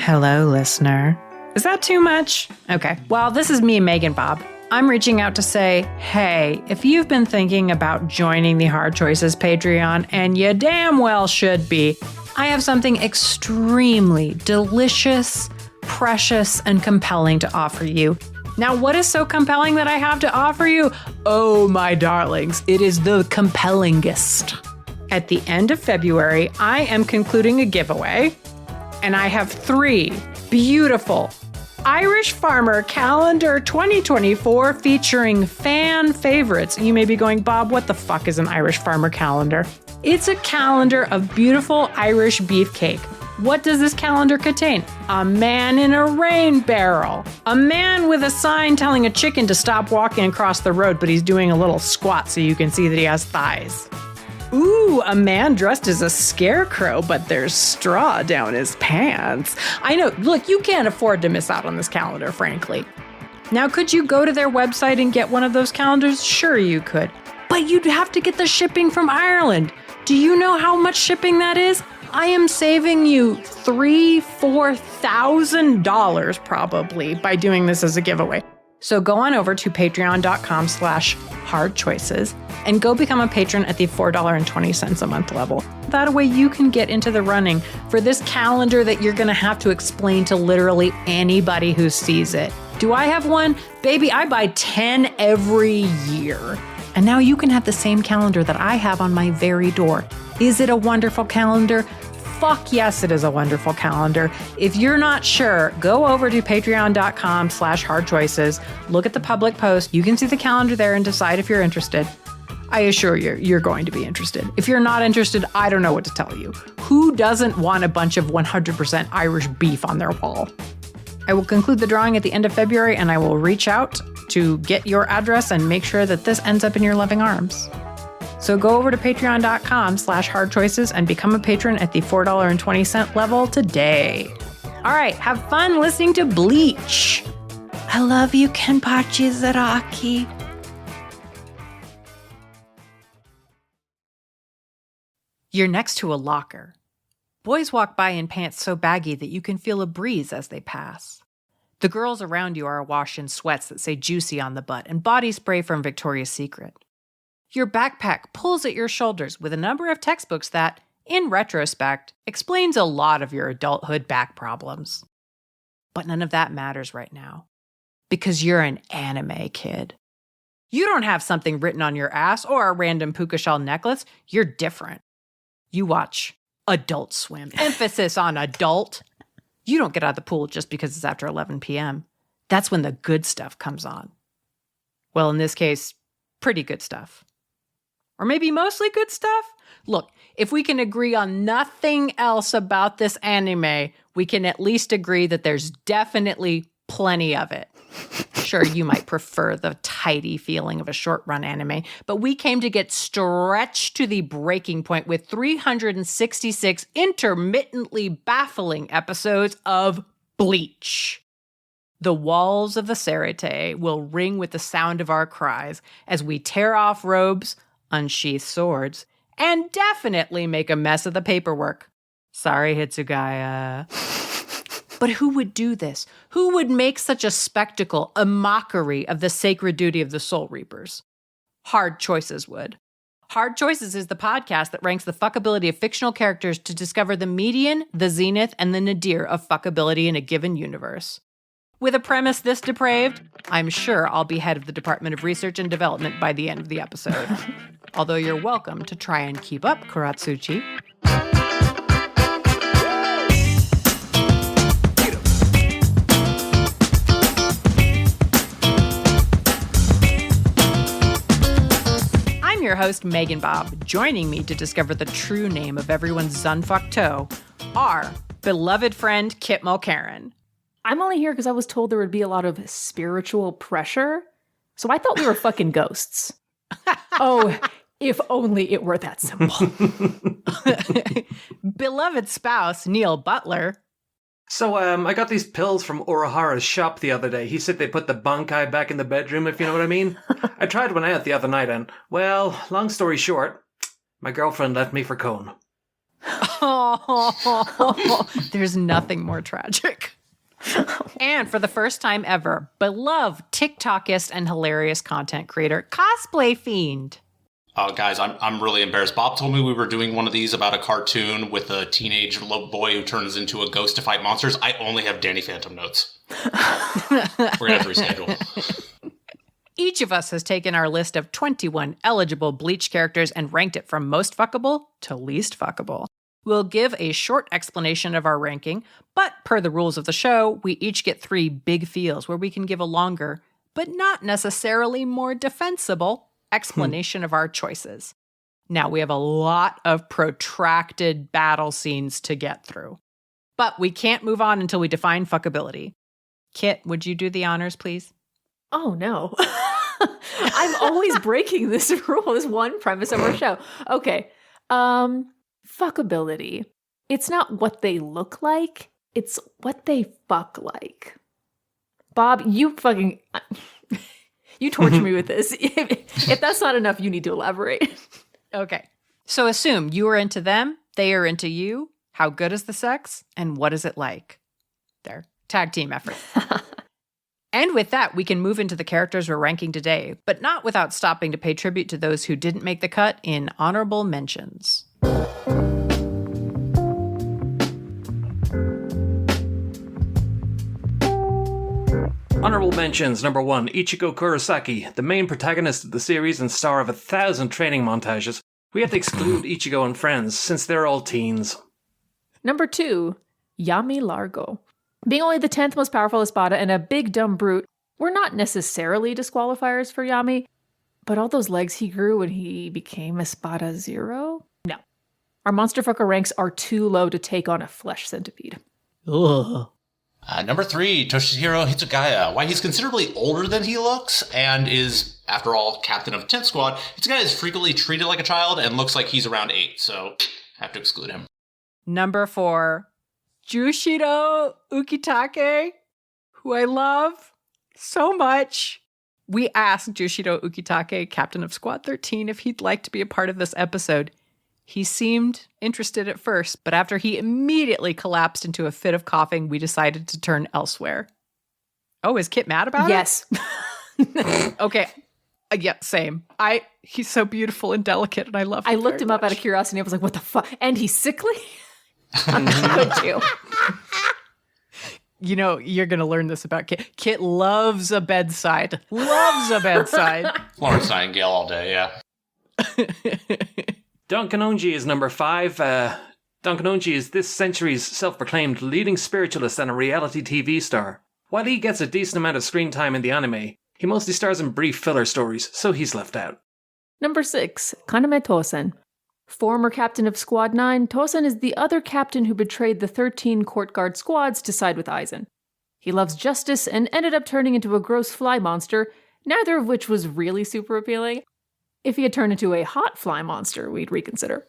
Hello, listener. Is that too much? Okay, well, this is me, Megan Bob. I'm reaching out to say, hey, if you've been thinking about joining the Hard Choices Patreon, and you damn well should be, I have something extremely delicious, precious, and compelling to offer you. Now, what is so compelling that I have to offer you? Oh, my darlings, it is the compellingest. At the end of February, I am concluding a giveaway, and I have 3 beautiful Irish Farmer Calendar 2024 featuring fan favorites. You may be going, Bob, what the fuck is an Irish Farmer calendar? It's a calendar of beautiful Irish beefcake. What does this calendar contain? A man in a rain barrel. A man with a sign telling a chicken to stop walking across the road, but he's doing a little squat so you can see that he has thighs. Ooh, a man dressed as a scarecrow, but there's straw down his pants. I know, look, you can't afford to miss out on this calendar, frankly. Now, could you go to their website and get one of those calendars? Sure you could, but you'd have to get the shipping from Ireland. Do you know how much shipping that is? I am saving you $3,000-$4,000 probably by doing this as a giveaway. So go on over to patreon.com/hardchoices and go become a patron at the $4.20 a month level. That way you can get into the running for this calendar that you're going to have to explain to literally anybody who sees it. Do I have one? Baby, I buy 10 every year. And now you can have the same calendar that I have on my very door. Is it a wonderful calendar? Fuck yes, it is a wonderful calendar. If you're not sure, go over to patreon.com/hardchoices. Look at the public post. You can see the calendar there and decide if you're interested. I assure you, you're going to be interested. If you're not interested, I don't know what to tell you. Who doesn't want a bunch of 100% Irish beef on their wall? I will conclude the drawing at the end of February, and I will reach out to get your address and make sure that this ends up in your loving arms. So go over to patreon.com/hardchoices and become a patron at the $4.20 level today. All right, have fun listening to Bleach. I love you, Kenpachi Zaraki. You're next to a locker. Boys walk by in pants so baggy that you can feel a breeze as they pass. The girls around you are awash in sweats that say juicy on the butt and body spray from Victoria's Secret. Your backpack pulls at your shoulders with a number of textbooks that, in retrospect, explains a lot of your adulthood back problems. But none of that matters right now, because you're an anime kid. You don't have something written on your ass or a random puka shell necklace. You're different. You watch Adult Swim. Emphasis on adult. You don't get out of the pool just because it's after 11 p.m. That's when the good stuff comes on. Well, in this case, pretty good stuff. Or maybe mostly good stuff? Look, if we can agree on nothing else about this anime, we can at least agree that there's definitely plenty of it. Sure, you might prefer the tidy feeling of a short-run anime, but we came to get stretched to the breaking point with 366 intermittently baffling episodes of Bleach. The walls of the Serite will ring with the sound of our cries as we tear off robes, unsheath swords, and definitely make a mess of the paperwork. Sorry, Hitsugaya. But who would do this? Who would make such a spectacle, a mockery of the sacred duty of the Soul Reapers? Hard Choices would. Hard Choices is the podcast that ranks the fuckability of fictional characters to discover the median, the zenith, and the nadir of fuckability in a given universe. With a premise this depraved, I'm sure I'll be head of the Department of Research and Development by the end of the episode. Although you're welcome to try and keep up, Kuratsuchi. I'm your host, Megan Bob. Joining me to discover the true name of everyone's Zunfuck toe, our beloved friend, Kit Mulcairn. I'm only here because I was told there would be a lot of spiritual pressure, so I thought we were fucking ghosts. Oh, if only it were that simple. Beloved spouse, Neil Butler. So, I got these pills from Urahara's shop the other day. He said they put the bankai back in the bedroom, if you know what I mean. I tried one out the other night and, well, long story short, my girlfriend left me for Cone. Oh, there's nothing more tragic. And for the first time ever, beloved TikTokist and hilarious content creator, Cosplay Fiend. Guys, I'm really embarrassed. Bob told me we were doing one of these about a cartoon with a teenage boy who turns into a ghost to fight monsters. I only have Danny Phantom notes. We're going to have to reschedule. Each of us has taken our list of 21 eligible Bleach characters and ranked it from most fuckable to least fuckable. We'll give a short explanation of our ranking, but per the rules of the show, we each get 3 big feels where we can give a longer, but not necessarily more defensible, explanation of our choices. Now, we have a lot of protracted battle scenes to get through, but we can't move on until we define fuckability. Kit, would you do the honors, please? Oh, no. I'm always breaking this rule, this one premise of our show. Okay. Fuckability. It's not what they look like. It's what they fuck like. Bob, you fucking... You torture me with this. If that's not enough, you need to elaborate. Okay. So assume you are into them, they are into you. How good is the sex? And what is it like? There. Tag team effort. And with that, we can move into the characters we're ranking today, but not without stopping to pay tribute to those who didn't make the cut in honorable mentions. Honorable mentions. Number 1, Ichigo Kurosaki, the main protagonist of the series and star of 1,000 training montages. We have to exclude Ichigo and friends, since they're all teens. Number 2, Yami Largo. Being only the 10th most powerful Espada and a big dumb brute were not necessarily disqualifiers for Yami, but all those legs he grew when he became Espada Zero? No. Our monster fucker ranks are too low to take on a flesh centipede. Ugh. Number 3, Toshihiro Hitsugaya. Why he's considerably older than he looks and is, after all, captain of 10th Squad, Hitsugaya is frequently treated like a child and looks like he's around 8, so have to exclude him. Number 4, Jushiro Ukitake, who I love so much. We asked Jushiro Ukitake, captain of Squad 13, if he'd like to be a part of this episode. He seemed interested at first, but after he immediately collapsed into a fit of coughing, we decided to turn elsewhere. Oh, is Kit mad about it? Yes. Okay. Yeah, same. He's so beautiful and delicate, and I love him. I looked him up out of curiosity. I was like, what the fuck? And he's sickly? Could you? You know, you're going to learn this about Kit. Kit loves a bedside. Loves a bedside. Florence Nightingale all day, yeah. Duncan Onji is number 5. Duncan Onji is this century's self-proclaimed leading spiritualist and a reality TV star. While he gets a decent amount of screen time in the anime, he mostly stars in brief filler stories, so he's left out. Number 6, Kaname Tosen. Former captain of Squad 9, Tosen is the other captain who betrayed the 13 court guard squads to side with Aizen. He loves justice and ended up turning into a gross fly monster, neither of which was really super appealing. If he had turned into a hot fly monster, we'd reconsider.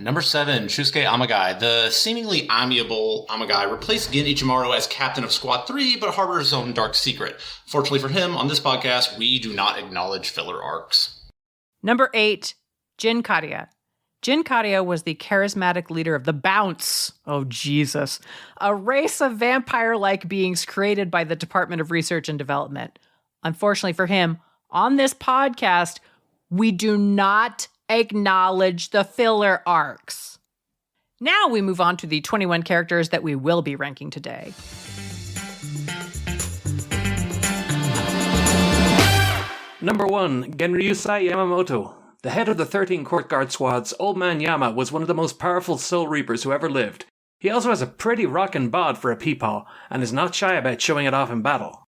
Number 7, Shusuke Amagai. The seemingly amiable Amagai replaced Gin Ichimaru as captain of Squad 3, but harbors his own dark secret. Fortunately for him, on this podcast, we do not acknowledge filler arcs. Number 8, Jin Kariya. Jin Kariya was the charismatic leader of the Bounts. Oh, Jesus. A race of vampire-like beings created by the Department of Research and Development. Unfortunately for him, on this podcast, we do not acknowledge the filler arcs. Now we move on to the 21 characters that we will be ranking today. Number 1, Genryusai Yamamoto. The head of the 13 court guard squads, Old Man Yama was one of the most powerful soul reapers who ever lived. He also has a pretty rockin' bod for a peepaw, and is not shy about showing it off in battle.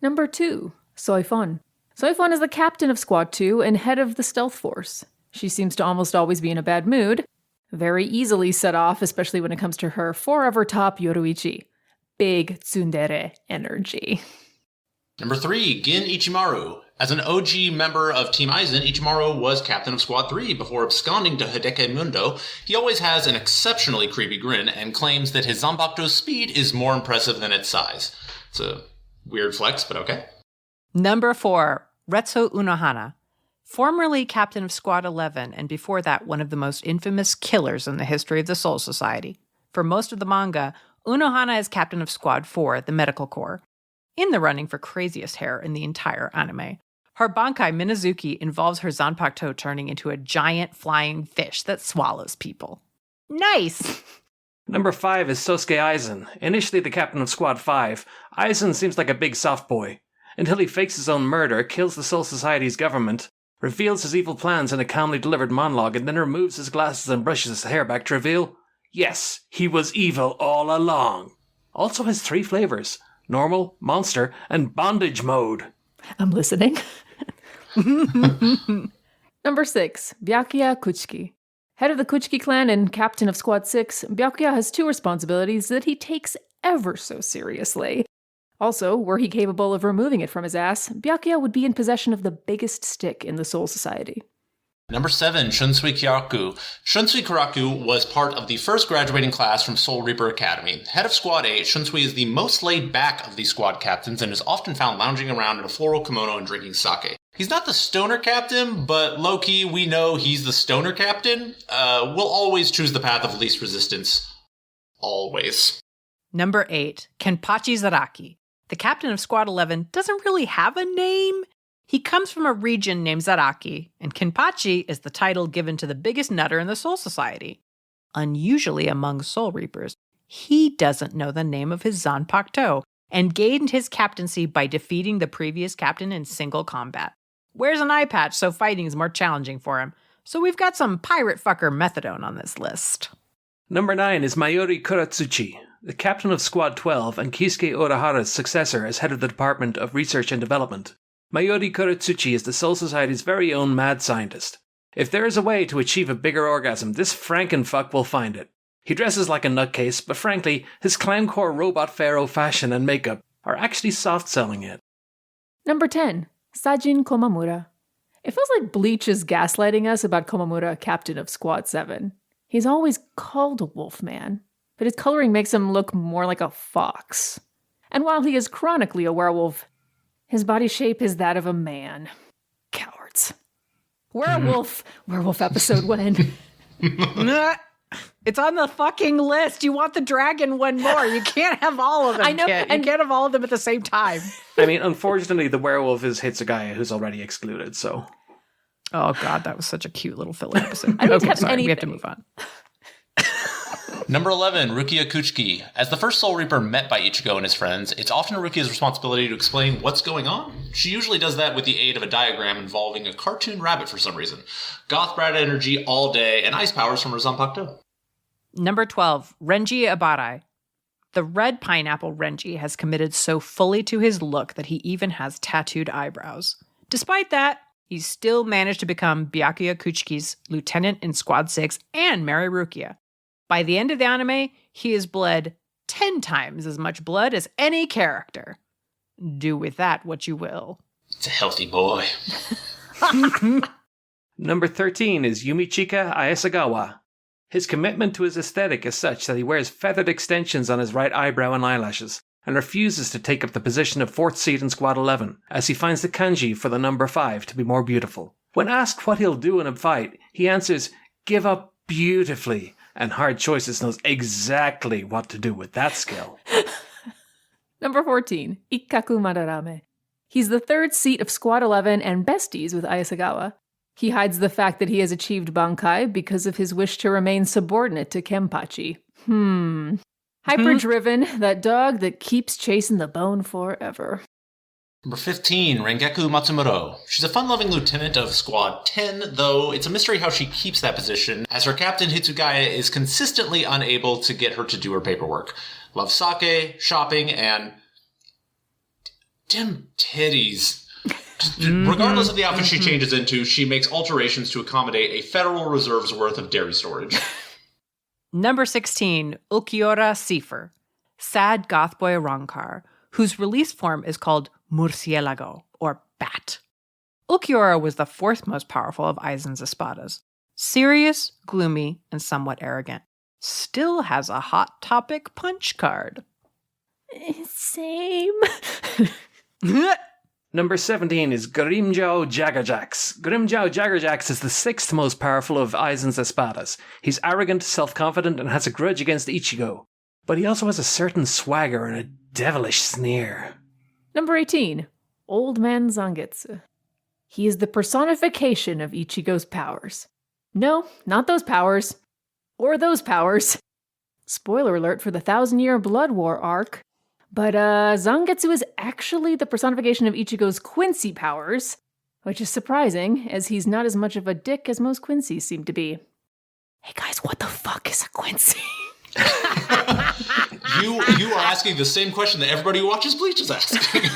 Number 2, Soifon. Soifon is the captain of Squad 2 and head of the stealth force. She seems to almost always be in a bad mood. Very easily set off, especially when it comes to her forever top Yoruichi. Big tsundere energy. Number 3, Gin Ichimaru. As an OG member of Team Aizen, Ichimaru was captain of Squad 3 before absconding to Hideki Mundo. He always has an exceptionally creepy grin and claims that his Zanbakuto's speed is more impressive than its size. It's a weird flex, but okay. Number 4, Retsu Unohana. Formerly captain of Squad 11, and before that, one of the most infamous killers in the history of the Soul Society. For most of the manga, Unohana is captain of Squad 4, the Medical Corps, in the running for craziest hair in the entire anime. Her Bankai Minazuki involves her Zanpakuto turning into a giant flying fish that swallows people. Nice! Number 5 is Sosuke Aizen. Initially the captain of Squad 5, Aizen seems like a big soft boy, until he fakes his own murder, kills the Soul Society's government, reveals his evil plans in a calmly delivered monologue, and then removes his glasses and brushes his hair back to reveal, yes, he was evil all along. Also has 3 flavors: normal, monster, and bondage mode. I'm listening. Number 6, Byakuya Kuchiki. Head of the Kuchiki clan and captain of Squad 6, Byakuya has 2 responsibilities that he takes ever so seriously. Also, were he capable of removing it from his ass, Byakuya would be in possession of the biggest stick in the Soul Society. Number 7, Shunsui Kiraku. Shunsui Kiraku was part of the first graduating class from Soul Reaper Academy. Head of Squad 8, Shunsui is the most laid back of the squad captains and is often found lounging around in a floral kimono and drinking sake. He's not the stoner captain, but low-key, we know he's the stoner captain. We'll always choose the path of least resistance. Always. Number 8, Kenpachi Zaraki. The captain of Squad 11 doesn't really have a name. He comes from a region named Zaraki, and Kenpachi is the title given to the biggest nutter in the Soul Society. Unusually among Soul Reapers, he doesn't know the name of his Zanpakuto, and gained his captaincy by defeating the previous captain in single combat. Wears an eye patch, so fighting is more challenging for him. So we've got some pirate fucker methadone on this list. Number 9 is Mayuri Kuratsuchi, the captain of Squad 12 and Kisuke Urahara's successor as head of the Department of Research and Development. Mayuri Kuratsuchi is the Soul Society's very own mad scientist. If there is a way to achieve a bigger orgasm, this frankenfuck will find it. He dresses like a nutcase, but frankly, his clowncore robot pharaoh fashion and makeup are actually soft-selling it. Number 10, Sajin Komamura. It feels like Bleach is gaslighting us about Komamura, captain of Squad 7. He's always called a wolfman, but his coloring makes him look more like a fox. And while he is chronically a werewolf, his body shape is that of a man. Cowards. Werewolf episode when? It's on the fucking list. You want the dragon one more. You can't have all of them, I know, Kit. You can't have all of them at the same time. I mean, unfortunately, the werewolf is Hitsugaya, who's already excluded, so... Oh, God, that was such a cute little filler episode. I don't Okay, have sorry, we have to anything. move on. Number 11, Rukia Kuchiki. As the first Soul Reaper met by Ichigo and his friends, it's often Rukia's responsibility to explain what's going on. She usually does that with the aid of a diagram involving a cartoon rabbit for some reason. Goth brat energy all day, and ice powers from her Zanpakuto. Number 12, Renji Abarai. The red pineapple Renji has committed so fully to his look that he even has tattooed eyebrows. Despite that, he's still managed to become Byakuya Kuchiki's lieutenant in Squad 6 and marry Rukia. By the end of the anime, he has bled 10 times as much blood as any character. Do with that what you will. It's a healthy boy. Number 13 is Yumichika Ayasagawa. His commitment to his aesthetic is such that he wears feathered extensions on his right eyebrow and eyelashes, and refuses to take up the position of 4th seat in Squad 11, as he finds the kanji for the number 5 to be more beautiful. When asked what he'll do in a fight, he answers, "Give up beautifully," and Hard Choices knows exactly what to do with that skill. Number 14, Ikkaku Madarame. He's the 3rd seat of Squad 11 and besties with Ayasagawa. He hides the fact that he has achieved Bankai because of his wish to remain subordinate to Kenpachi. Hyper-driven, that dog that keeps chasing the bone forever. Number 15, Rengeku Matsumuro. She's a fun-loving lieutenant of Squad 10, though it's a mystery how she keeps that position, as her captain Hitsugaya is consistently unable to get her to do her paperwork. Loves sake, shopping, and... dim titties. Regardless of the outfit she changes into, she makes alterations to accommodate a Federal Reserve's worth of dairy storage. Number 16, Ukiura Seifer. Sad goth boy Rankar, whose release form is called Murcielago, or bat. Ukiura was the 4th most powerful of Aizen's espadas. Serious, gloomy, and somewhat arrogant. Still has a hot topic punch card. Same. Number 17 is Grimjou Jaggerjax. Grimjou Jaggerjax is the 6th most powerful of Aizen's espadas. He's arrogant, self-confident, and has a grudge against Ichigo. But he also has a certain swagger and a devilish sneer. Number 18, Old Man Zangetsu. He is the personification of Ichigo's powers. No, not those powers. Or those powers. Spoiler alert for the 1,000-Year Blood War arc. But Zangetsu is actually the personification of Ichigo's Quincy powers, which is surprising, as he's not as much of a dick as most Quincy's seem to be. Hey guys, what the fuck is a Quincy? You are asking the same question that everybody who watches Bleach is asking.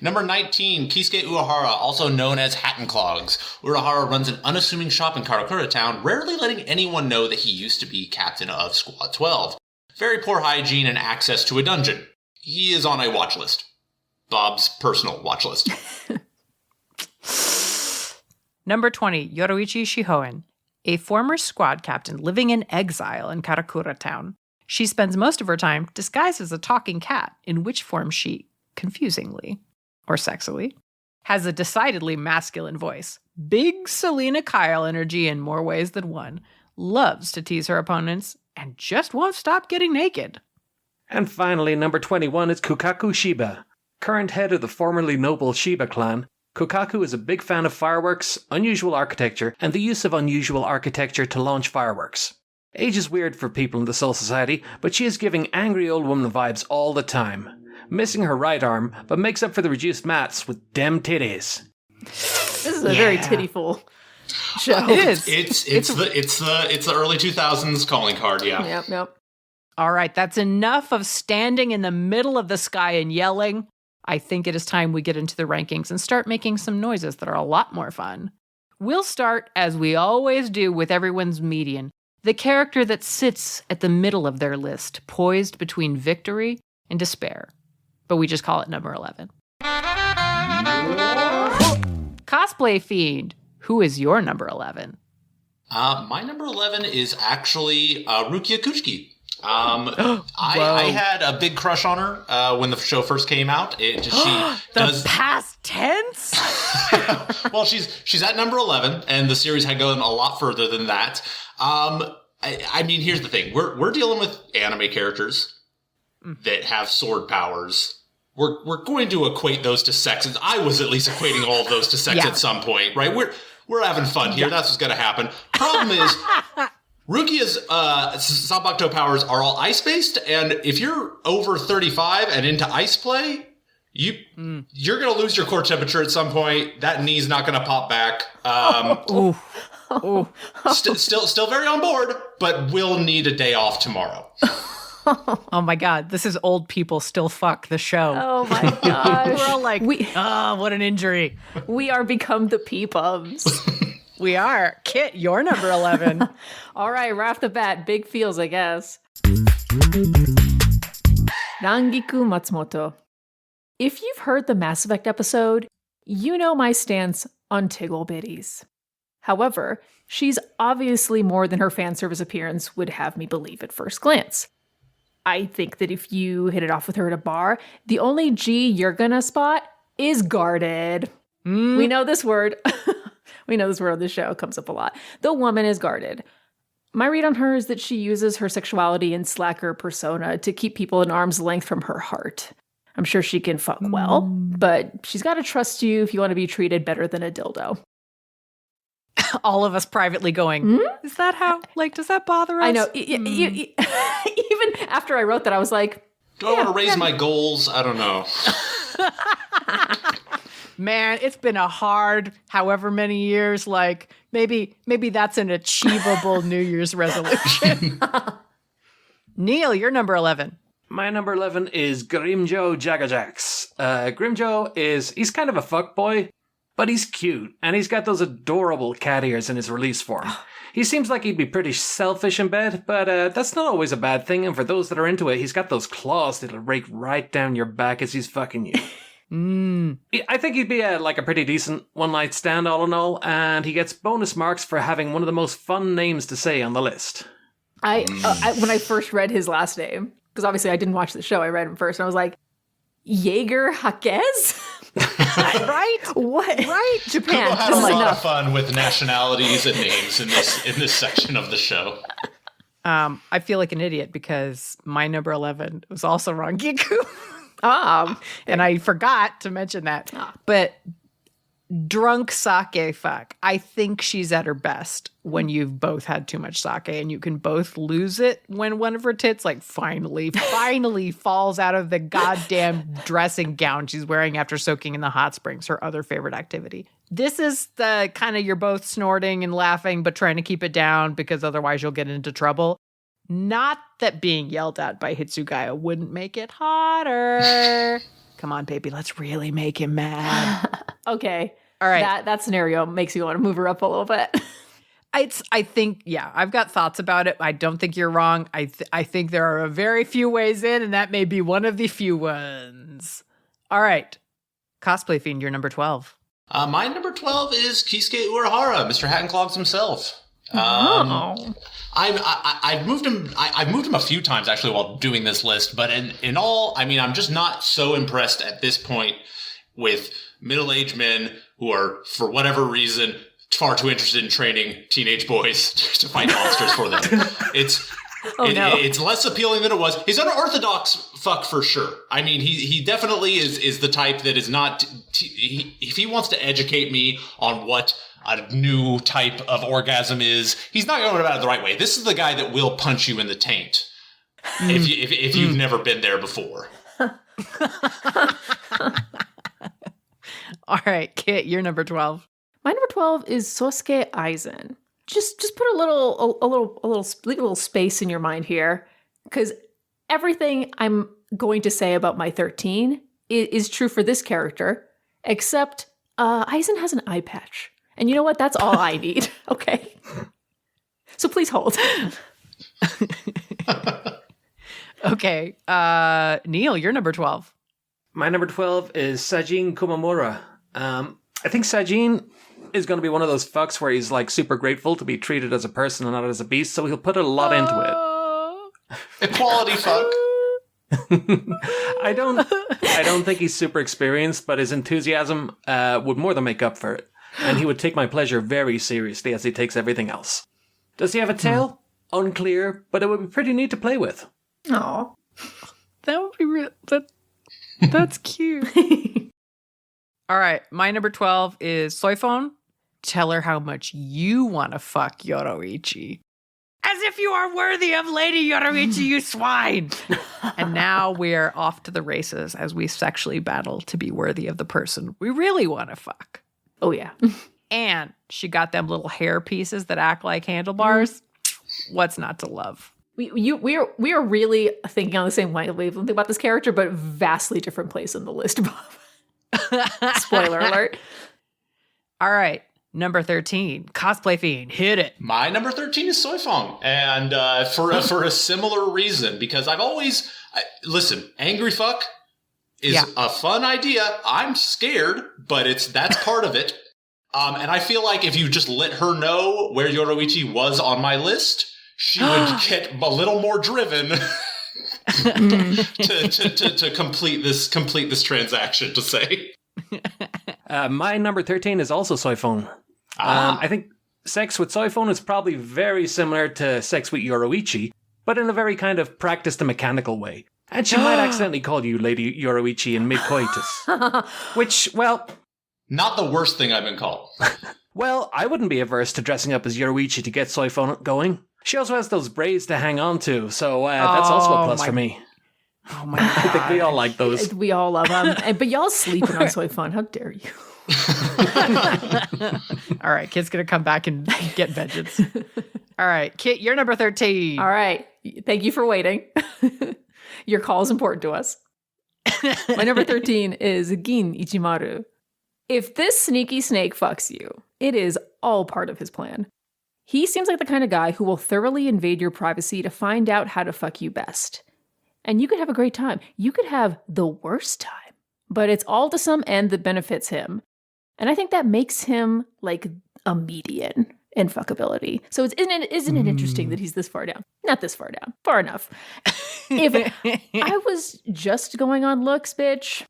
Number 19, Kisuke Uehara, also known as Hatton Clogs. Uehara runs an unassuming shop in Karakura Town, rarely letting anyone know that he used to be captain of Squad 12. Very poor hygiene and access to a dungeon. He is on a watch list. Bob's personal watch list. Number 20, Yoruichi Shihoen, a former squad captain living in exile in Karakura Town. She spends most of her time disguised as a talking cat, in which form she, confusingly, or sexily, has a decidedly masculine voice. Big Selena Kyle energy in more ways than one. Loves to tease her opponents, and just won't stop getting naked. And finally, number 21 is Kukaku Shiba. Current head of the formerly noble Shiba clan, Kukaku is a big fan of fireworks, unusual architecture, and the use of unusual architecture to launch fireworks. Age is weird for people in the Soul Society, but she is giving angry old woman vibes all the time. Missing her right arm, but makes up for the reduced mats with dem titties. This is a very tittyful show. It is. It's the early 2000s calling card, yeah. Yep. All right, that's enough of standing in the middle of the sky and yelling. I think it is time we get into the rankings and start making some noises that are a lot more fun. We'll start, as we always do with everyone's median, the character that sits at the middle of their list, poised between victory and despair. But we just call it number 11. Cosplay Fiend, who is your number 11? My number 11 is actually Rukia Kuchiki. I had a big crush on her when the show first came out. Past tense? Well, she's at number 11, and the series had gone a lot further than that. I mean, here's the thing: we're dealing with anime characters that have sword powers. We're going to equate those to sex. And I was at least equating all of those to sex at some point, right? We're having fun here. That's what's going to happen. Problem is, Rukia's Sabakto powers are all ice-based, and if you're over 35 and into ice play, you're going to lose your core temperature at some point. That knee's not going to pop back. Still very on board, but will need a day off tomorrow. Oh my God, this is old people still fuck the show. Oh my gosh. We're all like, what an injury. We are become the P-pubs. We are. Kit, you're number 11. All right, right off the bat, big feels, I guess. Rangiku Matsumoto. If you've heard the Mass Effect episode, you know my stance on Tiggle Bitties. However, she's obviously more than her fan service appearance would have me believe at first glance. I think that if you hit it off with her at a bar, the only G you're gonna spot is guarded. We know this word. We know this word on the show. It comes up a lot. The woman is guarded. My read on her is that she uses her sexuality and slacker persona to keep people at arm's length from her heart. I'm sure she can fuck well, but she's got to trust you if you want to be treated better than a dildo. All of us privately going, is that how, does that bother us? I know. Even after I wrote that, I was like, do I want to raise my goals? I don't know. Man, it's been a hard however many years. Maybe that's an achievable New Year's resolution. Neil, you're number 11. My number 11 is Grimjou Jagajax. Grimjou he's kind of a fuckboy, but he's cute, and he's got those adorable cat ears in his release form. He seems like he'd be pretty selfish in bed, but that's not always a bad thing, and for those that are into it, he's got those claws that'll rake right down your back as he's fucking you. I think he'd be a pretty decent one-night stand all in all, and he gets bonus marks for having one of the most fun names to say on the list. When I first read his last name, because obviously I didn't watch the show, I read him first, and I was like, Jaeger Hakez? Right? What? Right? Japan. Google had this a is lot enough. of fun with nationalities and names in this section of the show. I feel like an idiot because my number 11 was also Rangiku. And I forgot to mention that. But drunk sake fuck. I think she's at her best when you've both had too much sake and you can both lose it when one of her tits like finally falls out of the goddamn dressing gown she's wearing after soaking in the hot springs, her other favorite activity. This is the kind of you're both snorting and laughing but trying to keep it down because otherwise you'll get into trouble. Not that being yelled at by Hitsugaya wouldn't make it hotter. Come on, baby, let's really make him mad. Okay. All right. That scenario makes you want to move her up a little bit. I think, yeah, I've got thoughts about it. I don't think you're wrong. I think there are a very few ways in, and that may be one of the few ones. All right. Cosplay Fiend, you're number 12. My number 12 is Kisuke Urahara, Mr. Hat and Clogs himself. I've moved him a few times actually while doing this list, but in all, I mean, I'm just not so impressed at this point with middle-aged men who are, for whatever reason, far too interested in training teenage boys to fight monsters for them. It's less appealing than it was. He's an unorthodox fuck for sure. I mean, he definitely is the type that is not. If he wants to educate me on what a new type of orgasm is, he's not going about it the right way. This is the guy that will punch you in the taint if you've never been there before. All right, Kit, you're number 12. My number 12 is Sosuke Aizen. Just put leave a little space in your mind here, because everything I'm going to say about my 13 is true for this character, except Aizen has an eye patch. And you know what? That's all I need. Okay. So please hold. Okay. Neil, you're number 12. My number 12 is Sajin Kumamura. I think Sajin is going to be one of those fucks where he's like super grateful to be treated as a person and not as a beast, so he'll put a lot into it. Equality fuck. I don't think he's super experienced, but his enthusiasm would more than make up for it. And he would take my pleasure very seriously as he takes everything else. Does he have a tail? Unclear, but it would be pretty neat to play with. Aw. That would be real. That's cute. All right. My number 12 is Soifon. Tell her how much you want to fuck Yoroichi. As if you are worthy of Lady Yoroichi, you swine. And now we're off to the races as we sexually battle to be worthy of the person we really want to fuck. Oh, yeah. And she got them little hair pieces that act like handlebars. What's not to love? We are really thinking on the same wavelength about this character, but vastly different place in the list. Spoiler alert. All right. Number 13, Cosplay Fiend. Hit it. My number 13 is Soifong. And for a similar reason, because I've always... listen, angry fuck is a fun idea. I'm scared, but that's part of it. And I feel like if you just let her know where Yoroichi was on my list, she would get a little more driven to complete this transaction, to say. My number 13 is also Soifon. I think sex with Soifon is probably very similar to sex with Yoroichi, but in a very kind of practiced and mechanical way. And she might accidentally call you Lady Yoroichi in mid-coitus. Which, well... Not the worst thing I've been called. Well, I wouldn't be averse to dressing up as Yoroichi to get Soifon going. She also has those braids to hang on to, so that's also a plus for me. Oh my God. I think we all like those. We all love them. But y'all sleeping on Soifon. How dare you? All right, Kit's going to come back and get vengeance. All right, Kit, you're number 13. All right. Thank you for waiting. Your call is important to us. My number 13 is Gin Ichimaru. If this sneaky snake fucks you, it is all part of his plan. He seems like the kind of guy who will thoroughly invade your privacy to find out how to fuck you best. And you could have a great time. You could have the worst time. But it's all to some end that benefits him. And I think that makes him like a median. and fuckability. So isn't it interesting that he's this far down? Not this far down. Far enough. If I was just going on looks, bitch,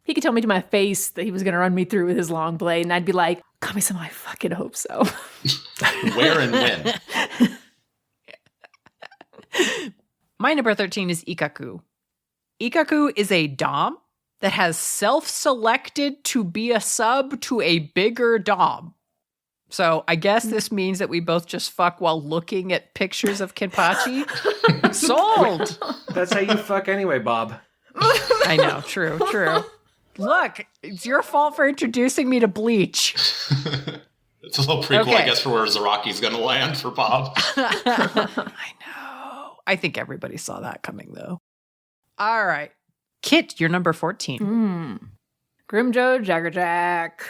he could tell me to my face that he was going to run me through with his long blade, and I'd be like, got me some, I fucking hope so. Where and when? My number 13 is Ikaku. Ikaku is a dom that has self-selected to be a sub to a bigger dom. So I guess this means that we both just fuck while looking at pictures of Kenpachi. Sold! That's how you fuck anyway, Bob. I know, true. Look, it's your fault for introducing me to Bleach. It's a little prequel, Okay. I guess, for where Zaraki's going to land for Bob. I know. I think everybody saw that coming, though. All right. Kit, you're number 14. Grimjo Jaggerjack.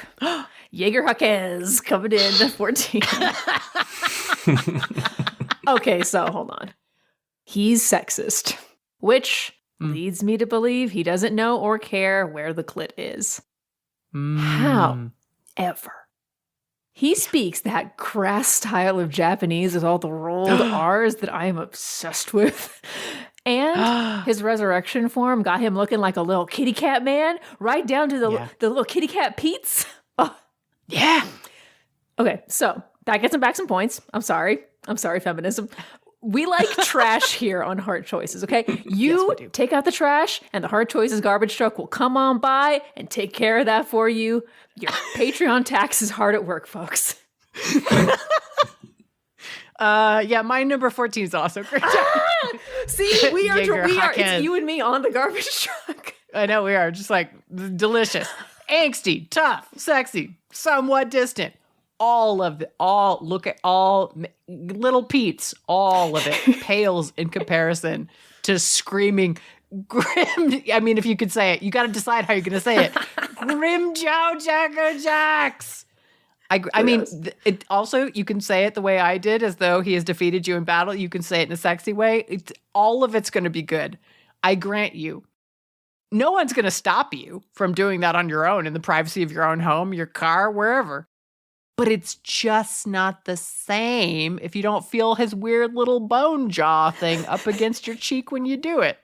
Jaeger Huckes coming in at 14. Okay, so hold on. He's sexist, which leads me to believe he doesn't know or care where the clit is. However, he speaks that crass style of Japanese with all the rolled R's that I am obsessed with. And his resurrection form got him looking like a little kitty cat man, right down to the little kitty cat Pete's. Oh. Yeah. Okay, so that gets him back some points. I'm sorry, feminism. We like trash here on Hard Choices, okay? You take out the trash, and the Hard Choices garbage truck will come on by and take care of that for you. Your Patreon tax is hard at work, folks. Yeah, my number 14 is also great. See, we are, Jaeger it's you and me on the garbage truck. I know we are, just like delicious, angsty, tough, sexy, somewhat distant. Look at all little Pete's, all of it pales in comparison to screaming grim. I mean, if you could say it, you got to decide how you're going to say it. Grim Joe Jagger Jacks. I mean, it also, you can say it the way I did, as though he has defeated you in battle. You can say it in a sexy way. All of it's going to be good. I grant you. No one's going to stop you from doing that on your own in the privacy of your own home, your car, wherever. But it's just not the same if you don't feel his weird little bone jaw thing up against your cheek when you do it.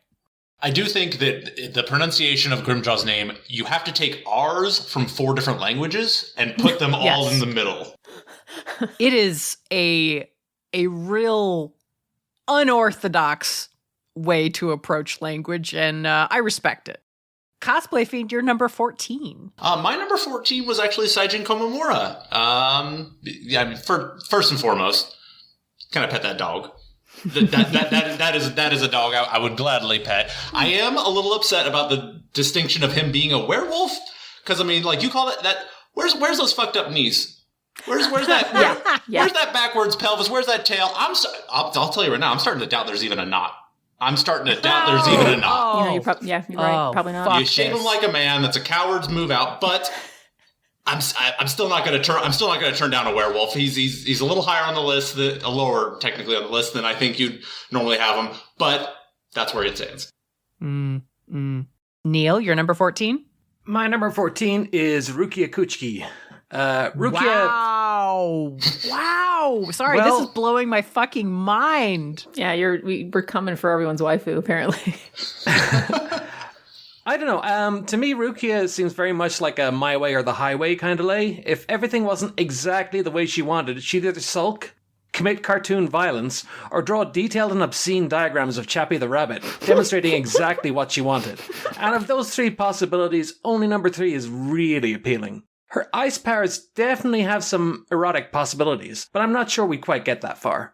I do think that the pronunciation of Grimjaw's name, you have to take R's from 4 different languages and put them all in the middle. It is a real unorthodox way to approach language, and I respect it. Cosplay Fiend, you're number 14. My number 14 was actually Saijin Komamura. Yeah, I mean, first and foremost, can I pet that dog? That is a dog I would gladly pet. I am a little upset about the distinction of him being a werewolf, because I mean, like, you call it that. Where's those fucked up knees? Where's that? Where's that backwards pelvis? Where's that tail? I'll tell you right now. I'm starting to doubt there's even a knot. I'm starting to doubt there's even a knot. You're right. Probably not. You shave him like a man. That's a coward's move out. But I'm still not going to turn down a werewolf. He's a little higher on the list, lower technically on the list than I think you'd normally have him. But that's where it stands. Neil, you're number 14. My number 14 is Rukia Kuchiki. Rukia. Wow. Sorry, this is blowing my fucking mind. Yeah, we're coming for everyone's waifu, apparently. I don't know. To me, Rukia seems very much like a my way or the highway kind of lay. If everything wasn't exactly the way she wanted, she'd either sulk, commit cartoon violence, or draw detailed and obscene diagrams of Chappie the Rabbit, demonstrating exactly what she wanted. And of those 3 possibilities, only number 3 is really appealing. Her ice powers definitely have some erotic possibilities, but I'm not sure we quite get that far.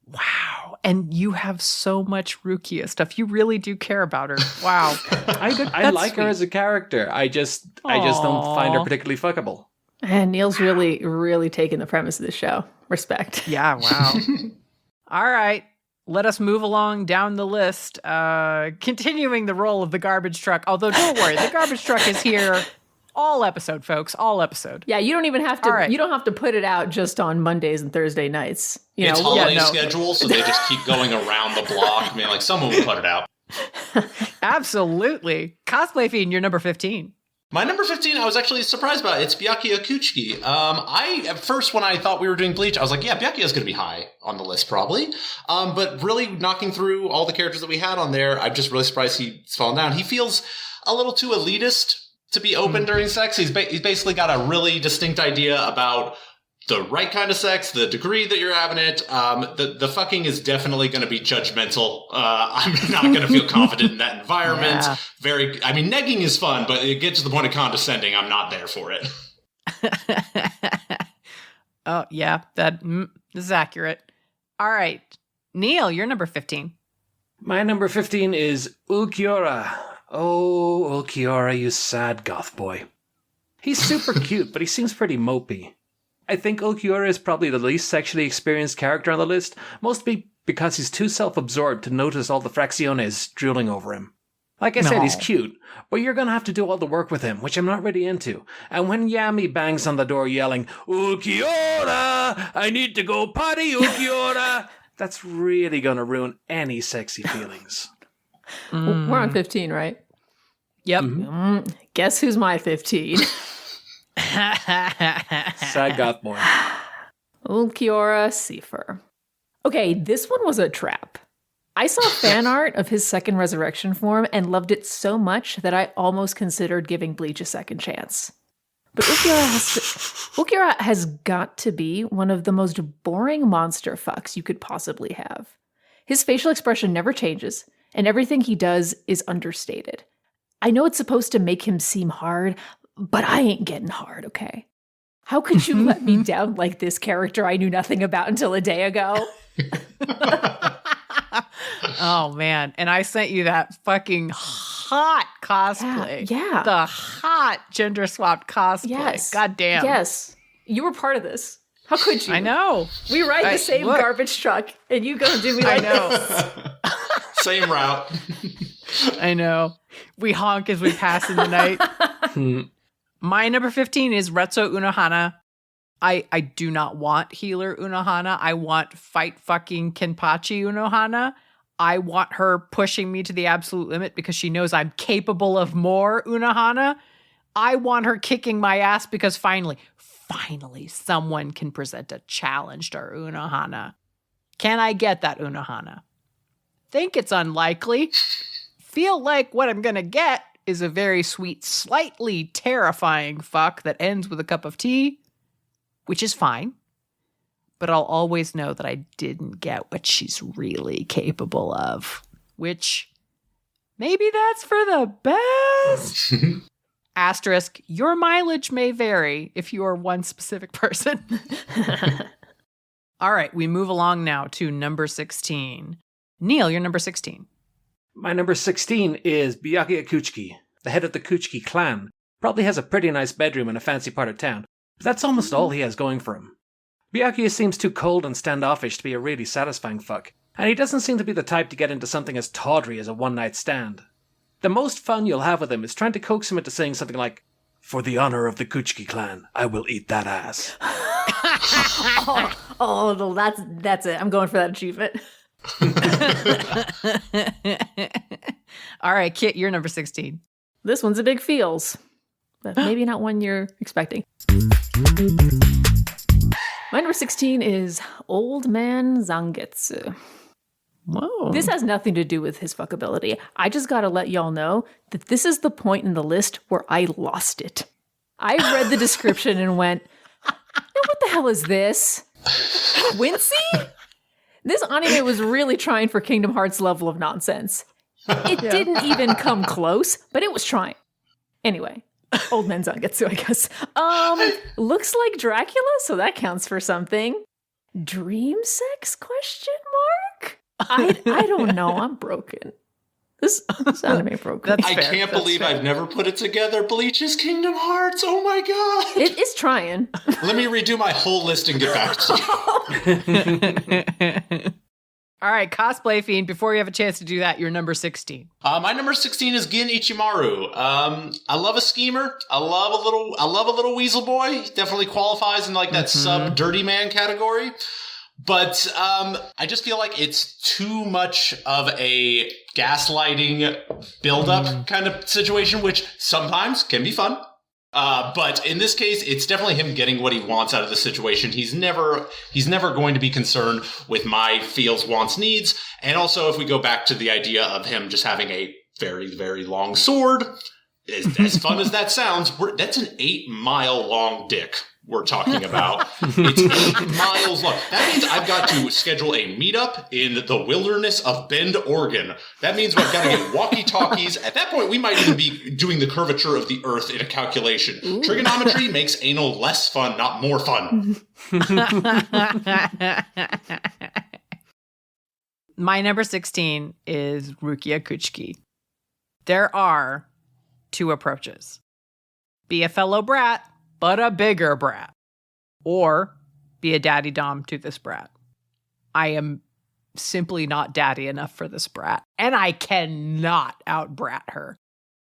Wow. And you have so much Rukia stuff. You really do care about her. Wow. I like her as a character. I just don't find her particularly fuckable. And Neil's really, really taking the premise of the show. Respect. Yeah, wow. All right. Let us move along down the list. Continuing the role of the garbage truck. Although, don't worry, the garbage truck is here all episode, folks. All episode. Yeah, you don't even have to. Right. You don't have to put it out just on Mondays and Thursday nights. It's holiday schedule, so they just keep going around the block. I mean, like, someone will put it out. Absolutely. Cosplay Fiend, you're number 15. My number 15, I was actually surprised by. It's Byakuya Kuchiki. At first, when I thought we were doing Bleach, I was like, yeah, Byakuya's going to be high on the list, probably. But really knocking through all the characters that we had on there, I'm just really surprised he's fallen down. He feels a little too elitist to be open during sex. He's basically got a really distinct idea about the right kind of sex, the degree that you're having it. The fucking is definitely going to be judgmental. I'm not going to feel confident in that environment. Yeah. Negging is fun, but it gets to the point of condescending. I'm not there for it. Oh, yeah, that is accurate. All right. Neil, you're number 15. My number 15 is Ulquiorra. Oh, Ulquiorra, you sad goth boy. He's super cute, but he seems pretty mopey. I think Ulquiorra is probably the least sexually experienced character on the list, mostly because he's too self-absorbed to notice all the fracciones drooling over him. Like I said, he's cute, but you're going to have to do all the work with him, which I'm not really into. And when Yami bangs on the door yelling, Ulquiorra, I need to go potty, Ulquiorra, that's really going to ruin any sexy feelings. We're on 15, right? Yep. Guess who's my 15? Sad goth boy. Ulquiorra Seifer. Okay, this one was a trap. I saw fan art of his second resurrection form and loved it so much that I almost considered giving Bleach a second chance. But Ulquiorra has got to be one of the most boring monster fucks you could possibly have. His facial expression never changes, and everything he does is understated. I know it's supposed to make him seem hard, but I ain't getting hard, okay? How could you let me down like this character I knew nothing about until a day ago? Oh, man. And I sent you that fucking hot cosplay. Yeah. The hot gender-swapped cosplay. Yes. God damn. Yes. You were part of this. How could you? I know. We ride the same garbage truck, and you gonna do me like this? Same route. I know. We honk as we pass in the night. My number 15 is Retsu Unohana. I do not want healer Unohana. I want fight fucking Kenpachi Unohana. I want her pushing me to the absolute limit because she knows I'm capable of more Unohana. I want her kicking my ass because finally someone can present a challenge to our Unohana. Can I get that Unohana? Think it's unlikely. Feel like what I'm going to get is a very sweet, slightly terrifying fuck that ends with a cup of tea, which is fine. But I'll always know that I didn't get what she's really capable of, which maybe that's for the best. Asterisk, your mileage may vary if you are one specific person. All right, we move along now to number 16. Neil, you're number 16. My number 16 is Byakuya Kuchiki, the head of the Kuchiki clan. Probably has a pretty nice bedroom in a fancy part of town, but that's almost all he has going for him. Byakuya seems too cold and standoffish to be a really satisfying fuck, and he doesn't seem to be the type to get into something as tawdry as a one-night stand. The most fun you'll have with him is trying to coax him into saying something like, "For the honor of the Kuchiki clan, I will eat that ass." No, that's it. I'm going for that achievement. All right, Kit, you're number 16. This one's a big feels, but maybe not one you're expecting. My number 16 is Old Man Zangetsu. Whoa. This has nothing to do with his fuckability. I just gotta let y'all know that this is the point in the list where I lost it. I read the description and went, what the hell is this? Quincy? This anime was really trying for Kingdom Hearts level of nonsense. It didn't even come close, but it was trying. Anyway, Old Man Zangetsu, I guess. Looks like Dracula, so that counts for something. Dream sex, question mark? I don't know. I'm broken. This anime broken. I can't believe I've never put it together. Bleach is Kingdom Hearts. Oh my god. It is trying. Let me redo my whole list and get back to you. All right, Cosplay Fiend, before you have a chance to do that, you're number 16. My number 16 is Gin Ichimaru. I love a schemer. I love a little weasel boy. He definitely qualifies in like that sub dirty man category. But I just feel like it's too much of a gaslighting build-up kind of situation, which sometimes can be fun. But in this case, it's definitely him getting what he wants out of the situation. He's never going to be concerned with my feels, wants, needs. And also, if we go back to the idea of him just having a very, very long sword, as fun as that sounds, that's an 8-mile long dick we're talking about. It's 8 miles long. That means I've got to schedule a meetup in the wilderness of Bend, Oregon. That means I've got to get walkie-talkies. At that point, we might even be doing the curvature of the Earth in a calculation. Ooh. Trigonometry makes anal less fun, not more fun. My number 16 is Rukia Kuchiki. There are 2 approaches. Be a fellow brat, but a bigger brat. Or be a daddy dom to this brat. I am simply not daddy enough for this brat. And I cannot out-brat her.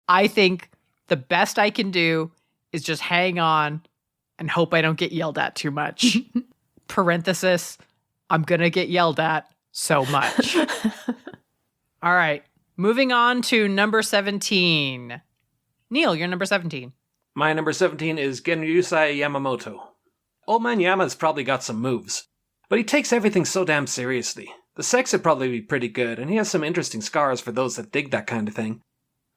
I think the best I can do is just hang on and hope I don't get yelled at too much. Parenthesis, I'm gonna get yelled at so much. All right, moving on to number 17. Neil, you're number 17. My number 17 is Genryusai Yamamoto. Old Man Yama's probably got some moves, but he takes everything so damn seriously. The sex would probably be pretty good, and he has some interesting scars for those that dig that kind of thing.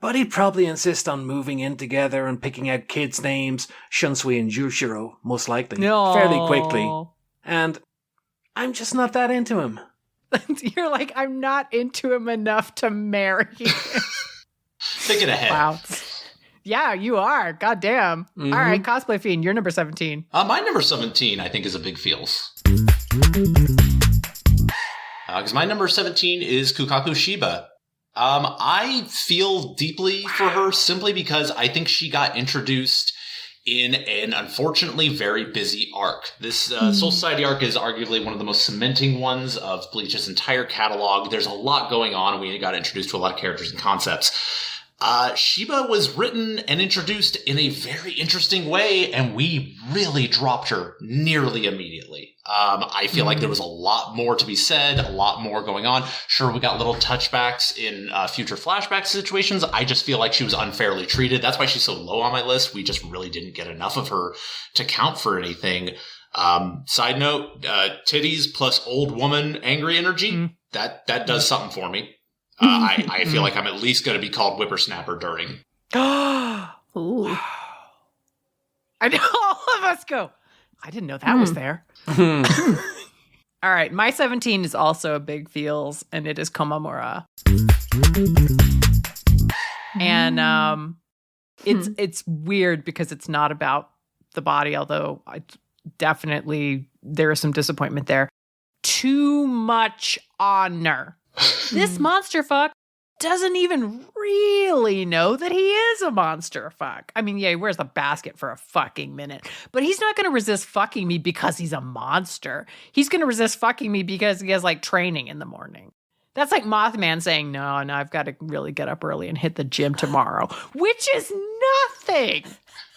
But he'd probably insist on moving in together and picking out kids' names, Shunsui and Jushiro, most likely, fairly quickly. And I'm just not that into him. You're like, I'm not into him enough to marry him. Thinking ahead. Wow. Yeah, you are. Goddamn. Mm-hmm. All right, Cosplay Fiend, you're number 17. My number 17, I think, is a big feels. Because my number 17 is Kukaku Shiba. I feel deeply for her simply because I think she got introduced in an unfortunately very busy arc. This Soul Society arc is arguably one of the most cementing ones of Bleach's entire catalog. There's a lot going on, and we got introduced to a lot of characters and concepts. Shiba was written and introduced in a very interesting way, and we really dropped her nearly immediately. I feel like there was a lot more to be said, a lot more going on. Sure, we got little touchbacks in future flashback situations. I just feel like she was unfairly treated. That's why she's so low on my list. We just really didn't get enough of her to count for anything. Side note, titties plus old woman angry energy, that does something for me. I feel like I'm at least going to be called whippersnapper during. Ooh. I know, all of us go, I didn't know that was there. All right, my 17 is also a big feels, and it is Komamura. And it's weird because it's not about the body, although definitely there is some disappointment there. Too much honor. This monster fuck doesn't even really know that he is a monster fuck. I mean, yeah, he wears the basket for a fucking minute, but he's not going to resist fucking me because he's a monster. He's going to resist fucking me because he has like training in the morning. That's like Mothman saying, no, I've got to really get up early and hit the gym tomorrow, which is nothing.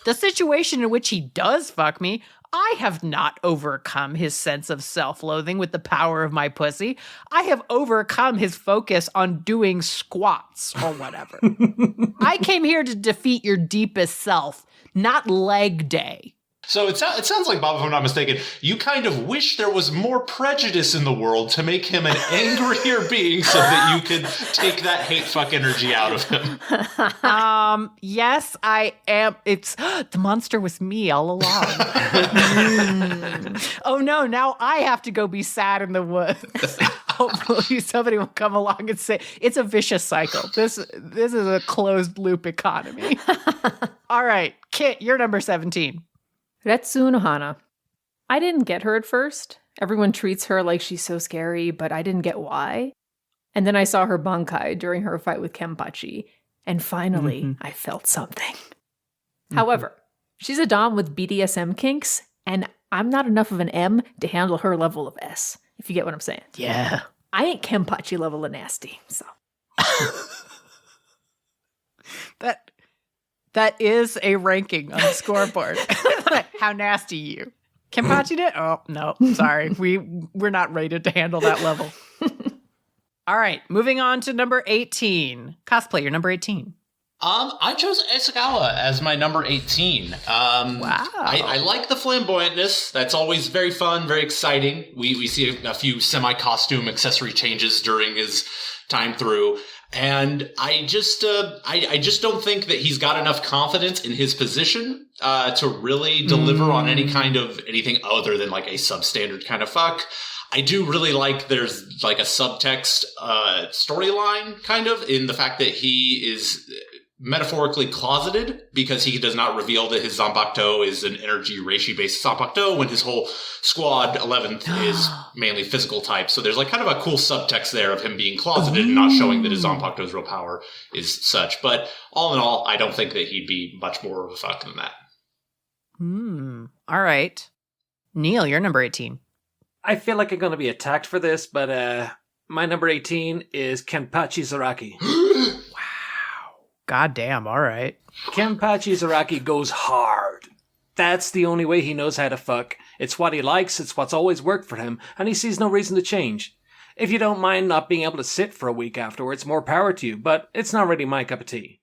The situation in which he does fuck me, I have not overcome his sense of self-loathing with the power of my pussy. I have overcome his focus on doing squats or whatever. I came here to defeat your deepest self, not leg day. So it sounds like, Bob, if I'm not mistaken, you kind of wish there was more prejudice in the world to make him an angrier being so that you could take that hate fuck energy out of him. Yes, I am. It's the monster was me all along. Oh no, now I have to go be sad in the woods. Hopefully somebody will come along and say, it's a vicious cycle. This is a closed loop economy. All right, Kit, you're number 17. Retsu Nohana. I didn't get her at first. Everyone treats her like she's so scary, but I didn't get why. And then I saw her bankai during her fight with Kenpachi, and finally I felt something. However, she's a dom with BDSM kinks, and I'm not enough of an M to handle her level of S, if you get what I'm saying. Yeah. I ain't Kenpachi level of nasty, so. That is a ranking on the scoreboard. How nasty you. Kenpachi did? Oh, no. Sorry. We're not rated to handle that level. All right. Moving on to number 18. Cosplay, your number 18. I chose Esagawa as my number 18. Wow. I like the flamboyantness. That's always very fun, very exciting. We see a few semi-costume accessory changes during his time through. And I just don't think that he's got enough confidence in his position to really deliver on anything other than like a substandard kind of fuck. I do really like there's like a subtext storyline kind of in the fact that he is metaphorically closeted because he does not reveal that his Zanpakuto is an energy reishi-based Zanpakuto when his whole squad 11th is mainly physical type. So there's like kind of a cool subtext there of him being closeted and not showing that his Zanpakuto's real power is such. But all in all, I don't think that he'd be much more of a fuck than that. All right. Neil, you're number 18. I feel like I'm going to be attacked for this, but my number 18 is Kenpachi Zaraki. God damn, all right. Kenpachi Zaraki goes hard. That's the only way he knows how to fuck. It's what he likes, it's what's always worked for him, and he sees no reason to change. If you don't mind not being able to sit for a week afterwards, more power to you, but it's not really my cup of tea.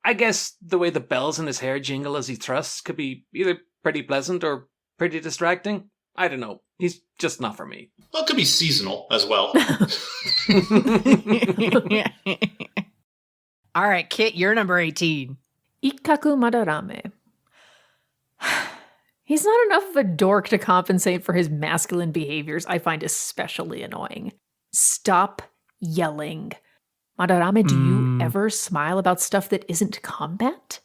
I guess the way the bells in his hair jingle as he thrusts could be either pretty pleasant or pretty distracting. I don't know. He's just not for me. Well, it could be seasonal as well. All right, Kit, you're number 18. Ikkaku Madarame. He's not enough of a dork to compensate for his masculine behaviors. I find especially annoying. Stop yelling. Madarame, do you ever smile about stuff that isn't combat?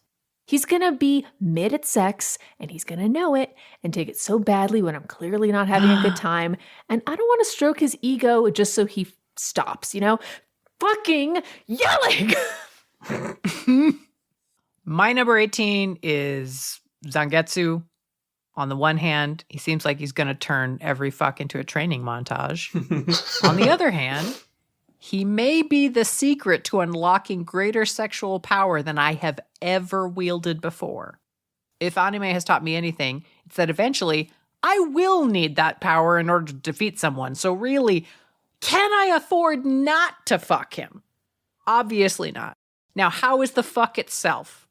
He's gonna be mid at sex, and he's gonna know it, and take it so badly when I'm clearly not having a good time, and I don't want to stroke his ego just so he stops, you know? Fucking yelling! My number 18 is Zangetsu. On the one hand, he seems like he's going to turn every fuck into a training montage. On the other hand, he may be the secret to unlocking greater sexual power than I have ever wielded before. If anime has taught me anything, it's that eventually I will need that power in order to defeat someone. So really, can I afford not to fuck him? Obviously not. Now, how is the fuck itself?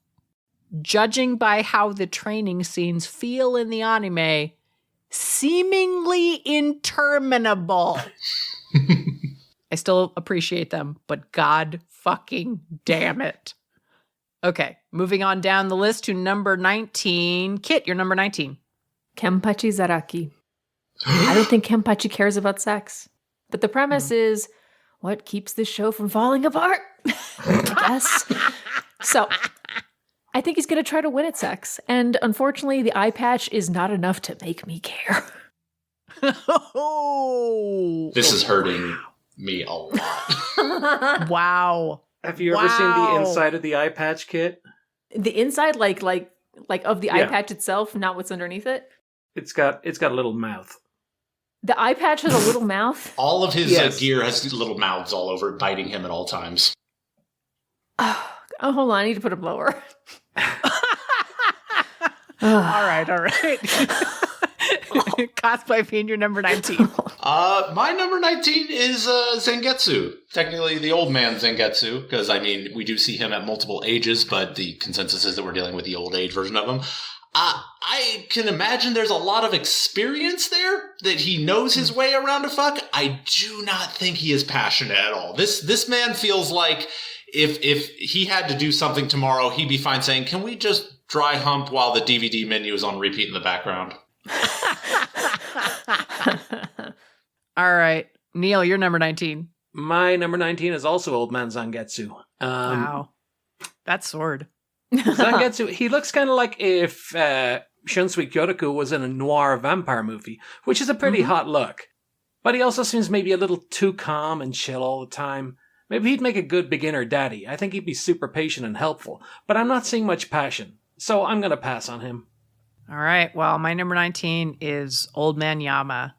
Judging by how the training scenes feel in the anime, seemingly interminable. I still appreciate them, but god fucking damn it. Okay, moving on down the list to number 19. Kit, you're number 19. Kenpachi Zaraki. I don't think Kenpachi cares about sex. But the premise is what keeps this show from falling apart, I guess. So, I think he's going to try to win at sex. And unfortunately, the eye patch is not enough to make me care. This is hurting me a lot. Wow. Have you ever seen the inside of the eye patch, Kit? The inside, like of the eye patch itself, not what's underneath it? It's got a little mouth. The eye patch has a little mouth? All of his gear has little mouths all over it, biting him at all times. Oh, hold on. I need to put him lower. All right. Cosplay being your number 19. My number 19 is Zangetsu. Technically the old man Zangetsu, because, I mean, we do see him at multiple ages, but the consensus is that we're dealing with the old age version of him. I can imagine there's a lot of experience there, that he knows his way around a fuck. I do not think he is passionate at all. This man feels like if he had to do something tomorrow, he'd be fine saying, can we just dry hump while the DVD menu is on repeat in the background? All right. Neil, you're number 19. My number 19 is also Old Man Zangetsu. Wow. That sword. Zangetsu, he looks kind of like if Shunsui Kyotoku was in a noir vampire movie, which is a pretty hot look. But he also seems maybe a little too calm and chill all the time. Maybe he'd make a good beginner daddy. I think he'd be super patient and helpful, but I'm not seeing much passion. So I'm going to pass on him. All right. Well, my number 19 is Old Man Yama.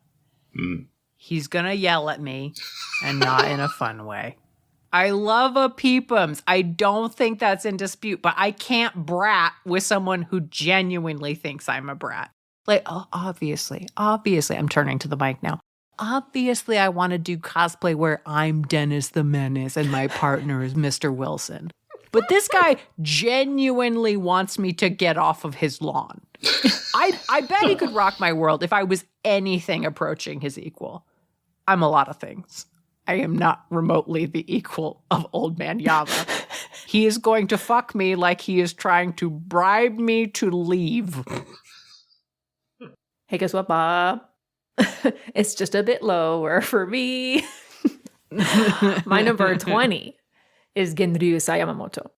He's going to yell at me and not in a fun way. I love a peepums. I don't think that's in dispute, but I can't brat with someone who genuinely thinks I'm a brat. Like, obviously, I'm turning to the mic now. Obviously, I want to do cosplay where I'm Dennis the Menace and my partner is Mr. Wilson. But this guy genuinely wants me to get off of his lawn. I bet he could rock my world if I was anything approaching his equal. I'm a lot of things. I am not remotely the equal of Old Man Yama. He is going to fuck me like he is trying to bribe me to leave. Hey, guess what, Bob? It's just a bit lower for me. My number 20 is Genryu Yamamoto.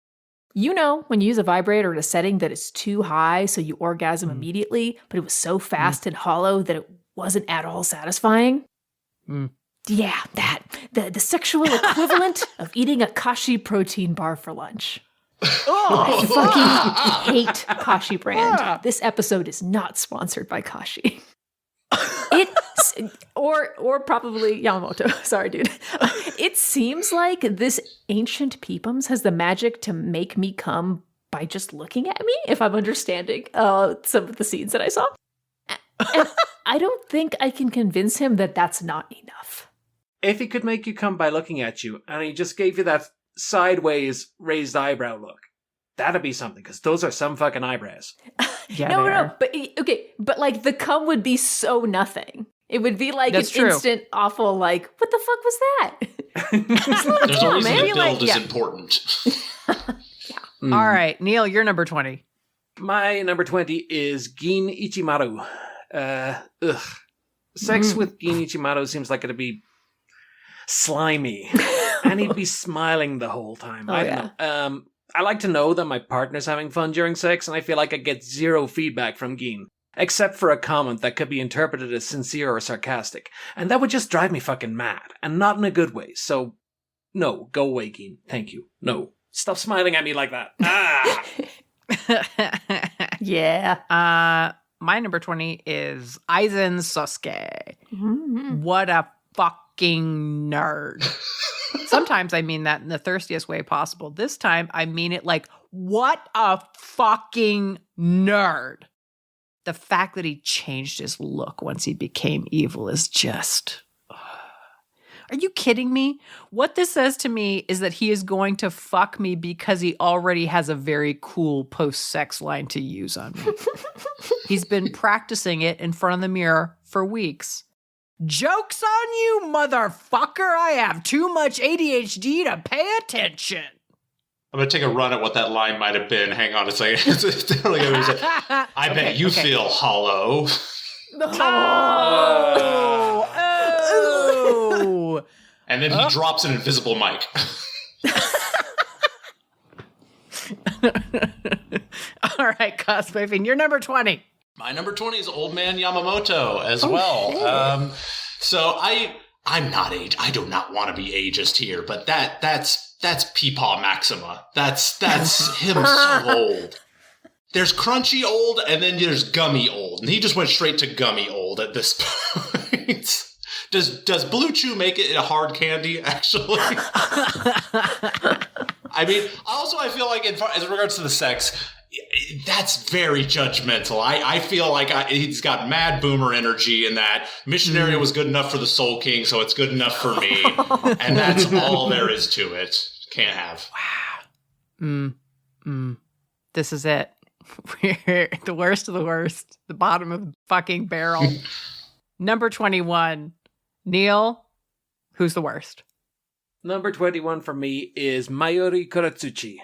You know, when you use a vibrator at a setting that is too high so you orgasm immediately, but it was so fast and hollow that it wasn't at all satisfying? Yeah, that. The sexual equivalent of eating a Kashi protein bar for lunch. I fucking hate Kashi brand. This episode is not sponsored by Kashi. Or probably Yamamoto. Sorry, dude. It seems like this ancient peepums has the magic to make me come by just looking at me, if I'm understanding some of the scenes that I saw. And I don't think I can convince him that that's not enough. If he could make you come by looking at you, and he just gave you that sideways raised eyebrow look, that'd be something, because those are some fucking eyebrows. Yeah, No, but okay, but like the cum would be so nothing. It would be like That's an true. instant awful, like, what the fuck was that? There's a reason man. the build is important. All right, Neil, you're number 20. My number 20 is Gin Ichimaru. Sex with Gin Ichimaru seems like it'd be slimy. And he'd be smiling the whole time. I don't know. I like to know that my partner's having fun during sex, and I feel like I get zero feedback from Gin. Except for a comment that could be interpreted as sincere or sarcastic. And that would just drive me fucking mad. And not in a good way. So, no, go away, Gin. Thank you. No. Stop smiling at me like that. Ah! Yeah. My number 20 is Aizen Sosuke. What a fucking nerd. Sometimes I mean that in the thirstiest way possible. This time I mean it like, what a fucking nerd. The fact that he changed his look once he became evil is just... Are you kidding me? What this says to me is that he is going to fuck me because he already has a very cool post-sex line to use on me. He's been practicing it in front of the mirror for weeks. Joke's on you, motherfucker! I have too much ADHD to pay attention. I'm going to take a run at what that line might have been. Hang on a second. I bet you feel hollow. Oh! And then he drops an invisible mic. All right, Cosplay Fiend, you're number 20. My number 20 is Old Man Yamamoto as well. So I'm not I do not want to be ageist here, but that's Peepaw Maxima. That's him so old. There's crunchy old, and then there's gummy old, and he just went straight to gummy old at this point. Does Blue Chew make it a hard candy? Actually, I mean, also I feel like as regards to the sex, that's very judgmental. I feel like he's got mad boomer energy in that Missionary was good enough for the Soul King, so it's good enough for me. And that's all there is to it. Can't have. Wow. This is it. We're the worst of the worst. The bottom of the fucking barrel. Number 21. Neil, who's the worst? Number 21 for me is Mayuri Kuratsuchi.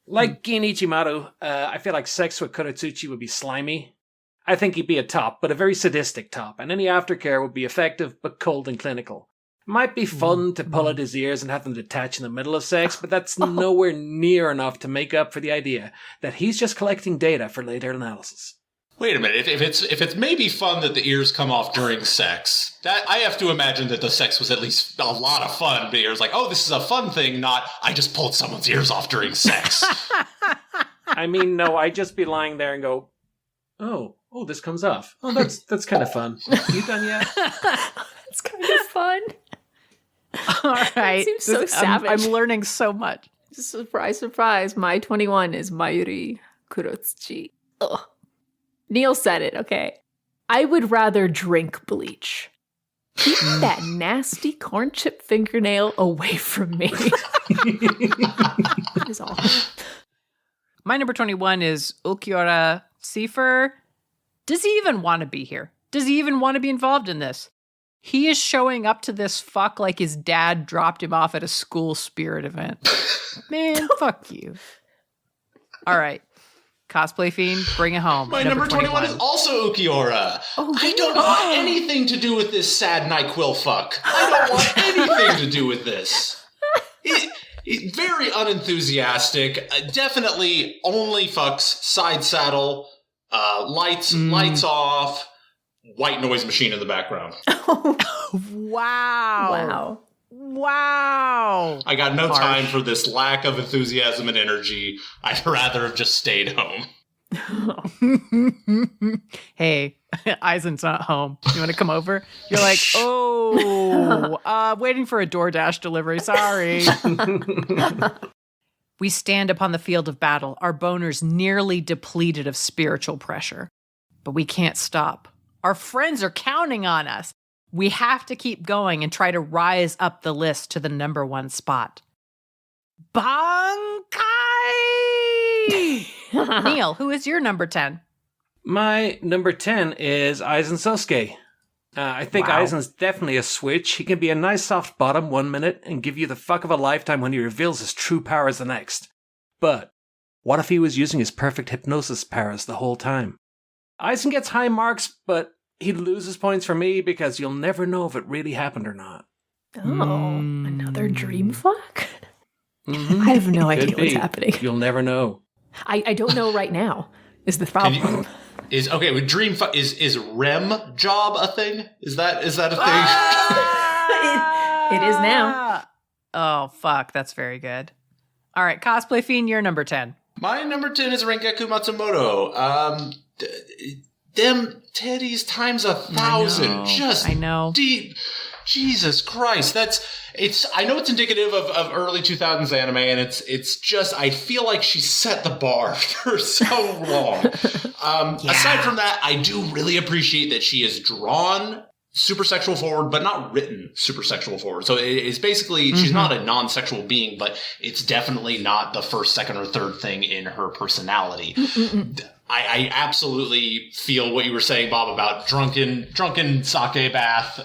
Like Gin Ichimaru, I feel like sex with Kuratsuchi would be slimy. I think he'd be a top, but a very sadistic top, and any aftercare would be effective but cold and clinical. It might be fun to pull at his ears and have them detach in the middle of sex, but that's nowhere near enough to make up for the idea that he's just collecting data for later analysis. Wait a minute. If it's maybe fun that the ears come off during sex, that I have to imagine that the sex was at least a lot of fun. But it's like, oh, this is a fun thing, not I just pulled someone's ears off during sex. I mean, no, I'd just be lying there and go, oh, this comes off. Oh, that's kind of fun. You done yet? It's kind of fun. All right. It seems so savage. I'm learning so much. Surprise, surprise. My 21 is Mayuri Kuratsuchi. Ugh. Neil said it, okay. I would rather drink bleach. Keep that nasty corn chip fingernail away from me. That is all. My number 21 is Ulquiorra Seifer. Does he even want to be here? Does he even want to be involved in this? He is showing up to this fuck like his dad dropped him off at a school spirit event. Man, fuck you. All right. Cosplay Fiend, bring it home. My number 21 is also Ulquiorra. I don't want anything to do with this sad NyQuil fuck. I don't want anything to do with this. Very unenthusiastic. Definitely only fucks side saddle, lights off, white noise machine in the background. Wow. I got no time for this lack of enthusiasm and energy. I'd rather have just stayed home. Hey, Eisen's not home. You want to come over? You're like, waiting for a DoorDash delivery. Sorry. We stand upon the field of battle, our boners nearly depleted of spiritual pressure. But we can't stop. Our friends are counting on us. We have to keep going and try to rise up the list to the number 1 spot. Bankai! Neil, who is your number 10? My number 10 is Aizen Sosuke. I think Aizen's definitely a switch. He can be a nice soft bottom 1 minute and give you the fuck of a lifetime when he reveals his true powers the next. But what if he was using his perfect hypnosis powers the whole time? Aizen gets high marks, but he loses points for me because you'll never know if it really happened or not. Another dream fuck? Mm-hmm. I have no idea what's happening. You'll never know. I don't know right now is the problem. With dream fuck is REM job a thing? Is that a thing? It is now. Oh fuck, that's very good. All right, Cosplay Fiend, you're number 10. My number 10 is Rengeku Matsumoto. Them teddies times 1,000. I know. Deep. Jesus Christ. I know it's indicative of early 2000s anime, and it's just, I feel like she set the bar for so long. Aside from that, I do really appreciate that she is drawn super sexual forward, but not written super sexual forward. So it's basically, she's not a non-sexual being, but it's definitely not the first, second, or third thing in her personality. I absolutely feel what you were saying, Bob, about drunken sake bath.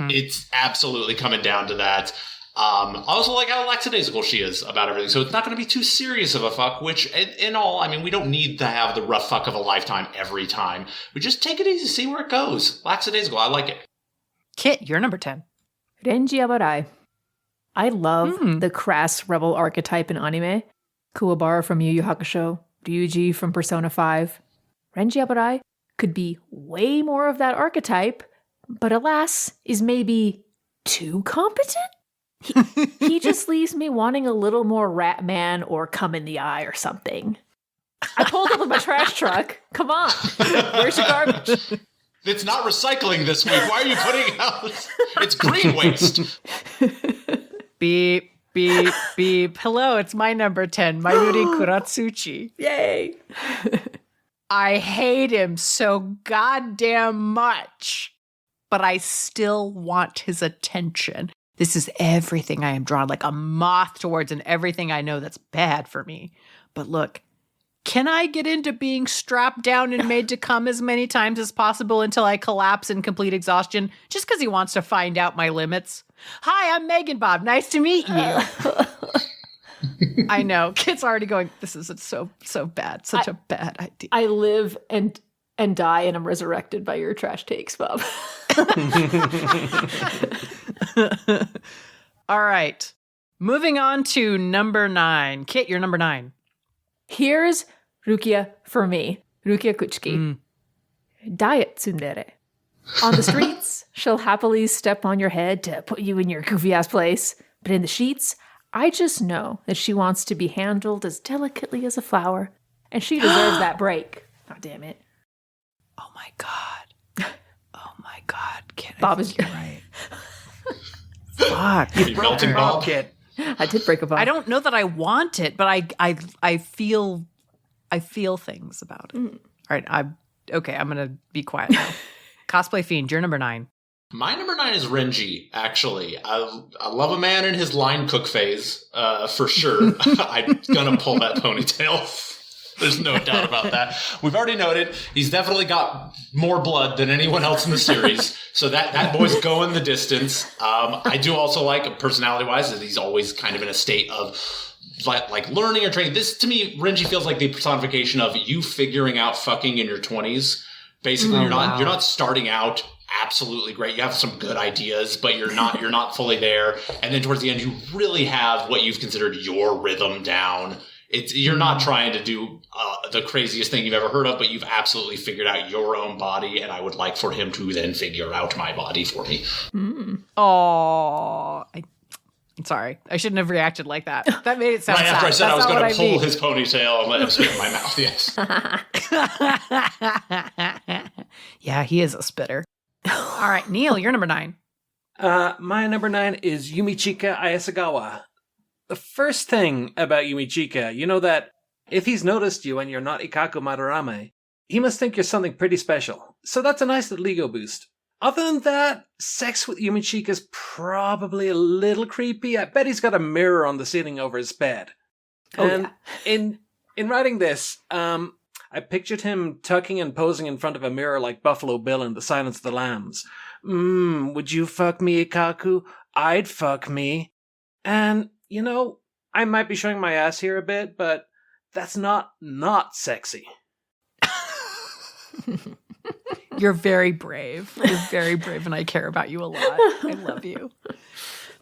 It's absolutely coming down to that. I also like how lackadaisical she is about everything. So it's not going to be too serious of a fuck, which in all, I mean, we don't need to have the rough fuck of a lifetime every time. We just take it easy, see where it goes. Lackadaisical, I like it. Kit, you're number 10. Renji Abarai. I love the crass rebel archetype in anime. Kuwabara from Yu Yu Hakusho. Ryuji from Persona 5. Renji Abarai could be way more of that archetype, but alas, is maybe too competent? He just leaves me wanting a little more Rat Man or Come in the Eye or something. I pulled up with my trash truck. Come on. Where's your garbage? It's not recycling this week. Why are you putting out? It's green waste. Beep. Beep, beep. Hello, it's my number 10, Mayuri Kuratsuchi. Yay. I hate him so goddamn much, but I still want his attention. This is everything I am drawn like a moth towards and everything I know that's bad for me. But look, can I get into being strapped down and made to come as many times as possible until I collapse in complete exhaustion just because he wants to find out my limits? Hi, I'm Megan Bob. Nice to meet you. I know. Kit's already going, this is so bad. Such a bad idea. I live and die and I'm resurrected by your trash takes, Bob. All right. Moving on to number 9. Kit, you're number 9. Here's Rukia for me. Rukia Kuchiki. Diet tsundere. On the streets, she'll happily step on your head to put you in your goofy-ass place. But in the sheets, I just know that she wants to be handled as delicately as a flower. And she deserves that break. Oh, damn it. Oh, my God. Oh, my God. Kit, Bob is right. Fuck. You melting Bob? Kit. I did break a bone. I don't know that I want it, but I feel things about it. All right, Okay, I'm going to be quiet now. Cosplay Fiend, you're number 9. My number 9 is Renji, actually. I love a man in his line cook phase, for sure. I'm gonna pull that ponytail. There's no doubt about that. We've already noted he's definitely got more blood than anyone else in the series, so that boy's going the distance. I do also like, personality-wise, that he's always kind of in a state of like learning or training. This, to me, Renji feels like the personification of you figuring out fucking in your 20s. Basically, you're not starting out absolutely great. You have some good ideas, but you're not fully there. And then towards the end, you really have what you've considered your rhythm down. You're not trying to do the craziest thing you've ever heard of, but you've absolutely figured out your own body. And I would like for him to then figure out my body for me. Oh, I'm sorry. I shouldn't have reacted like that. That made it sound right after sad. I said I was going to pull his ponytail and let him spit in my mouth. Yes. Yeah, he is a spitter. All right, Neil, you're number 9. My number 9 is Yumichika Ayasagawa. The first thing about Yumichika, you know that if he's noticed you and you're not Ikaku Madarame, he must think you're something pretty special. So that's a nice little ego boost. Other than that, sex with Yumichika's probably a little creepy. I bet he's got a mirror on the ceiling over his bed. And in writing this, I pictured him tucking and posing in front of a mirror like Buffalo Bill in The Silence of the Lambs. Would you fuck me, Ikaku? I'd fuck me. And, you know, I might be showing my ass here a bit, but that's not sexy. You're very brave. You're very brave, and I care about you a lot. I love you.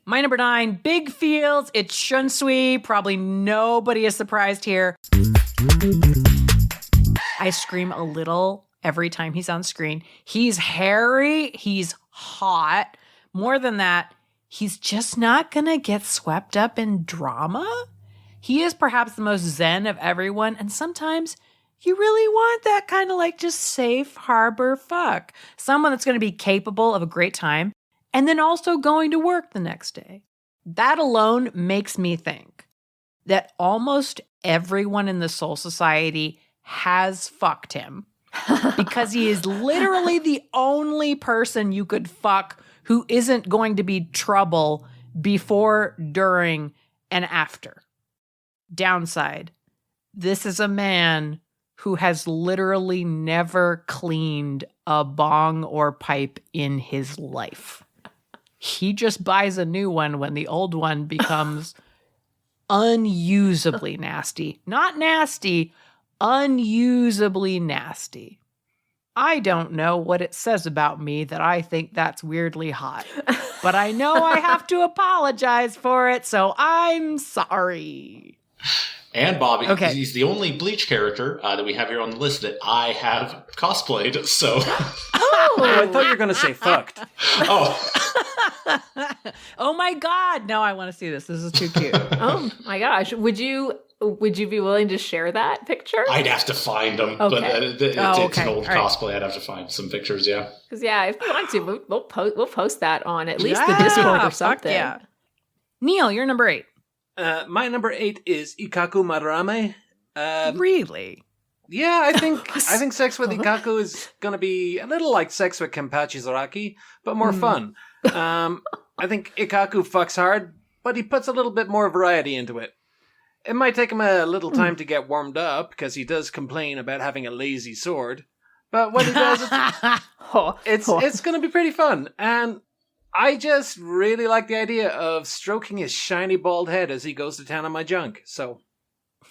My number 9, big feels. It's Shunsui. Probably nobody is surprised here. I scream a little every time he's on screen. He's hairy. He's hot. More than that, he's just not going to get swept up in drama. He is perhaps the most zen of everyone, and sometimes you really want that kind of like just safe harbor fuck. Someone that's going to be capable of a great time and then also going to work the next day. That alone makes me think that almost everyone in the Soul Society has fucked him because he is literally the only person you could fuck who isn't going to be trouble before, during, and after. Downside, this is a man who has literally never cleaned a bong or pipe in his life. He just buys a new one when the old one becomes unusably nasty. Not nasty, unusably nasty. I don't know what it says about me that I think that's weirdly hot, but I know I have to apologize for it, so I'm sorry. And Bobby, okay. He's the only Bleach character that we have here on the list that I have cosplayed, so... I thought you were going to say fucked. Oh my god! No, I want to see this. This is too cute. Oh my gosh. Would you be willing to share that picture? I'd have to find them, okay. but it's an old cosplay. I'd have to find some pictures, yeah. Because, yeah, if you want to, we'll post that on at least the Discord or something. Yeah. Neil, you're number 8. My number 8 is Ikaku Madarame. Really? Yeah, I think sex with Ikaku is going to be a little like sex with Kenpachi Zaraki, but more fun. I think Ikaku fucks hard, but he puts a little bit more variety into it. It might take him a little time to get warmed up, because he does complain about having a lazy sword. But when he does, it's going to be pretty fun. And I just really like the idea of stroking his shiny bald head as he goes to town on my junk. So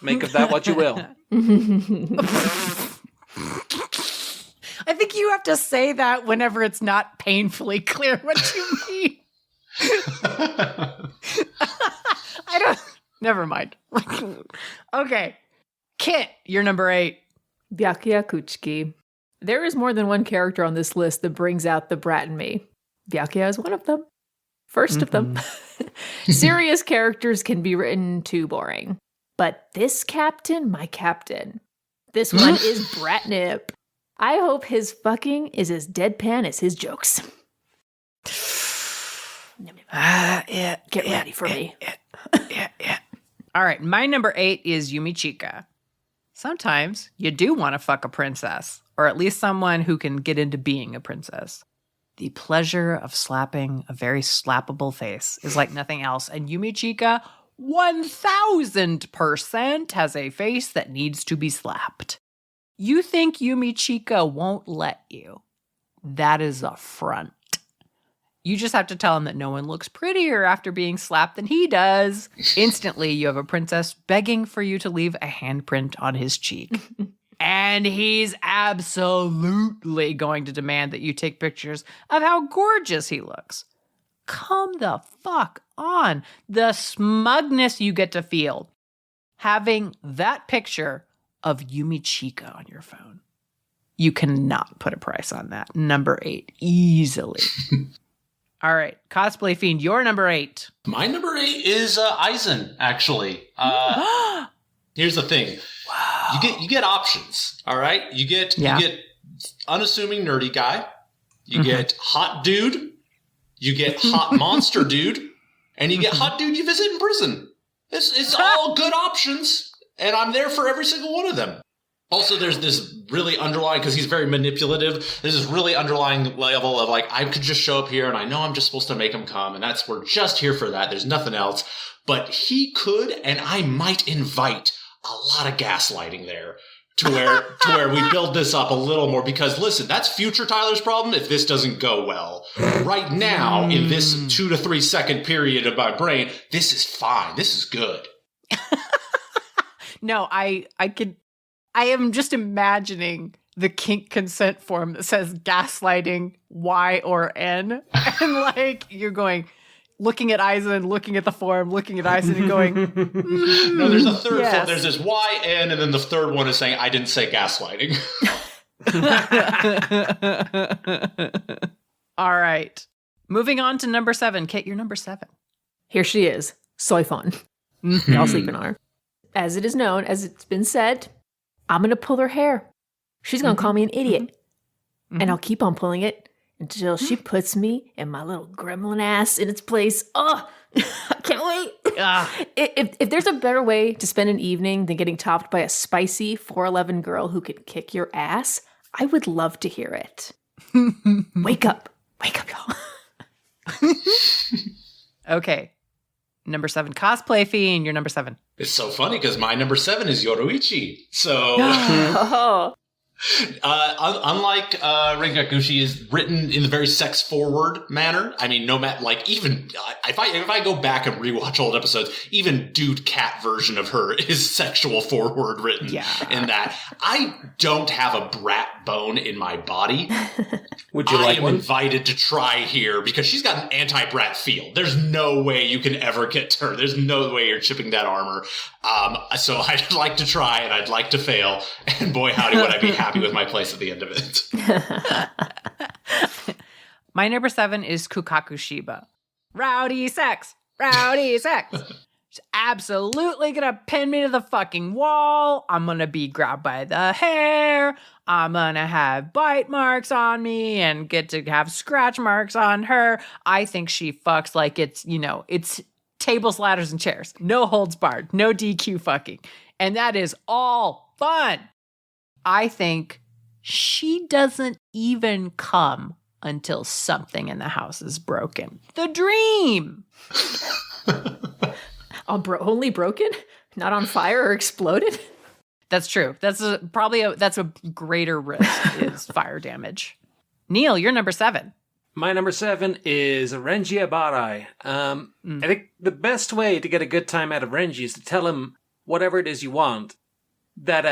make of that what you will. I think you have to say that whenever it's not painfully clear what you mean. I don't... Never mind. Okay. Kit, you're number 8. Byakuya Kuchiki. There is more than one character on this list that brings out the brat in me. Byakuya is one of them. First of them. Serious characters can be written too boring. But this captain, my captain. This one is Bratnip. I hope his fucking is as deadpan as his jokes. Get ready for me. Yeah. All right, my number 8 is Yumichika. Sometimes you do want to fuck a princess or at least someone who can get into being a princess. The pleasure of slapping a very slappable face is like nothing else, and Yumichika 1000% has a face that needs to be slapped. You think Yumichika won't let you? That is a front. You just have to tell him that no one looks prettier after being slapped than he does. Instantly, you have a princess begging for you to leave a handprint on his cheek. And he's absolutely going to demand that you take pictures of how gorgeous he looks. Come the fuck on. The smugness you get to feel having that picture of Yumichika on your phone. You cannot put a price on that. Number 8, easily. All right, Cosplay Fiend, your number 8. My number 8 is Aizen, actually. Here's the thing. Wow. You get options, all right? You get unassuming nerdy guy. You get hot dude. You get hot monster dude. And you get hot dude you visit in prison. It's all good options, and I'm there for every single one of them. Also, there's this really underlying, because he's very manipulative, there's this really underlying level of, like, I could just show up here, and I know I'm just supposed to make him come, and we're just here for that. There's nothing else. But he could, and I might invite a lot of gaslighting there to where we build this up a little more. Because, listen, that's future Tyler's problem if this doesn't go well. Right now, in this 2 to 3 second period of my brain, this is fine. This is good. No, I am just imagining the kink consent form that says gaslighting Y or N. And like you're going, looking at Aizen, looking at the form, looking at Aizen and going, No, there's a third form. There's this Y, N, and then the third one is saying, I didn't say gaslighting. All right. Moving on to number 7. Kate, you're number 7. Here she is. Soy fun. Y'all sleeping on her. As it is known, as it's been said, I'm going to pull her hair. She's going to call me an idiot. And I'll keep on pulling it until she puts me and my little gremlin ass in its place. Oh, I can't wait. If there's a better way to spend an evening than getting topped by a spicy 4'11 girl who can kick your ass, I would love to hear it. Wake up. Wake up, y'all. Okay. Number 7, Cosplay Fiend, you're number 7. It's so funny because my number 7 is Yoruichi. So, unlike Rengakushi is written in the very sex-forward manner. I mean, no matter, like, even if I go back and rewatch old episodes, even Dude Cat version of her is sexual forward written. Yeah. In that I don't have a brat bone in my body. Would you like one? I am invited to try here because she's got an anti-brat feel. There's no way you can ever get to her. There's no way you're chipping that armor. So I'd like to try and I'd like to fail. And boy, howdy, would I be happy with my place at the end of it. My number 7 is Kukaku Shiba. Rowdy sex. Rowdy sex. She's absolutely gonna pin me to the fucking wall. I'm gonna be grabbed by the hair. I'm gonna have bite marks on me and get to have scratch marks on her. I think she fucks like it's tables, ladders, and chairs. No holds barred. No DQ fucking. And that is all fun. I think she doesn't even come until something in the house is broken. The dream. Only broken? Not on fire or exploded? That's true. That's a greater risk is fire damage. Neil, you're number 7. My number 7 is Renji Abarai. I think the best way to get a good time out of Renji is to tell him whatever it is you want that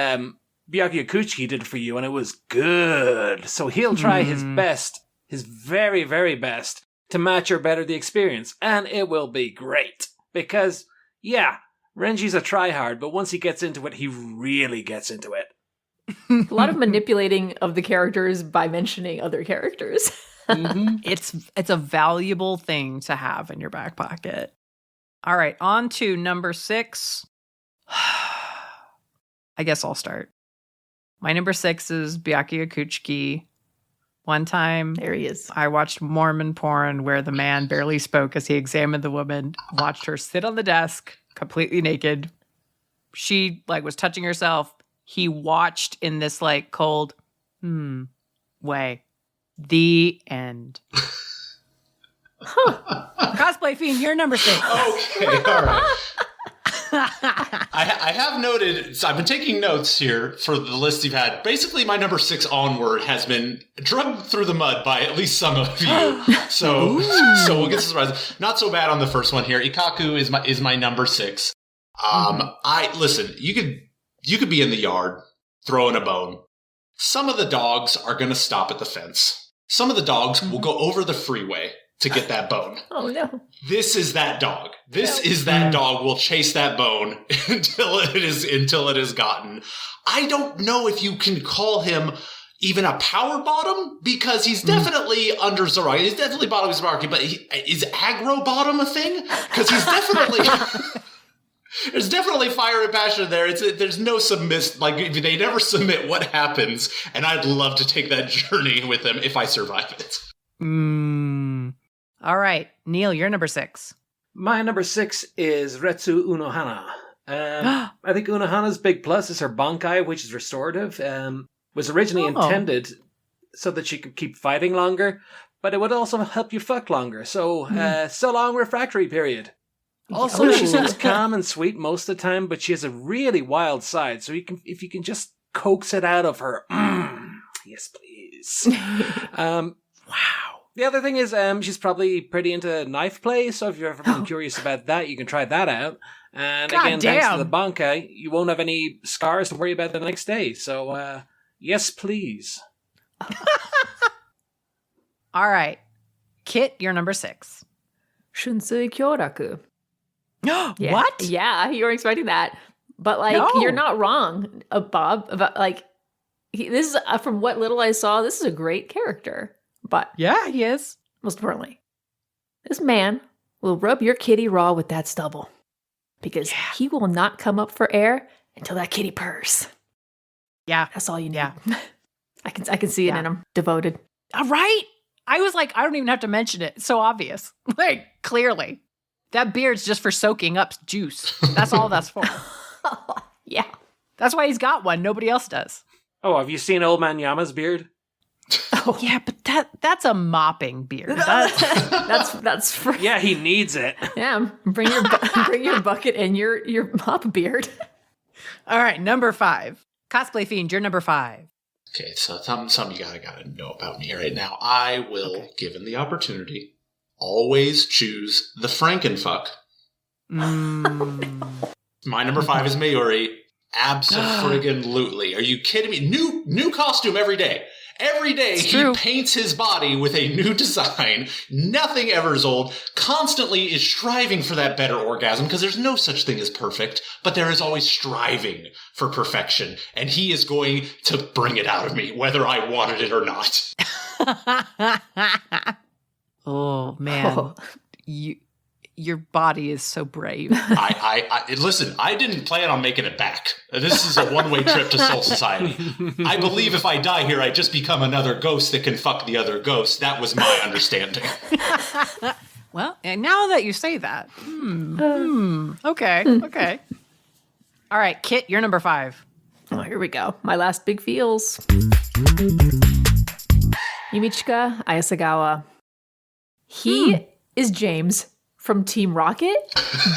Byakuya Kuchiki did for you, and it was good. So he'll try his best, his very, very best, to match or better the experience, and it will be great. Because, yeah, Renji's a tryhard, but once he gets into it, he really gets into it. A lot of manipulating of the characters by mentioning other characters. It's a valuable thing to have in your back pocket. All right, on to number 6. I guess I'll start. My number 6 is Byakuya Kuchiki. One time, there he is. I watched Mormon porn where the man barely spoke as he examined the woman, watched her sit on the desk, completely naked. She was touching herself. He watched in this cold, Way. The end. Cosplay Fiend, you're number 6. Okay, all right. I have noted, so I've been taking notes here for the list you've had. Basically, my number 6 onward has been drugged through the mud by at least some of you. So we'll get surprised. Not so bad on the first one here. Ikaku is my number 6. Listen, you could be in the yard throwing a bone. Some of the dogs are going to stop at the fence. Some of the dogs will go over the freeway to get that bone. Oh, no. This is that dog. This is that dog will chase that bone until it is gotten. I don't know if you can call him even a power bottom, because he's definitely under Zaraki. He's definitely bottom of Zaraki, but is aggro bottom a thing? Because he's definitely... There's definitely fire and passion there. There's no submiss, like they never submit what happens, and I'd love to take that journey with them if I survive it. All right, Neil, you're number 6. My number 6 is Retsu Unohana. I think Unohana's big plus is her Bankai, which is restorative. Was originally intended so that she could keep fighting longer, but it would also help you fuck longer. So, so long refractory period. Also, she seems calm and sweet most of the time, but she has a really wild side. So if you can just coax it out of her, yes, please. Wow. The other thing is, she's probably pretty into knife play. So if you've ever been curious about that, you can try that out. And thanks to the Bankai, you won't have any scars to worry about the next day. So, yes, please. All right, Kit, you're number 6. Shunsui Kyoraku. Yeah. What? Yeah, you were expecting that. But, you're not wrong, Bob. About, this is, from what little I saw, this is a great character. But yeah, he is. Most importantly, this man will rub your kitty raw with that stubble. Because he will not come up for air until that kitty purrs. Yeah. That's all you need. Yeah. I can see it in him. Devoted. All right. I was like, I don't even have to mention it. It's so obvious. Clearly. That beard's just for soaking up juice. That's all that's for. Yeah. That's why he's got one. Nobody else does. Oh, have you seen Old Man Yama's beard? Oh, yeah, but that's a mopping beard. That's for... Yeah, he needs it. Yeah, bring your bucket and your mop beard. All right, number 5. Cosplay Fiend, you're number 5. Okay, so something you gotta know about me right now. I will, given the opportunity, always choose the Frankenfuck. My number 5 is Mayuri. Abso-friggin-lutely. Are you kidding me? New costume every day. Every day he paints his body with a new design. Nothing ever is old. Constantly is striving for that better orgasm, because there's no such thing as perfect, but there is always striving for perfection. And he is going to bring it out of me, whether I wanted it or not. Oh, man. Your body is so brave. Listen, I didn't plan on making it back. This is a one-way trip to Soul Society. I believe if I die here, I just become another ghost that can fuck the other ghost. That was my understanding. Well, and now that you say that, okay. All right, Kit, you're number 5. Oh, here we go. My last big feels. Yumichika Ayasagawa. He is James from Team Rocket,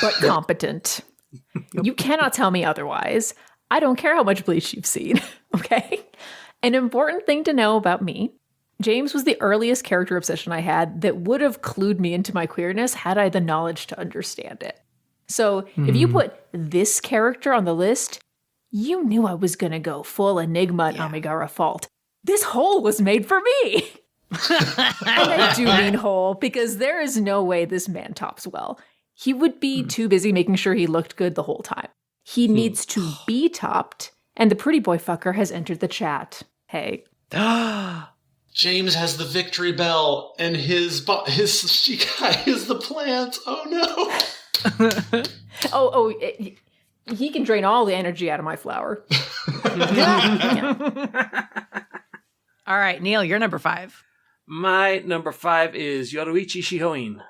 but competent. You cannot tell me otherwise. I don't care how much Bleach you've seen, okay? An important thing to know about me, James was the earliest character obsession I had that would have clued me into my queerness had I the knowledge to understand it. So if you put this character on the list, you knew I was going to go full Enigma and Amigara Fault. This hole was made for me. And I do mean whole, because there is no way this man tops well. He would be too busy making sure he looked good the whole time. He needs to be topped, and the pretty boy fucker has entered the chat. Hey. James has the victory bell, and his Shikai is the plant. Oh no. He can drain all the energy out of my flower. All right, Neil, you're number 5. My number 5 is Yoruichi Shihoin.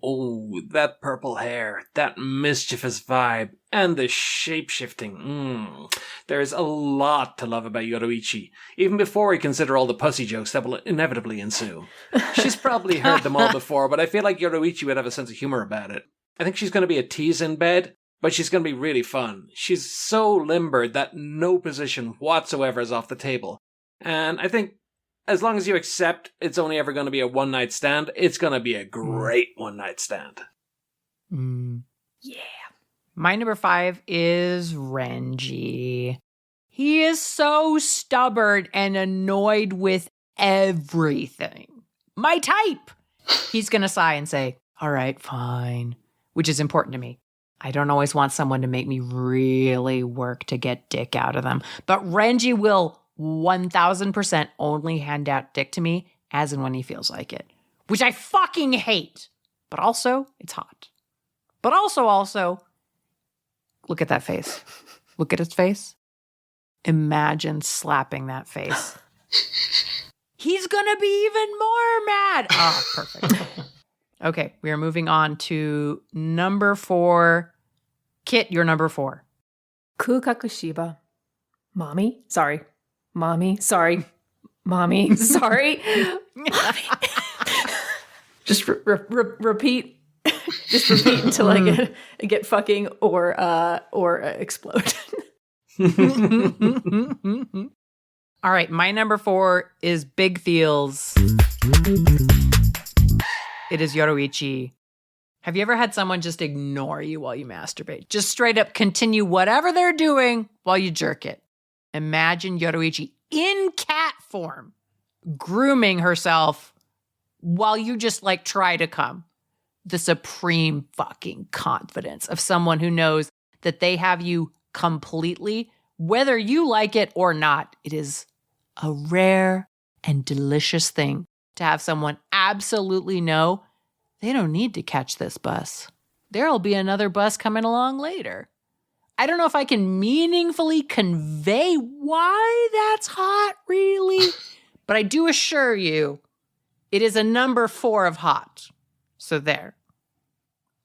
Oh, that purple hair, that mischievous vibe, and the shape-shifting. There's a lot to love about Yoruichi, even before we consider all the pussy jokes that will inevitably ensue. She's probably heard them all before, but I feel like Yoruichi would have a sense of humor about it. I think she's going to be a tease in bed, but she's going to be really fun. She's so limber that no position whatsoever is off the table. And I think as long as you accept it's only ever going to be a one-night stand, it's going to be a great one-night stand. Yeah. My number 5 is Renji. He is so stubborn and annoyed with everything. My type! He's going to sigh and say, all right, fine, which is important to me. I don't always want someone to make me really work to get dick out of them. But Renji will 1000% only hand out dick to me as and when he feels like it, which I fucking hate. But also, it's hot. But also, look at that face. Look at his face. Imagine slapping that face. He's gonna be even more mad. Oh, perfect. Okay, we are moving on to number 4. Kit, you're number 4. Kukakushiba. Mommy, sorry. Mommy, sorry. Mommy, sorry. Mommy. Just repeat. Just repeat until I get fucking or explode. All right, my number 4 is Big Feels. It is Yoruichi. Have you ever had someone just ignore you while you masturbate? Just straight up continue whatever they're doing while you jerk it. Imagine Yoruichi in cat form, grooming herself while you just try to come. The supreme fucking confidence of someone who knows that they have you completely, whether you like it or not. It is a rare and delicious thing to have someone absolutely know they don't need to catch this bus. There'll be another bus coming along later. I don't know if I can meaningfully convey why that's hot, really, but I do assure you it is a number 4 of hot. So there.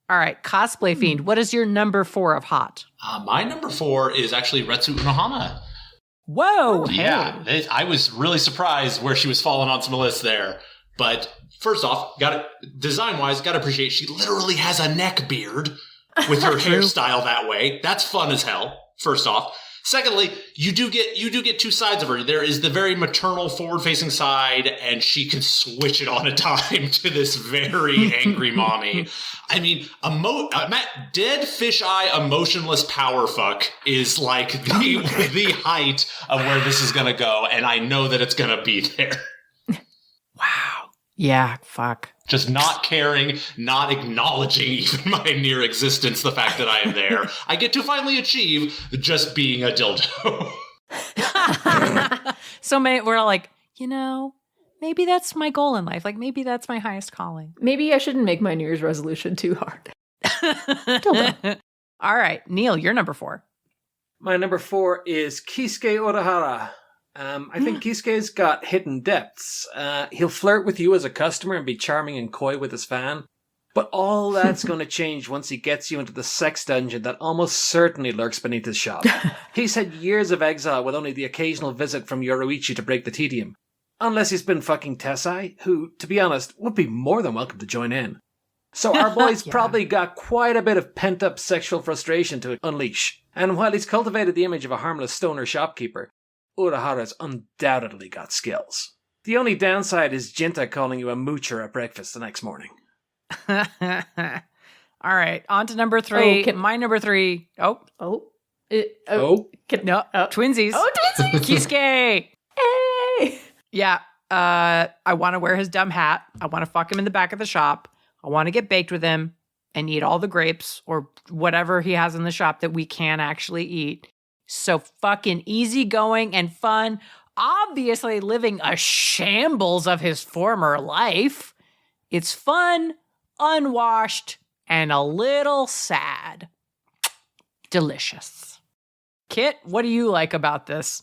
All right, Cosplay Fiend, what is your number 4 of hot? My number 4 is actually Retsu Unohana. Whoa! Yeah, I was really surprised where she was falling on some lists there. But first off, design-wise, gotta appreciate she literally has a neck beard with her hairstyle that way. That's fun as hell, first off. Secondly, you do get two sides of her. There is the very maternal forward-facing side, and she can switch it on a dime to this very angry mommy. I mean, dead fisheye emotionless power fuck is like the height of where this is gonna go, and I know that it's gonna be there. Wow. Yeah, fuck. Just not caring, not acknowledging even my near existence, the fact that I am there. I get to finally achieve just being a dildo. So we're all like, maybe that's my goal in life. Maybe that's my highest calling. Maybe I shouldn't make my New Year's resolution too hard. Dildo. All right, Neil, you're number 4. My number 4 is Kisuke Urahara. I think Kisuke's got hidden depths. He'll flirt with you as a customer and be charming and coy with his fan. But all that's going to change once he gets you into the sex dungeon that almost certainly lurks beneath his shop. He's had years of exile with only the occasional visit from Yoruichi to break the tedium. Unless he's been fucking Tessai, who, to be honest, would be more than welcome to join in. So our boy's probably got quite a bit of pent-up sexual frustration to unleash. And while he's cultivated the image of a harmless stoner shopkeeper, Urahara's undoubtedly got skills. The only downside is Jinta calling you a moocher at breakfast the next morning. All right, on to number 3. My number 3. No. Twinsies. Oh, twinsies. Kisuke. Hey. Yeah, I want to wear his dumb hat. I want to fuck him in the back of the shop. I want to get baked with him and eat all the grapes or whatever he has in the shop that we can actually eat. So fucking easygoing and fun. Obviously living a shambles of his former life. It's fun, unwashed, and a little sad. Delicious. Kit, what do you like about this?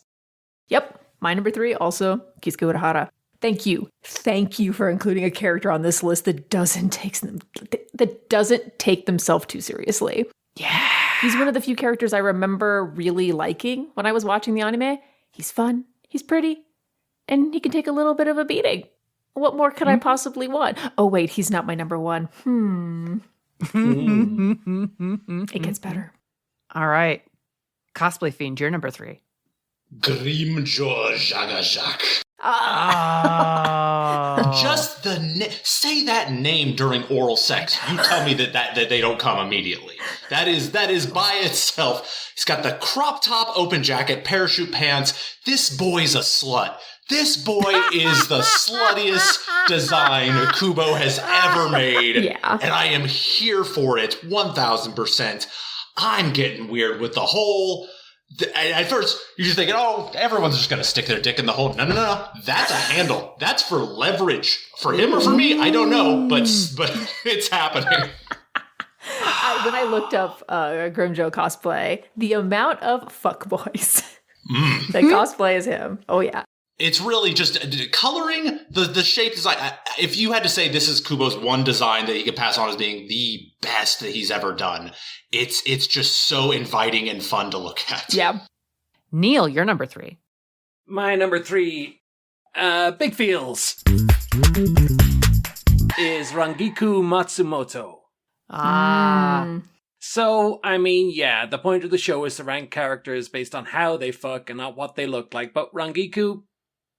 Yep. My number 3, also Kisuke Urahara. Thank you. Thank you for including a character on this list that doesn't take themselves too seriously. Yeah. He's one of the few characters I remember really liking when I was watching the anime. He's fun, he's pretty, and he can take a little bit of a beating. What more could I possibly want? Oh, wait, he's not my number one. It gets better. All right. Cosplay Fiend, you're number 3. Grimjo Jagajak. Oh. Just say that name during oral sex. You tell me that they don't come immediately. That is by itself. He's got the crop top, open jacket, parachute pants. This boy's a slut. This boy is the sluttiest design Kubo has ever made. Yeah. And I am here for it 1000%. I'm getting weird with the whole... At first, you're just thinking, oh, everyone's just going to stick their dick in the hole. No. That's a handle. That's for leverage. For him or for me, I don't know, but it's happening. When I looked up Grimjo cosplay, the amount of fuckboys that cosplay as him. Oh, yeah. It's really just coloring, the shape design. If you had to say this is Kubo's one design that you could pass on as being the best that he's ever done, it's just so inviting and fun to look at. Yeah. Neil, you're number 3. My number 3, Big Feels, is Rangiku Matsumoto. So, I mean, yeah, the point of the show is to rank characters based on how they fuck and not what they look like. But Rangiku,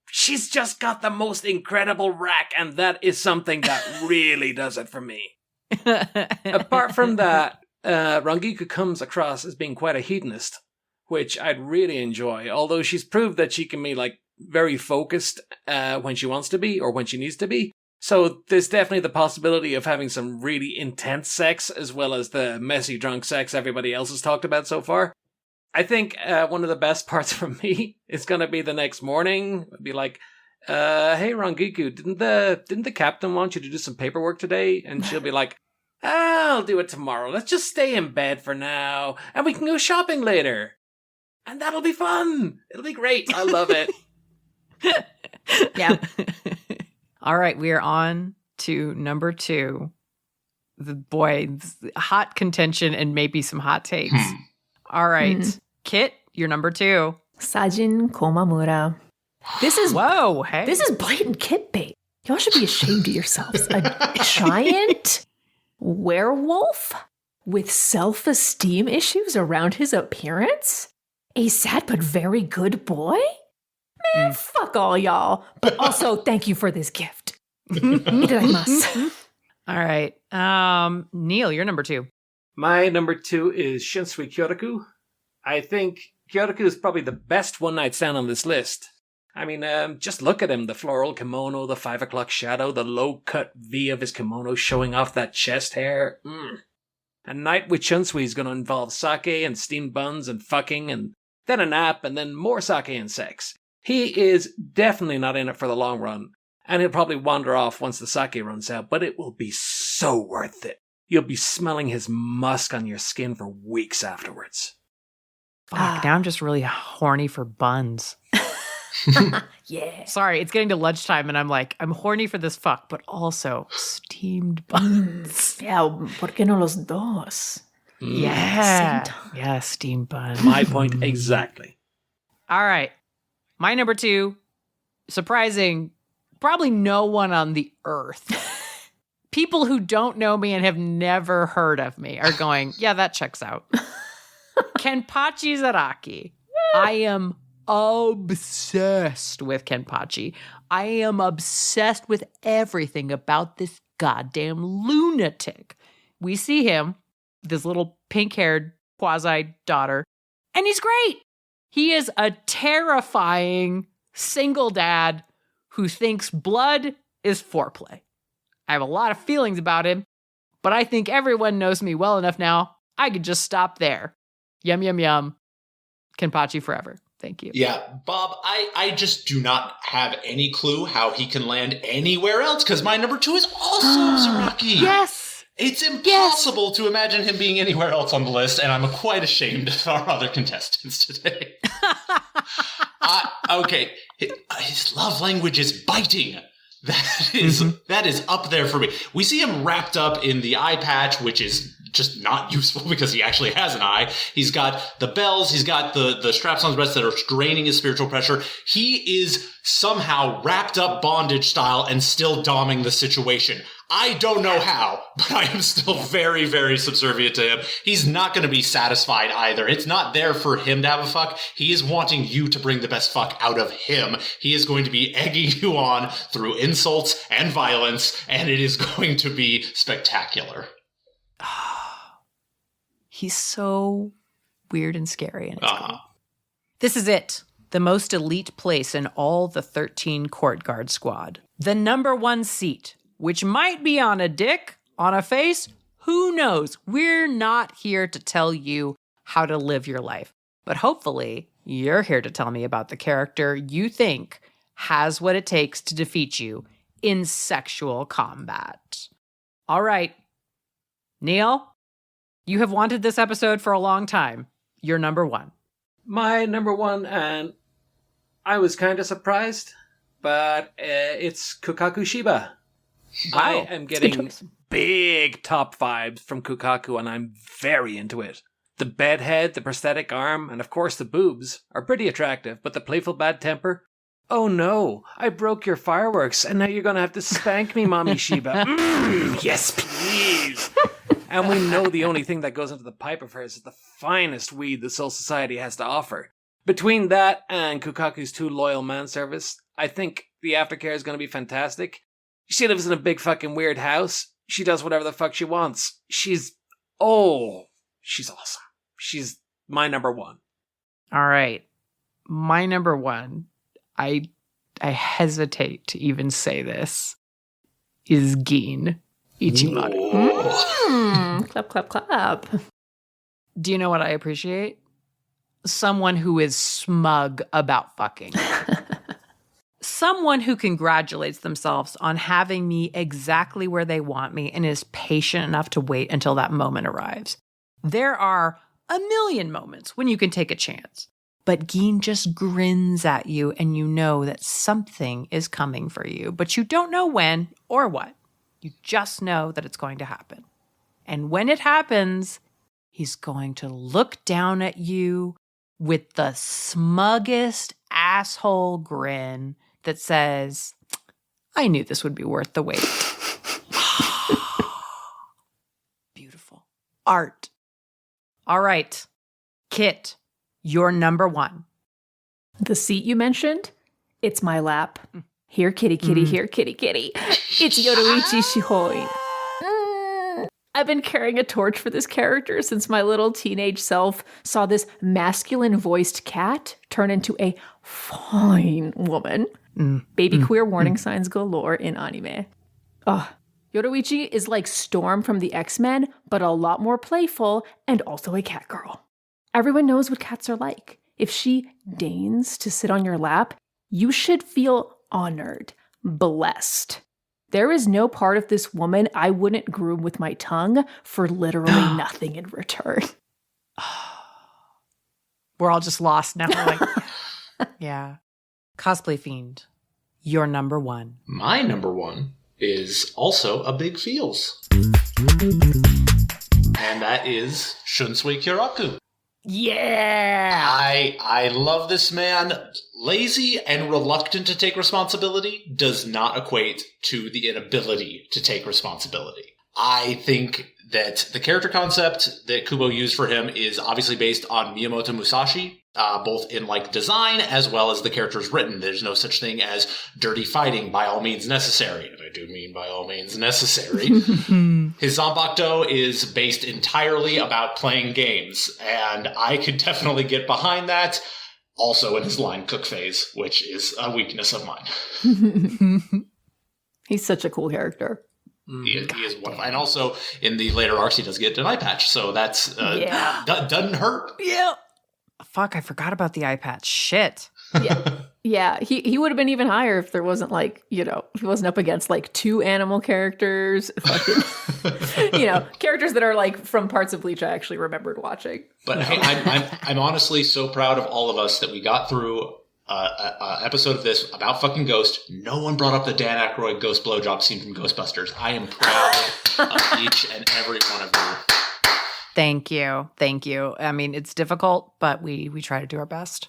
she's just got the most incredible rack, and that is something that really does it for me. Apart from that, Rangiku comes across as being quite a hedonist, which I'd really enjoy, although she's proved that she can be, like, very focused when she wants to be, or when she needs to be. So there's definitely the possibility of having some really intense sex, as well as the messy drunk sex everybody else has talked about so far. I think one of the best parts for me is going to be the next morning. It'd be like, hey, Rangiku, didn't the captain want you to do some paperwork today? And she'll be like, I'll do it tomorrow. Let's just stay in bed for now, and we can go shopping later. And that'll be fun. It'll be great. I love it. Yeah. All right, we are on to number 2. The hot contention and maybe some hot takes. All right, Kit, you're number 2. Sajin Komamura. This is blatant kit bait. Y'all should be ashamed of yourselves. A giant werewolf with self-esteem issues around his appearance? A sad but very good boy? Man, fuck all y'all. But also, thank you for this gift. Itadakimasu. All right. Neil, you're number 2. My number 2 is Shunsui Kyoraku. I think Kyoraku is probably the best one-night stand on this list. I mean, just look at him. The floral kimono, the 5 o'clock shadow, the low-cut V of his kimono showing off that chest hair. A night with Shunsui is going to involve sake and steamed buns and fucking, and then a nap, and then more sake and sex. He is definitely not in it for the long run, and he'll probably wander off once the sake runs out, but it will be so worth it. You'll be smelling his musk on your skin for weeks afterwards. Fuck, now I'm just really horny for buns. Yeah. Sorry, it's getting to lunchtime, and I'm horny for this fuck, but also steamed buns. Yeah, ¿por qué no los dos? Yeah. Yeah, steamed buns. My point exactly. All right. My number 2, surprising, probably no one on the earth. People who don't know me and have never heard of me are going, yeah, that checks out. Kenpachi Zaraki. I am obsessed with Kenpachi. I am obsessed with everything about this goddamn lunatic. We see him, this little pink-haired quasi-daughter, and he's great. He is a terrifying single dad who thinks blood is foreplay. I have a lot of feelings about him, but I think everyone knows me well enough now. I could just stop there. Yum, yum, yum. Kenpachi forever. Thank you. Yeah, Bob, I just do not have any clue how he can land anywhere else, because my number 2 is also Zaraki. Yes. It's impossible to imagine him being anywhere else on the list, and I'm quite ashamed of our other contestants today. Okay, his love language is biting. That is up there for me. We see him wrapped up in the eye patch, which is just not useful because he actually has an eye. He's got the bells. He's got the straps on his breast that are draining his spiritual pressure. He is somehow wrapped up bondage style and still doming the situation. I don't know how, but I am still very, very subservient to him. He's not going to be satisfied either. It's not there for him to have a fuck. He is wanting you to bring the best fuck out of him. He is going to be egging you on through insults and violence, and it is going to be spectacular. He's so weird and scary. And it's cool. This is it. The most elite place in all the 13 court guard squad. The number 1 seat, which might be on a dick, on a face, who knows? We're not here to tell you how to live your life. But hopefully, you're here to tell me about the character you think has what it takes to defeat you in sexual combat. All right. Neil, you have wanted this episode for a long time. You're number 1. My number 1, and I was kind of surprised, but it's Kukaku Shiba. Wow, I am getting big top vibes from Kukaku, and I'm very into it. The bedhead, the prosthetic arm, and of course the boobs are pretty attractive, but the playful bad temper? Oh no, I broke your fireworks, and now you're going to have to spank me, Mommy Shiba. Yes, please. And we know the only thing that goes into the pipe of hers is the finest weed the Soul Society has to offer. Between that and Kukaku's 2 loyal manservice, I think the aftercare is going to be fantastic. She lives in a big fucking weird house. She does whatever the fuck she wants. She's awesome. She's my number 1. All right. My number 1, I hesitate to even say this, is Gin Ichimaru. Clap, clap, clap. Do you know what I appreciate? Someone who is smug about fucking. Someone who congratulates themselves on having me exactly where they want me and is patient enough to wait until that moment arrives. There are a million moments when you can take a chance, but Gin just grins at you and you know that something is coming for you, but you don't know when or what. You just know that it's going to happen. And when it happens, he's going to look down at you with the smuggest asshole grin that says, I knew this would be worth the wait. Beautiful. Art. All right. Kit, you're number 1. The seat you mentioned, it's my lap. Here, kitty, kitty, here, kitty, kitty. It's Yoruichi Shihoi. I've been carrying a torch for this character since my little teenage self saw this masculine-voiced cat turn into a fine woman. Baby queer warning signs galore in anime. Yoruichi is like Storm from the X-Men, but a lot more playful and also a cat girl. Everyone knows what cats are like. If she deigns to sit on your lap, you should feel honored, blessed. There is no part of this woman I wouldn't groom with my tongue for literally nothing in return. We're all just lost now. We're like, yeah. Cosplay Fiend, you're number 1. My number 1 is also a big feels. And that is Shunsui Kyoraku. Yeah! I love this man. Lazy and reluctant to take responsibility does not equate to the inability to take responsibility. I think that the character concept that Kubo used for him is obviously based on Miyamoto Musashi, both in like design as well as the characters written. There's no such thing as dirty fighting by all means necessary. And I do mean by all means necessary. His Zanbakuto is based entirely about playing games, and I could definitely get behind that. Also in his line cook phase, which is a weakness of mine. He's such a cool character. He is wonderful. And also, in the later arcs, he does get an eye patch, so that's doesn't hurt. Yeah. Fuck, I forgot about the eye patch. Shit. Yeah. Yeah, he would have been even higher if there wasn't like, you know, he wasn't up against like 2 animal characters, fucking, you know, characters that are like from parts of Bleach I actually remembered watching. But hey, I'm honestly so proud of all of us that we got through an episode of this about fucking Ghost. No one brought up the Dan Aykroyd ghost blowjob scene from Ghostbusters. I am proud of each and every one of you. Thank you. Thank you. I mean, it's difficult, but we try to do our best.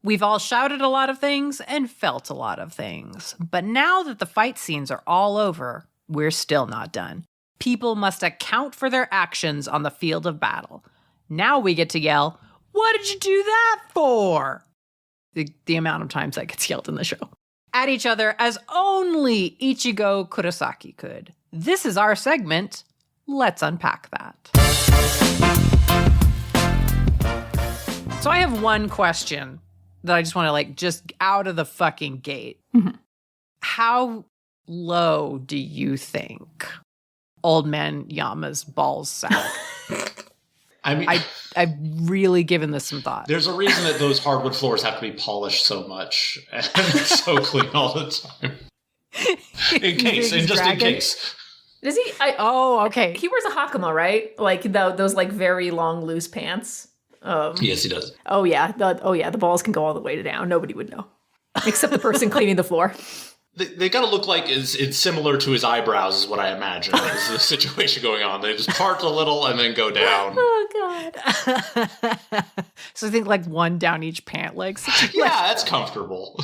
We've all shouted a lot of things and felt a lot of things. But now that the fight scenes are all over, we're still not done. People must account for their actions on the field of battle. Now we get to yell, "What did you do that for?" The amount of times that gets yelled in the show. At each other as only Ichigo Kurosaki could. This is our segment. Let's unpack that. So I have one question that I just want to like just out of the fucking gate. Mm-hmm. How low do you think Old Man Yama's balls sack? I mean, I've really given this some thought. there's a reason that those hardwood floors have to be polished so much and so clean all the time. In case. Does he? Oh, okay. He wears a hakama, right? Like those like very long loose pants. Yes, he does. Oh yeah, the balls can go all the way down. Nobody would know, except the person cleaning the floor. They gotta look like it's similar to his eyebrows, is what I imagine. Is the situation going on? They just part a little and then go down. Oh god. So I think like one down each pant leg. Yeah, that's comfortable.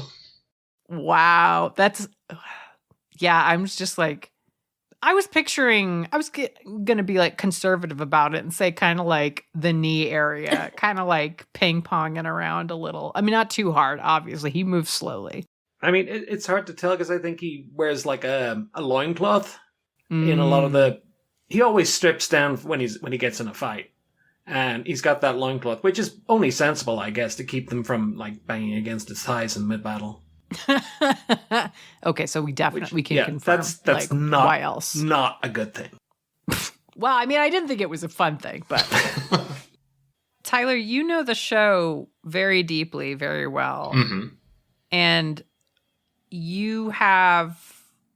Wow, I'm just like, I was gonna be like conservative about it and say kind of like the knee area, kind of like ping-ponging around a little. I mean, not too hard, obviously. He moves slowly. I mean, it's hard to tell because I think he wears like a loincloth in a lot of the... He always strips down when he gets in a fight. And he's got that loincloth, which is only sensible, I guess, to keep them from like banging against his thighs in mid-battle. Okay, so we can confirm. That's like, not why else? Not a good thing. Well, I mean, I didn't think it was a fun thing, but Tyler, you know the show very deeply, very well, and you have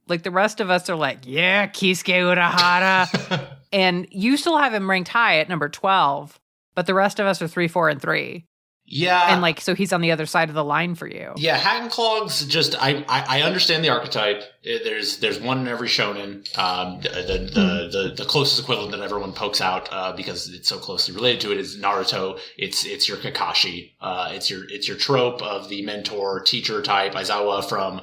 like the rest of us are like, yeah, Kisuke Urahara, and you still have him ranked high at number 12, but the rest of us are 3, 4, and 3. Yeah. And like, so he's on the other side of the line for you. Yeah, Hat and Clogs, just, I understand the archetype. There's one in every shonen. The closest equivalent that everyone pokes out, because it's so closely related to it, is Naruto. It's your Kakashi. It's your trope of the mentor teacher type, Aizawa from,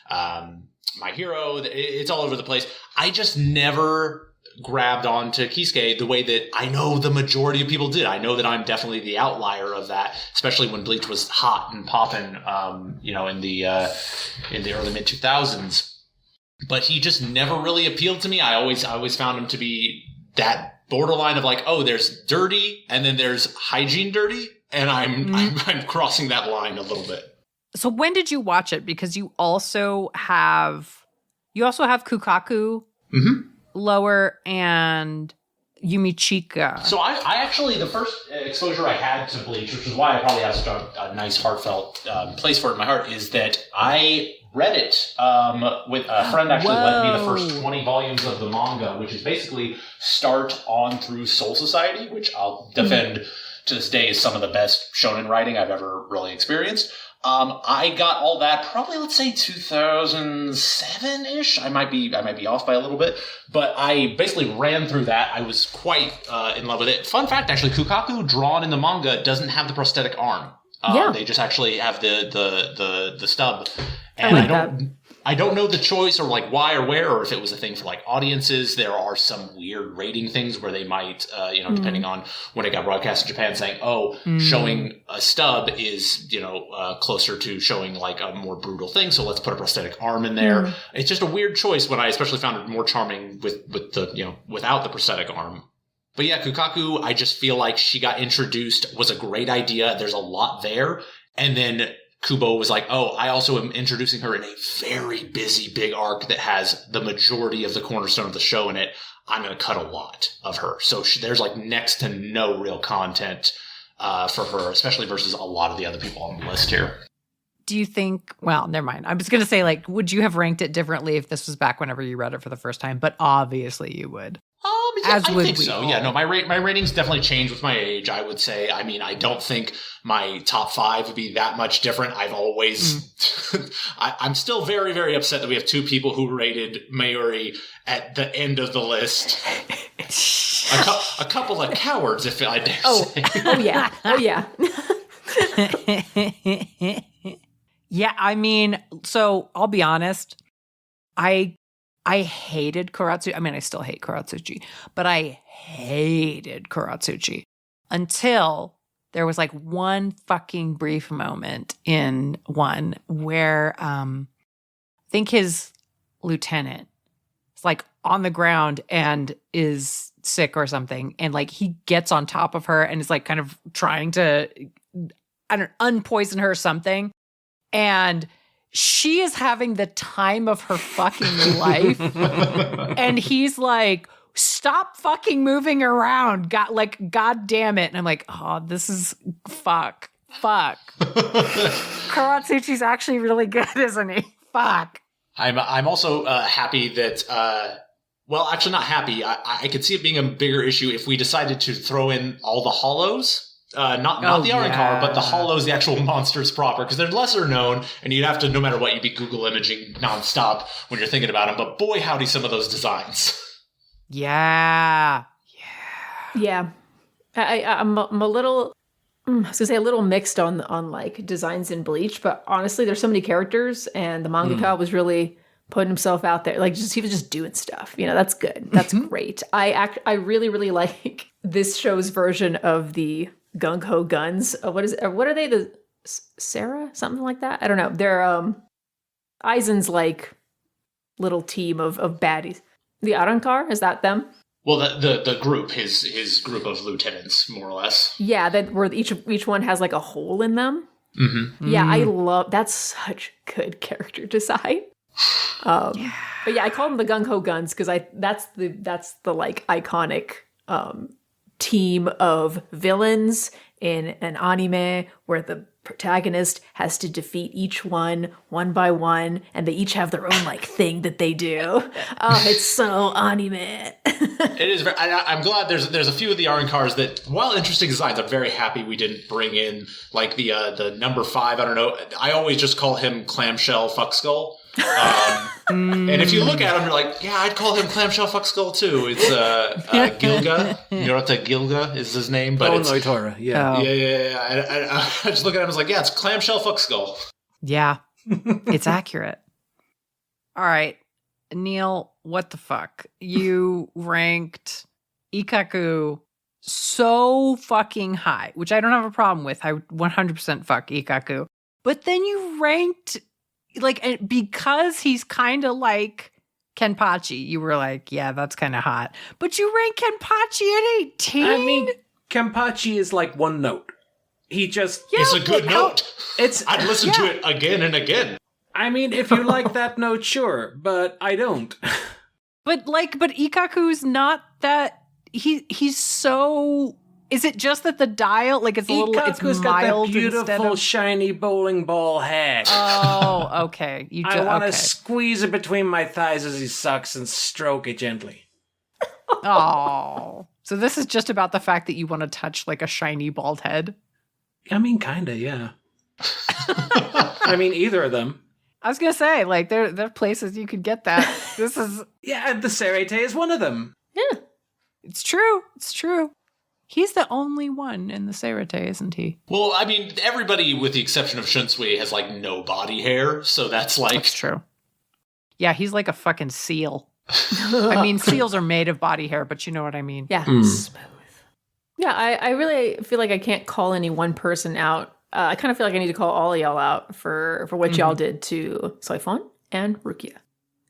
My Hero. It's all over the place. I just never grabbed onto Kisuke the way that I know the majority of people did. I know that I'm definitely the outlier of that, especially when Bleach was hot and popping, in the early mid 2000s. But he just never really appealed to me. I always found him to be that borderline of like, oh, there's dirty and then there's hygiene dirty, and I'm crossing that line a little bit. So when did you watch it? Because you also have Kukaku. Mm-hmm. Lower and Yumichika. So I actually, the first exposure I had to Bleach, which is why I probably have such a nice heartfelt place for it in my heart, is that I read it with a friend actually lent me the first 20 volumes of the manga, which is basically start on through Soul Society, which I'll defend to this day is some of the best shonen writing I've ever really experienced. I got all that probably, let's say 2007-ish. I might be off by a little bit, but I basically ran through that. I was quite in love with it. Fun fact, actually, Kukaku drawn in the manga doesn't have the prosthetic arm. They just actually have the stub. And I don't know the choice or like why or where, or if it was a thing for like audiences. There are some weird rating things where they might, depending on when it got broadcast in Japan, saying, showing a stub is, closer to showing like a more brutal thing. So let's put a prosthetic arm in there. It's just a weird choice when I especially found it more charming with the, without the prosthetic arm. But yeah, Kukaku, I just feel like she got introduced, was a great idea. There's a lot there. And then Kubo was like, oh, I also am introducing her in a very busy big arc that has the majority of the cornerstone of the show in it. I'm going to cut a lot of her. So there's like next to no real content for her, especially versus a lot of the other people on the list here. do you think, well, never mind. I was going to say, like, would you have ranked it differently if this was back whenever you read it for the first time? But obviously you would. Yeah, As I would think we so. all. Yeah, no, my ratings definitely changed with my age, I would say. I mean, I don't think my top 5 would be that much different. I've always... I'm still very, very upset that we have 2 people who rated Mayuri at the end of the list. A couple of cowards, if I dare say. Oh yeah. Yeah, I mean, so I'll be honest. I hated Kuratsuchi. I mean, I still hate Kuratsuchi, but I hated Kuratsuchi until there was like one fucking brief moment in one where I think his lieutenant is like on the ground and is sick or something, and like he gets on top of her and is like kind of trying to unpoison her or something, and she is having the time of her fucking life. And he's like, stop fucking moving around. God damn it. And I'm like, oh, this is fuck. Karatsuchi's actually really good, isn't he? Fuck. I'm also happy that, well, actually not happy. I could see it being a bigger issue if we decided to throw in all the hollows. Not the Arankar, but the hollows, the actual monsters proper, because they're lesser known, and you'd have to, no matter what, you'd be Google imaging nonstop when you're thinking about them. But boy, howdy, some of those designs. Yeah. I'm a little, I was gonna say a little mixed on like designs in Bleach, but honestly, there's so many characters, and the mangaka was really putting himself out there. Like, he was just doing stuff. You know, that's good. That's great. I really, really like this show's version of the Gung Ho Guns. What are they? The Sarah? Something like that? I don't know. They're Aizen's like little team of baddies. The Arankar, is that them? Well, the group, his group of lieutenants, more or less. Yeah, that where each one has like a hole in them. Mm-hmm. Yeah, I love that's such good character design. But yeah, I call them the Gung Ho Guns because that's the like iconic team of villains in an anime where the protagonist has to defeat each one by one, and they each have their own like thing that they do. It's so anime. It is. I'm glad there's a few of the Arankars that, while interesting designs, I'm very happy we didn't bring in like the number 5. I don't know. I always just call him Clamshell Fuck Skull. And if you look at him, you're like, yeah, I'd call him Clamshell Fuck Skull too. It's Gilga. Yorota Gilga is his name, but it's Noitora. Yeah. Yeah. I just look at him, I was like, yeah, it's Clamshell Fuck Skull. Yeah. It's accurate. All right. Neil, what the fuck? You ranked Ikaku so fucking high, which I don't have a problem with. I 100% fuck Ikaku. But then you ranked, like, because he's kind of like Kenpachi, you were like, yeah, that's kind of hot. But you rank Kenpachi at 18? I mean, Kenpachi is like one note. He just... Yeah, it's a good note. I'd listen to it again and again. I mean, if you like that note, sure, but I don't. But Ikaku's not that... He's so... Is it just that the dial, like, it's a little, it's mild got that beautiful, instead of... shiny bowling ball head. Oh, okay. I want to squeeze it between my thighs as he sucks and stroke it gently. Oh. So this is just about the fact that you want to touch, like, a shiny bald head? I mean, kinda, yeah. I mean, either of them. I was going to say, like, there are places you could get that. This is... Yeah, the Serete is one of them. Yeah. It's true. He's the only one in the Serete, isn't he? Well, I mean, everybody with the exception of Shunsui has, like, no body hair, so that's like... That's true. Yeah, he's like a fucking seal. I mean, seals are made of body hair, but you know what I mean. Yeah. Smooth. Yeah, I really feel like I can't call any one person out. I kind of feel like I need to call all of y'all out for what y'all did to Soifon and Rukia.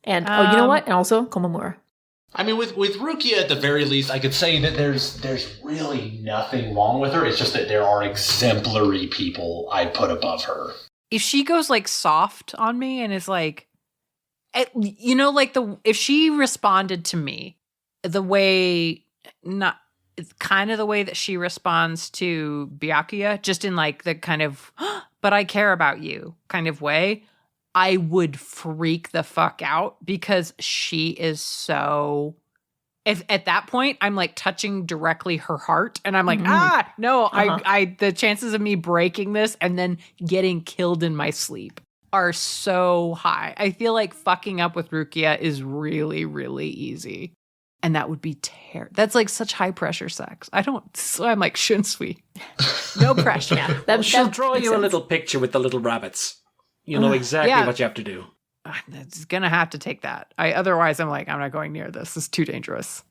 And, you know what? And also Komamura. I mean, with Rukia, at the very least, I could say that there's really nothing wrong with her. It's just that there are exemplary people I'd put above her. If she goes, like, soft on me and is like, you know, like, if she responded to me the way, not it's kind of the way that she responds to Byakuya, just in like the kind of, but I care about you kind of way, I would freak the fuck out because she is so... If at that point I'm like touching directly her heart and I'm like, no, I the chances of me breaking this and then getting killed in my sleep are so high. I feel like fucking up with Rukia is really, really easy. And that would be terrible. That's like such high pressure sex. So I'm like, Shunsui. No pressure. She'll draw you a little picture with the little rabbits. You'll know exactly what you have to do. It's going to have to take that. Otherwise, I'm like, I'm not going near this. This is too dangerous.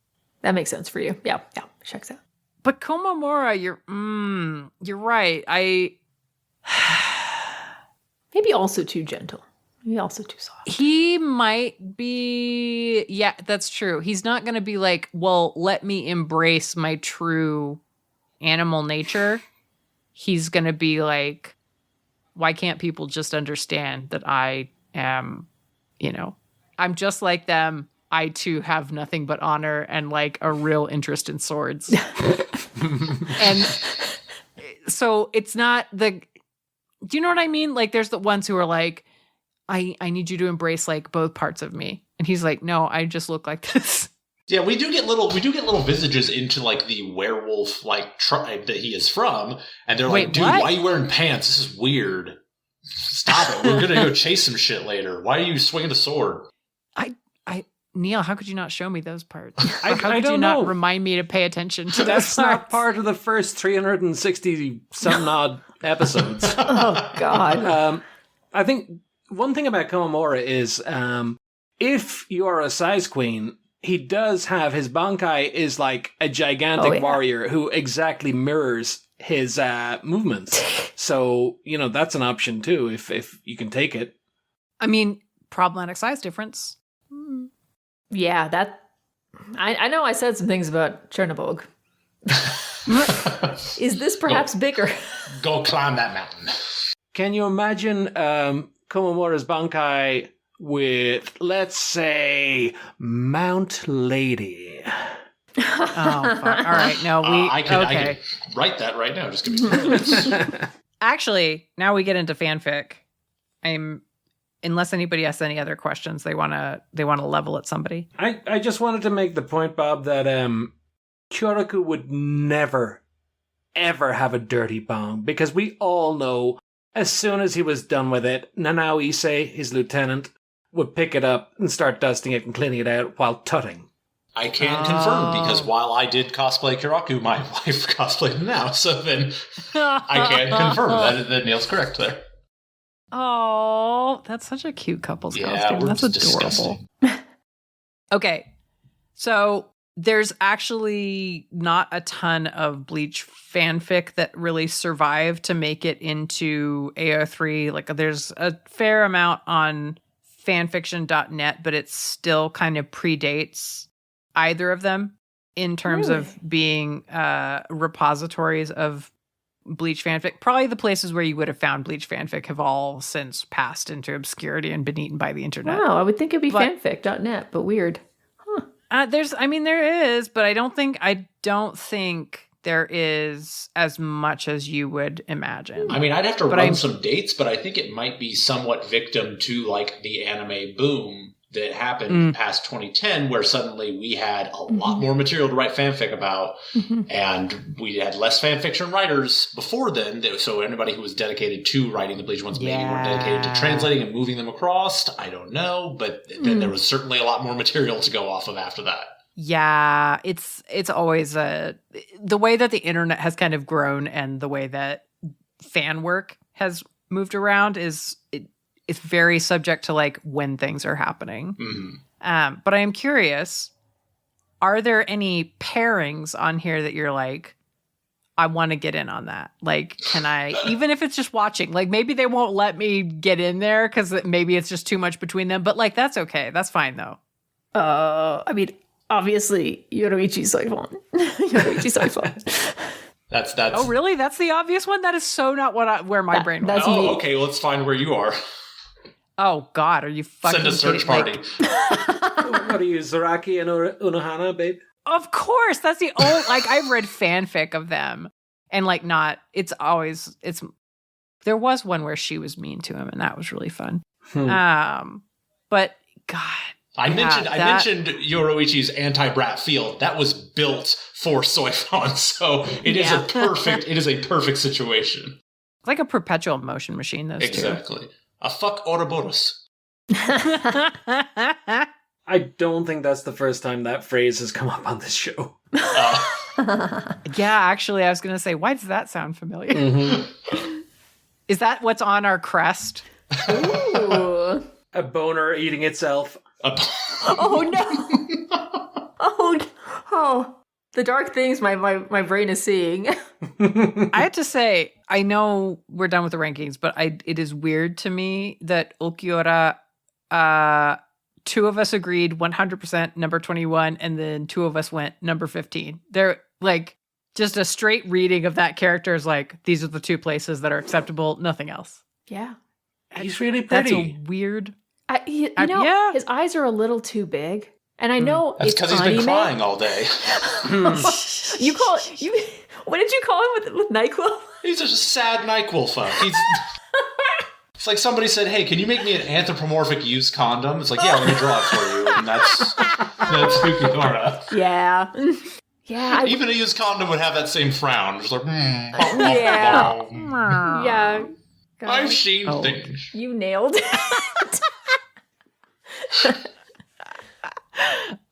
That makes sense for you. Yeah, checks out. But Komamura, you're right. Maybe also too gentle. Maybe also too soft. He might be... Yeah, that's true. He's not going to be like, well, let me embrace my true animal nature. He's going to be like, why can't people just understand that I am, I'm just like them. I too have nothing but honor and like a real interest in swords. And so it's not do you know what I mean? Like there's the ones who are like, I need you to embrace like both parts of me. And he's like, no, I just look like this. Yeah, we do get little visages into like the werewolf like tribe that he is from, and they're like, dude, why are you wearing pants? This is weird. Stop it. We're gonna go chase some shit later. Why are you swinging a sword? Neil, how could you not show me those parts? I could don't you know. not remind me to pay attention to That's that not part of the first 360 some odd episodes. Oh God. I think one thing about Komamura is if you are a size queen, he does have his Bankai is like a gigantic warrior who exactly mirrors his movements. So, that's an option too if you can take it. I mean, problematic size difference. Yeah, I know I said some things about Chernobog. Is this perhaps bigger? Go climb that mountain. Can you imagine Komamura's Bankai with, let's say, Mount Lady? Oh, fuck. All right. No, I can write that right now. Just give me 2 minutes. Actually, now we get into fanfic. Unless anybody has any other questions, they want to level at somebody. I just wanted to make the point, Bob, that Kyoraku would never, ever have a dirty bong, because we all know as soon as he was done with it, Nanao Issei, his lieutenant, would pick it up and start dusting it and cleaning it out while tutting. I can confirm, because while I did cosplay Kyoraku, my wife cosplayed him now, so then I can confirm that Neil's correct there. Oh, that's such a cute couple's costume. That's adorable. Okay, so there's actually not a ton of Bleach fanfic that really survived to make it into AO3. Like, there's a fair amount on fanfiction.net, but it still kind of predates either of them in terms of being repositories of Bleach fanfic. Probably the places where you would have found Bleach fanfic have all since passed into obscurity and been eaten by the internet. Wow, I would think it'd be fanfic.net, but weird. There is, but I don't think there is as much as you would imagine. I mean, I'd have to run some dates, but I think it might be somewhat victim to like the anime boom that happened past 2010, where suddenly we had a lot more material to write fanfic about, and we had less fanfiction writers before then. So anybody who was dedicated to writing the Bleach ones maybe were dedicated to translating and moving them across. I don't know, but then there was certainly a lot more material to go off of after that. Yeah, it's always the way that the internet has kind of grown and the way that fan work has moved around it's very subject to like when things are happening. But I am curious, are there any pairings on here that you're like, I want to get in on that? Like, can I, even if it's just watching, like maybe they won't let me get in there because maybe it's just too much between them, but like, that's okay. That's fine though. I mean, obviously, Yoruichi Saifon. Yoruichi Saifon. That's. Oh, really? That's the obvious one? That is so not where my brain was. Oh, okay. Well, let's find where you are. Oh, God, are you fucking Send a search party. What are you, Zaraki and Unohana, babe? Of course. That's the only, like, I've read fanfic of them. And, like, there was one where she was mean to him, and that was really fun. But, God. I mentioned Yoroichi's anti-brat field. That was built for Soifon, so it is a perfect situation. It's like a perpetual motion machine, those two. Exactly. A fuck Ouroboros. I don't think that's the first time that phrase has come up on this show. Yeah, actually, I was going to say, why does that sound familiar? Mm-hmm. Is that what's on our crest? Ooh. A boner eating itself. Oh, no. Oh, the dark things my brain is seeing. I have to say, I know we're done with the rankings, but it is weird to me that Ulquiorra, two of us agreed 100% number 21, and then two of us went number 15. They're like, just a straight reading of that character is like, these are the two places that are acceptable, nothing else. Yeah. He's really That's pretty. a weird... Yeah. His eyes are a little too big. And I know That's it's because he's been crying all day. What did you call him with NyQuil? He's just a sad NyQuil fuck. It's like somebody said, hey, can you make me an anthropomorphic used condom? It's like, yeah, let me draw it for you. And that's Ulquiorra. Yeah. Yeah. Even a used condom would have that same frown. Just like, yeah. Yeah. God. I've seen things. You nailed it.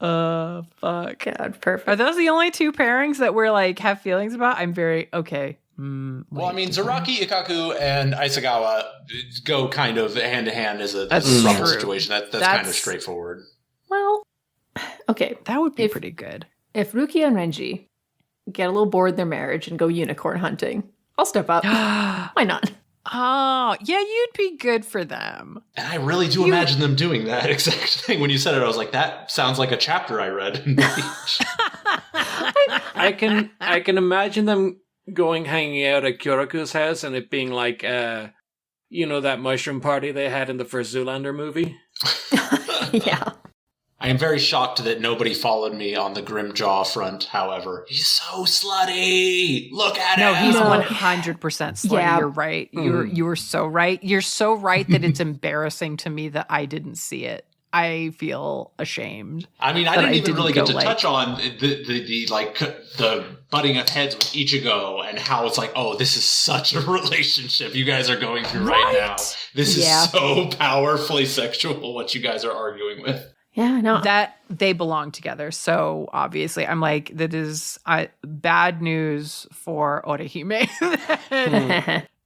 Fuck. God, perfect. Are those the only two pairings that we're like have feelings about? I'm very okay. Well, I mean, Zaraki, Ikaku, and Isagawa go kind of hand to hand as a trouble situation. That's kind of straightforward. Well, okay. That would be pretty good. If Rukia and Renji get a little bored in their marriage and go unicorn hunting, I'll step up. Why not? Oh, yeah, you'd be good for them. And I really do imagine them doing that exact thing. When you said it, I was like, that sounds like a chapter I read in BLEACH. I can imagine them hanging out at Kyoraku's house and it being like, that mushroom party they had in the first Zoolander movie. Yeah. I am very shocked that nobody followed me on the Grimjaw front, however. He's so slutty! Look at him! No, he's 100% slutty. Yeah. You're right. You were so right. You're so right that it's embarrassing to me that I didn't see it. I feel ashamed. I mean, I didn't even really get to touch on the butting of heads with Ichigo and how it's like, oh, this is such a relationship you guys are going through right now. This is so powerfully sexual what you guys are arguing with. Yeah, no. That they belong together. So obviously, I'm like, that is bad news for Orihime.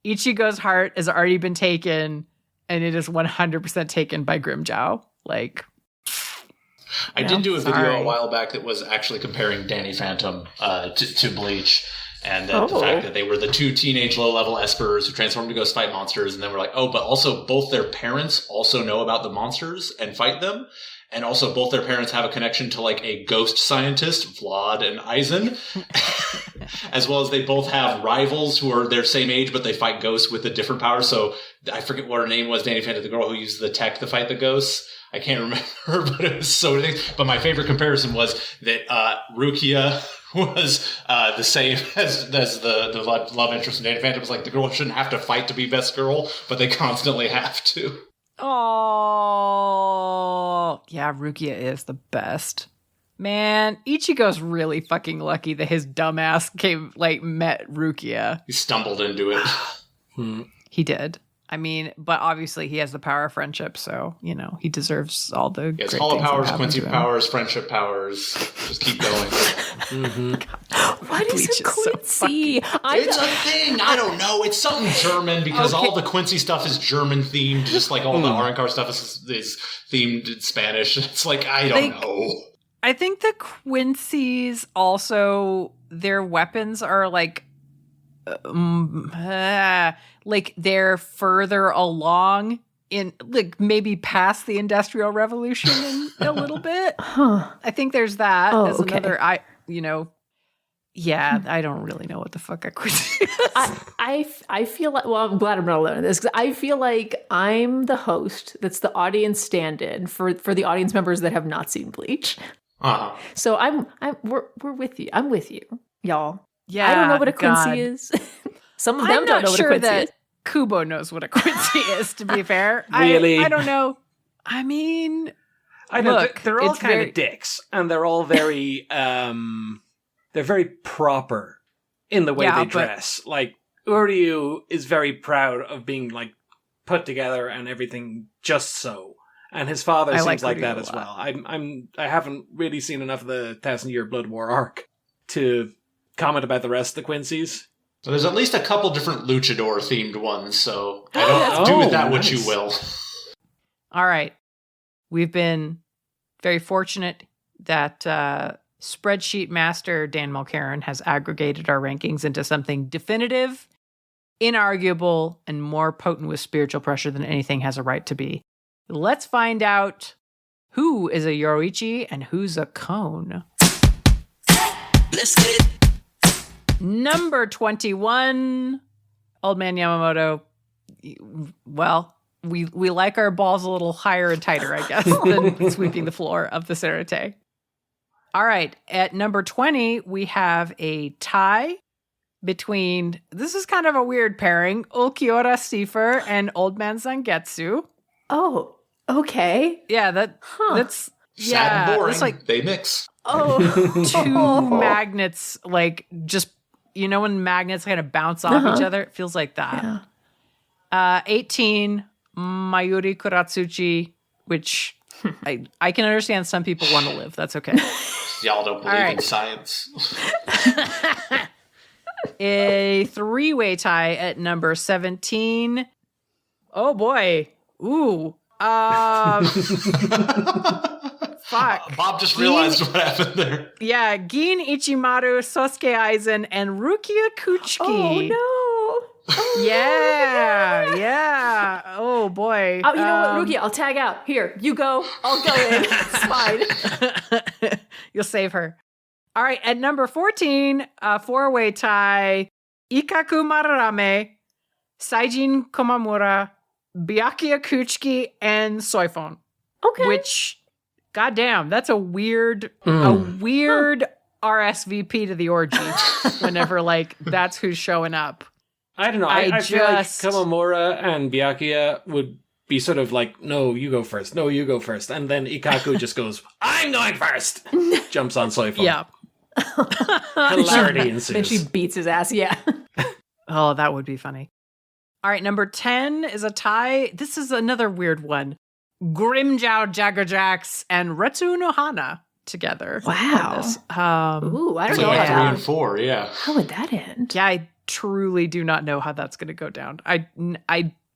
Ichigo's heart has already been taken, and it is 100% taken by Grimjow. Like, I did do a video a while back that was actually comparing Danny Phantom to Bleach. And the fact that they were the two teenage low-level espers who transformed to ghost fight monsters. And then we're like, oh, but also both their parents also know about the monsters and fight them. And also both their parents have a connection to like a ghost scientist, Vlad and Aizen. As well as they both have rivals who are their same age, but they fight ghosts with a different power. So I forget what her name was, Danny Phantom, the girl who used the tech to fight the ghosts. I can't remember, but it was so many things. But my favorite comparison was that Rukia was the same as the love interest in Danny Phantom. It was like the girl shouldn't have to fight to be best girl, but they constantly have to. Oh, yeah, Rukia is the best. Man, Ichigo's really fucking lucky that his dumbass met Rukia. He stumbled into it. He did. I mean, but obviously he has the power of friendship, so, he deserves all the Yes, Hall of Powers, Quincy powers, friendship powers. Just keep going. What is a Quincy? It's a thing. I don't know. It's something German because all the Quincy stuff is German themed, just like all the Arenkar stuff is themed in Spanish. It's like, I don't know. I think the Quincy's also, their weapons are like they're further along in maybe past the Industrial Revolution in a little bit. I think there's that as another. I don't really know what the fuck a Quincy is. I feel like, well, I'm glad I'm not alone in this because I feel like I'm the host that's the audience stand-in for the audience members that have not seen Bleach. Uh-huh. So we're with you. I'm with you, y'all. Yeah, I don't know what a Quincy God. is. Some of I'm them don't not know what sure a Quincy that is. Kubo knows what a Quincy is, to be fair. Really? I don't know. I mean, I know look, they're all it's kind very- of dicks, and they're all very they're very proper in the way Yeah, they but- dress. Like Uryu is very proud of being like put together and everything just so. And his father I seems like like that Uryu a as lot. well. I haven't really seen enough of the 1,000-Year Blood War arc to comment about the rest of the Quincy's. So there's at least a couple different luchador-themed ones, so I that's don't do with cool. that what Nice. you will. All right. We've been very fortunate that spreadsheet master Dan Mulcairn has aggregated our rankings into something definitive, inarguable, and more potent with spiritual pressure than anything has a right to be. Let's find out who is a Yoroichi and who's a cone. Let's get it. Number 21, Old Man Yamamoto. Well, we like our balls a little higher and tighter, I guess, than sweeping the floor of the Serete. All right, at number 20, we have a tie between, this is kind of a weird pairing, Ulquiorra Seifer and Old Man Zangetsu. Oh, okay. Yeah, that's, Sad yeah, and boring. it's like They mix. Oh, two magnets, like just, you know, when magnets kind of bounce off each other, it feels like that. Yeah. 18, Mayuri Kuratsuchi, which I can understand some people want to live. That's okay. Y'all don't believe right. in science. A three-way tie at number 17. Oh boy. Ooh. Fuck. Bob just realized what happened there. Yeah, Gin Ichimaru, Sosuke Aizen, and Rukia Kuchiki. Oh no. Oh, Yeah, yeah. Oh boy. Oh, you know what, Rukia? I'll tag out. Here, you go. I'll go in. It's fine. You'll save her. All right, at number 14, a four-way tie, Ikaku Mararame, Saijin Komamura, Byakuya Kuchiki, and Soifon. Okay. Which, goddamn, that's a weird RSVP to the orgy. Whenever like that's who's showing up. I don't know. I feel like Kamamura and Byakuya would be sort of like, no, you go first. No, you go first. And then Ikaku just goes, I'm going first. Jumps on Soifon. Yeah. Hilarity ensues. Then she beats his ass. Yeah. Oh, that would be funny. All right, number 10 is a tie. This is another weird one. Grimjow Jaggerjax and Retsu no Hana together. Wow. on this. Ooh, I don't So know. like 3 yeah. and 4, yeah. How would that end? Yeah, I truly do not know how that's going to go down. I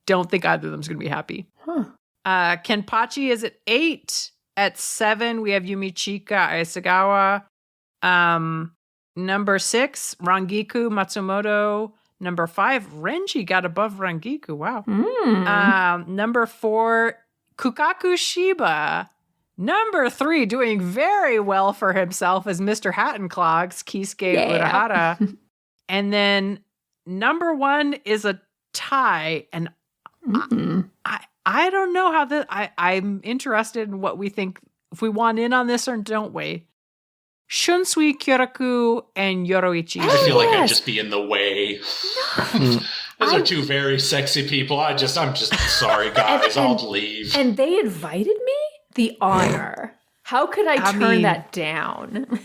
don't think either of them's going to be happy. Huh. Kenpachi is at 8. At 7, we have Yumichika Aisagawa. Number 6, Rangiku Matsumoto. Number 5, Renji got above Rangiku. Wow. Number 4, Kukaku Shiba. Number 3, doing very well for himself is Mr. Hattenclogs, Kisuke Yeah. Urahara. And then number 1 is a tie. And I don't know how this, I'm interested in what we think, if we want in on this or don't we. Shunsui Kyoraku and Yoroichi. I feel like I'd Yes. just be in the way. Those are two very sexy people. I'm just sorry, guys. I'll leave. And they invited me? The honor. How could I turn mean- that down?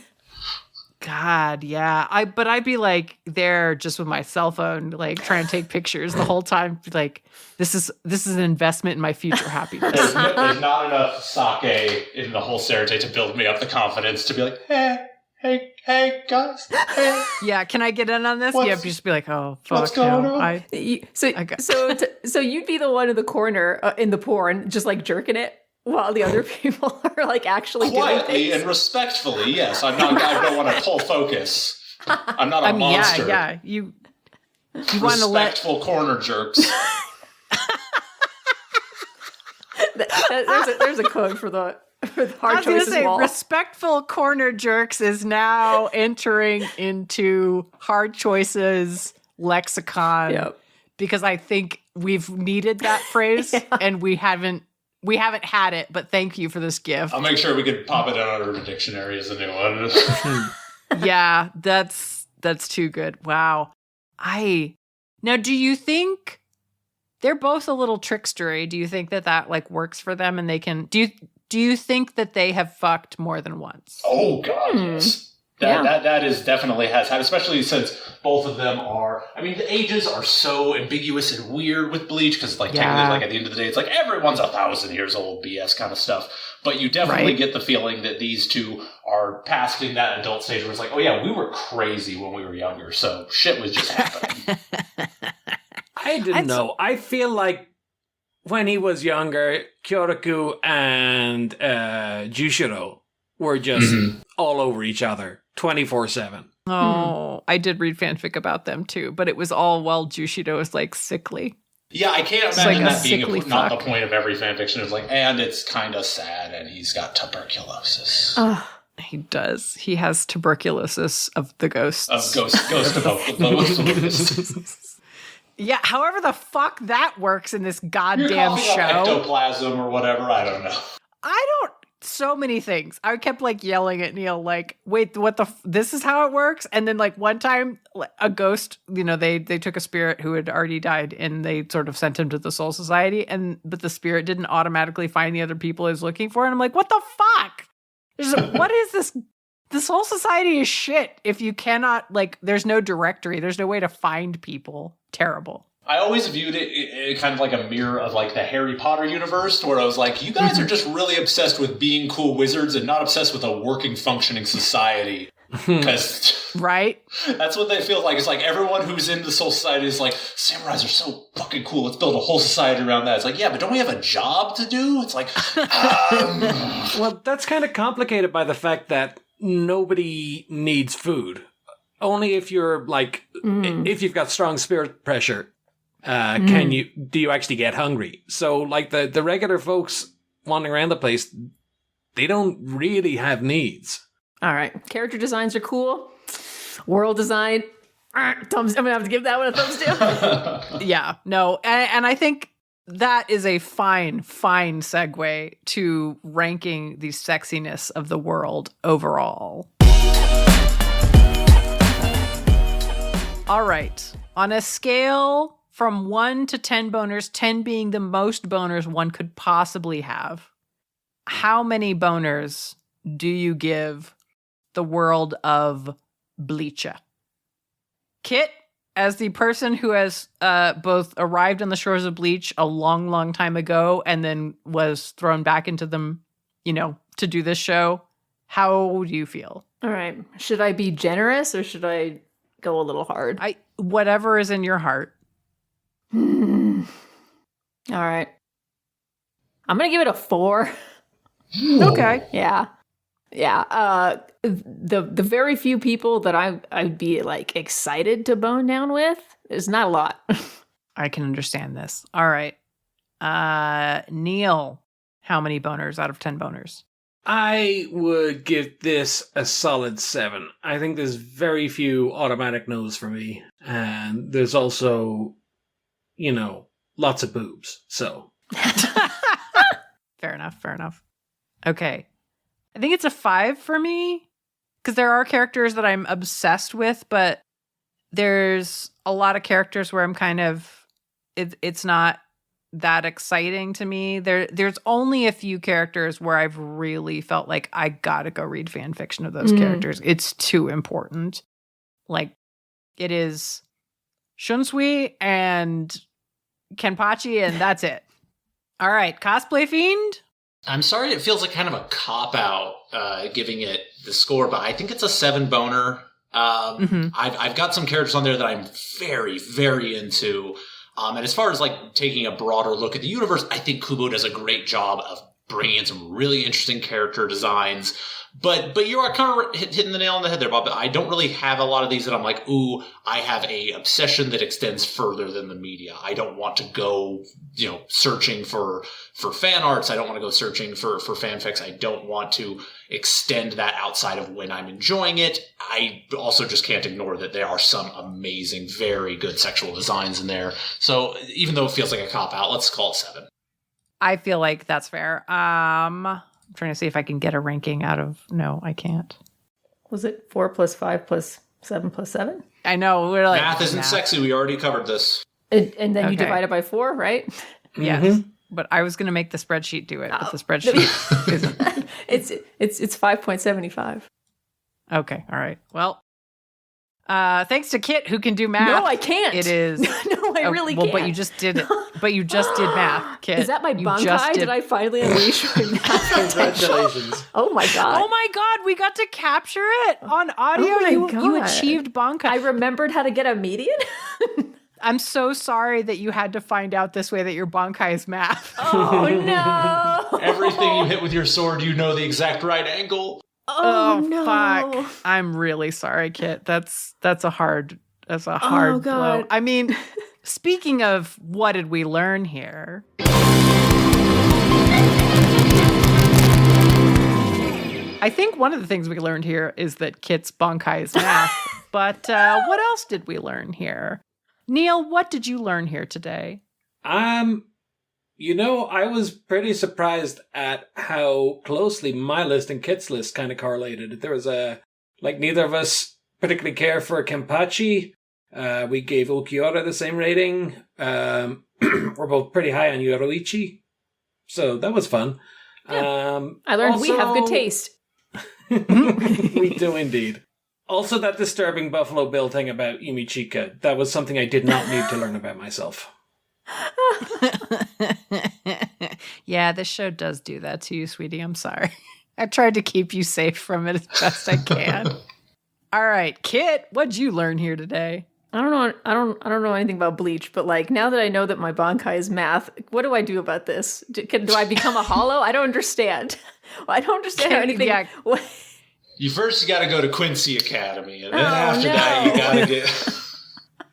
God, yeah. But I'd be like there just with my cell phone, like trying to take pictures the whole time. Like this is an investment in my future happiness. There's not enough sake in the whole Serete to build me up the confidence to be like, hey, guys, hey. Yeah, can I get in on this? What's- Yeah, just be like, oh, fuck. what's going no. on? So you'd be the one in the corner in the porn, just like jerking it, while the other people are like actually doing Quietly things. and respectfully, yes. I don't want to pull focus. I'm not a monster. Yeah. You want to let Respectful corner jerks. There's a code for the I hard was going to choices say, wall. respectful corner jerks is now entering into hard choices lexicon. Yep. Because I think we've needed that phrase and we haven't We haven't had it, but thank you for this gift. I'll make sure we can pop it out of the dictionary as a new one. Yeah, that's too good. Wow. Now, do you think they're both a little trickstery? Do you think that like works for them, and they can? Do you think that they have fucked more than once? Oh God, yes. That is definitely has had, especially since both of them are. I mean, the ages are so ambiguous and weird with Bleach because, like, technically, like at the end of the day, it's like everyone's 1,000 years old, BS kind of stuff. But you definitely get the feeling that these two are past in that adult stage where it's like, oh yeah, we were crazy when we were younger, so shit was just happening. I didn't know. I feel like when he was younger, Kyoraku and Jushiro were just all over each other 24/7. Oh, I did read fanfic about them too, but it was all while Jushiro was like sickly. Yeah, I can't imagine like that being not fuck. the point of every fanfiction. It's like, and it's kind of sad, and he's got tuberculosis. He does. He has tuberculosis of the ghosts. Ghost of the Yeah, however the fuck that works in this goddamn You're show. Ectoplasm or whatever, I don't know. So many things. I kept like yelling at Neil, like, wait, what this is how it works? And then like one time a ghost, they took a spirit who had already died and they sort of sent him to the Soul Society, but the spirit didn't automatically find the other people he was looking for. And I'm like, what the fuck? What is this? The Soul Society is shit. If you cannot, like, there's no directory, there's no way to find people. Terrible. I always viewed it kind of like a mirror of like the Harry Potter universe, where I was like, you guys are just really obsessed with being cool wizards and not obsessed with a working, functioning society. Because right? That's what they feel like. It's like everyone who's in the Soul Society is like, samurais are so fucking cool. Let's build a whole society around that. It's like, yeah, but don't we have a job to do? It's like, Well, that's kind of complicated by the fact that nobody needs food. Only if you're like, if you've got strong spirit pressure, do you actually get hungry? So like the regular folks wandering around the place, they don't really have needs. All right. Character designs are cool. World design, thumbs. I'm going to have to give that one a thumbs down. Yeah, no. And I think that is a fine segue to ranking the sexiness of the world overall. All right. On a scale from 1 to 10 boners, 10 being the most boners one could possibly have, how many boners do you give the world of Bleach? Kit, as the person who has both arrived on the shores of Bleach a long, long time ago and then was thrown back into them, to do this show, how do you feel? All right. Should I be generous or should I go a little hard? Whatever is in your heart. All right. I'm going to give it a 4. Okay. Yeah. The very few people that I'd be like excited to bone down with is not a lot. I can understand this. All right. Neil, how many boners out of 10 boners? I would give this a solid 7. I think there's very few automatic no's for me. And there's also, lots of boobs. So. Fair enough. Okay. I think it's a 5 for me. Because there are characters that I'm obsessed with, but there's a lot of characters where I'm kind of, it's not that exciting to me. There's only a few characters where I've really felt like I gotta go read fan fiction of those characters. It's too important. Like, it is Shunsui and Kenpachi, and that's it. All right, Cosplay Fiend? I'm sorry it feels like kind of a cop-out giving it the score, but I think it's a 7 boner. I've got some characters on there that I'm very, very into. And as far as like taking a broader look at the universe, I think Kubo does a great job of bringing in some really interesting character designs. But you are kind of hitting the nail on the head there, Bob. I don't really have a lot of these that I'm like, ooh, I have a obsession that extends further than the media. I don't want to go, searching for fan arts. I don't want to go searching for fanfics. I don't want to extend that outside of when I'm enjoying it. I also just can't ignore that there are some amazing, very good sexual designs in there. So even though it feels like a cop-out, let's call it 7. I feel like that's fair. I'm trying to see if I can get a ranking out of... No, I can't. Was it 4 plus 5 plus 7 plus 7? I know. We're like... Math isn't sexy. We already covered this. And then you divide it by 4, right? Yes. But I was going to make the spreadsheet do it, but the spreadsheet isn't. It's 5.75. Okay. All right. Well, thanks to Kit, who can do math. No, I can't. It is. No, I really can't. But you just did it. But you just did math, Kit. Is that my You bunkai? just Did I finally unleash my math potential? Congratulations. Oh my god. Oh my God, we got to capture it on audio. Oh my You God. achieved Bankai. I remembered how to get a median? I'm so sorry that you had to find out this way that your Bankai is math. Oh no. Everything you hit with your sword, you know the exact right angle. Oh no. Fuck. I'm really sorry, Kit. That's a hard blow. God. I mean, speaking of what did we learn here? I think one of the things we learned here is that Kit's Bankai is math. But what else did we learn here? Neil, what did you learn here today? You know, I was pretty surprised at how closely my list and Kit's list kind of correlated. There was neither of us particularly care for Kenpachi. We gave Ukiura the same rating. We're both pretty high on Yoruichi. So that was fun. Yeah. I learned we have good taste. We do indeed. Also, that disturbing Buffalo Bill thing about Yumichika, that was something I did not need to learn about myself. Yeah, this show does do that to you, sweetie. I'm sorry. I tried to keep you safe from it as best I can. All right, Kit, what'd you learn here today? I don't know anything about Bleach, but like now that I know that my Bankai is math, what do I do about this? Do I become a hollow? I don't understand. I don't understand how anything. Yeah. You got to go to Quincy Academy, and then after that, you got to get...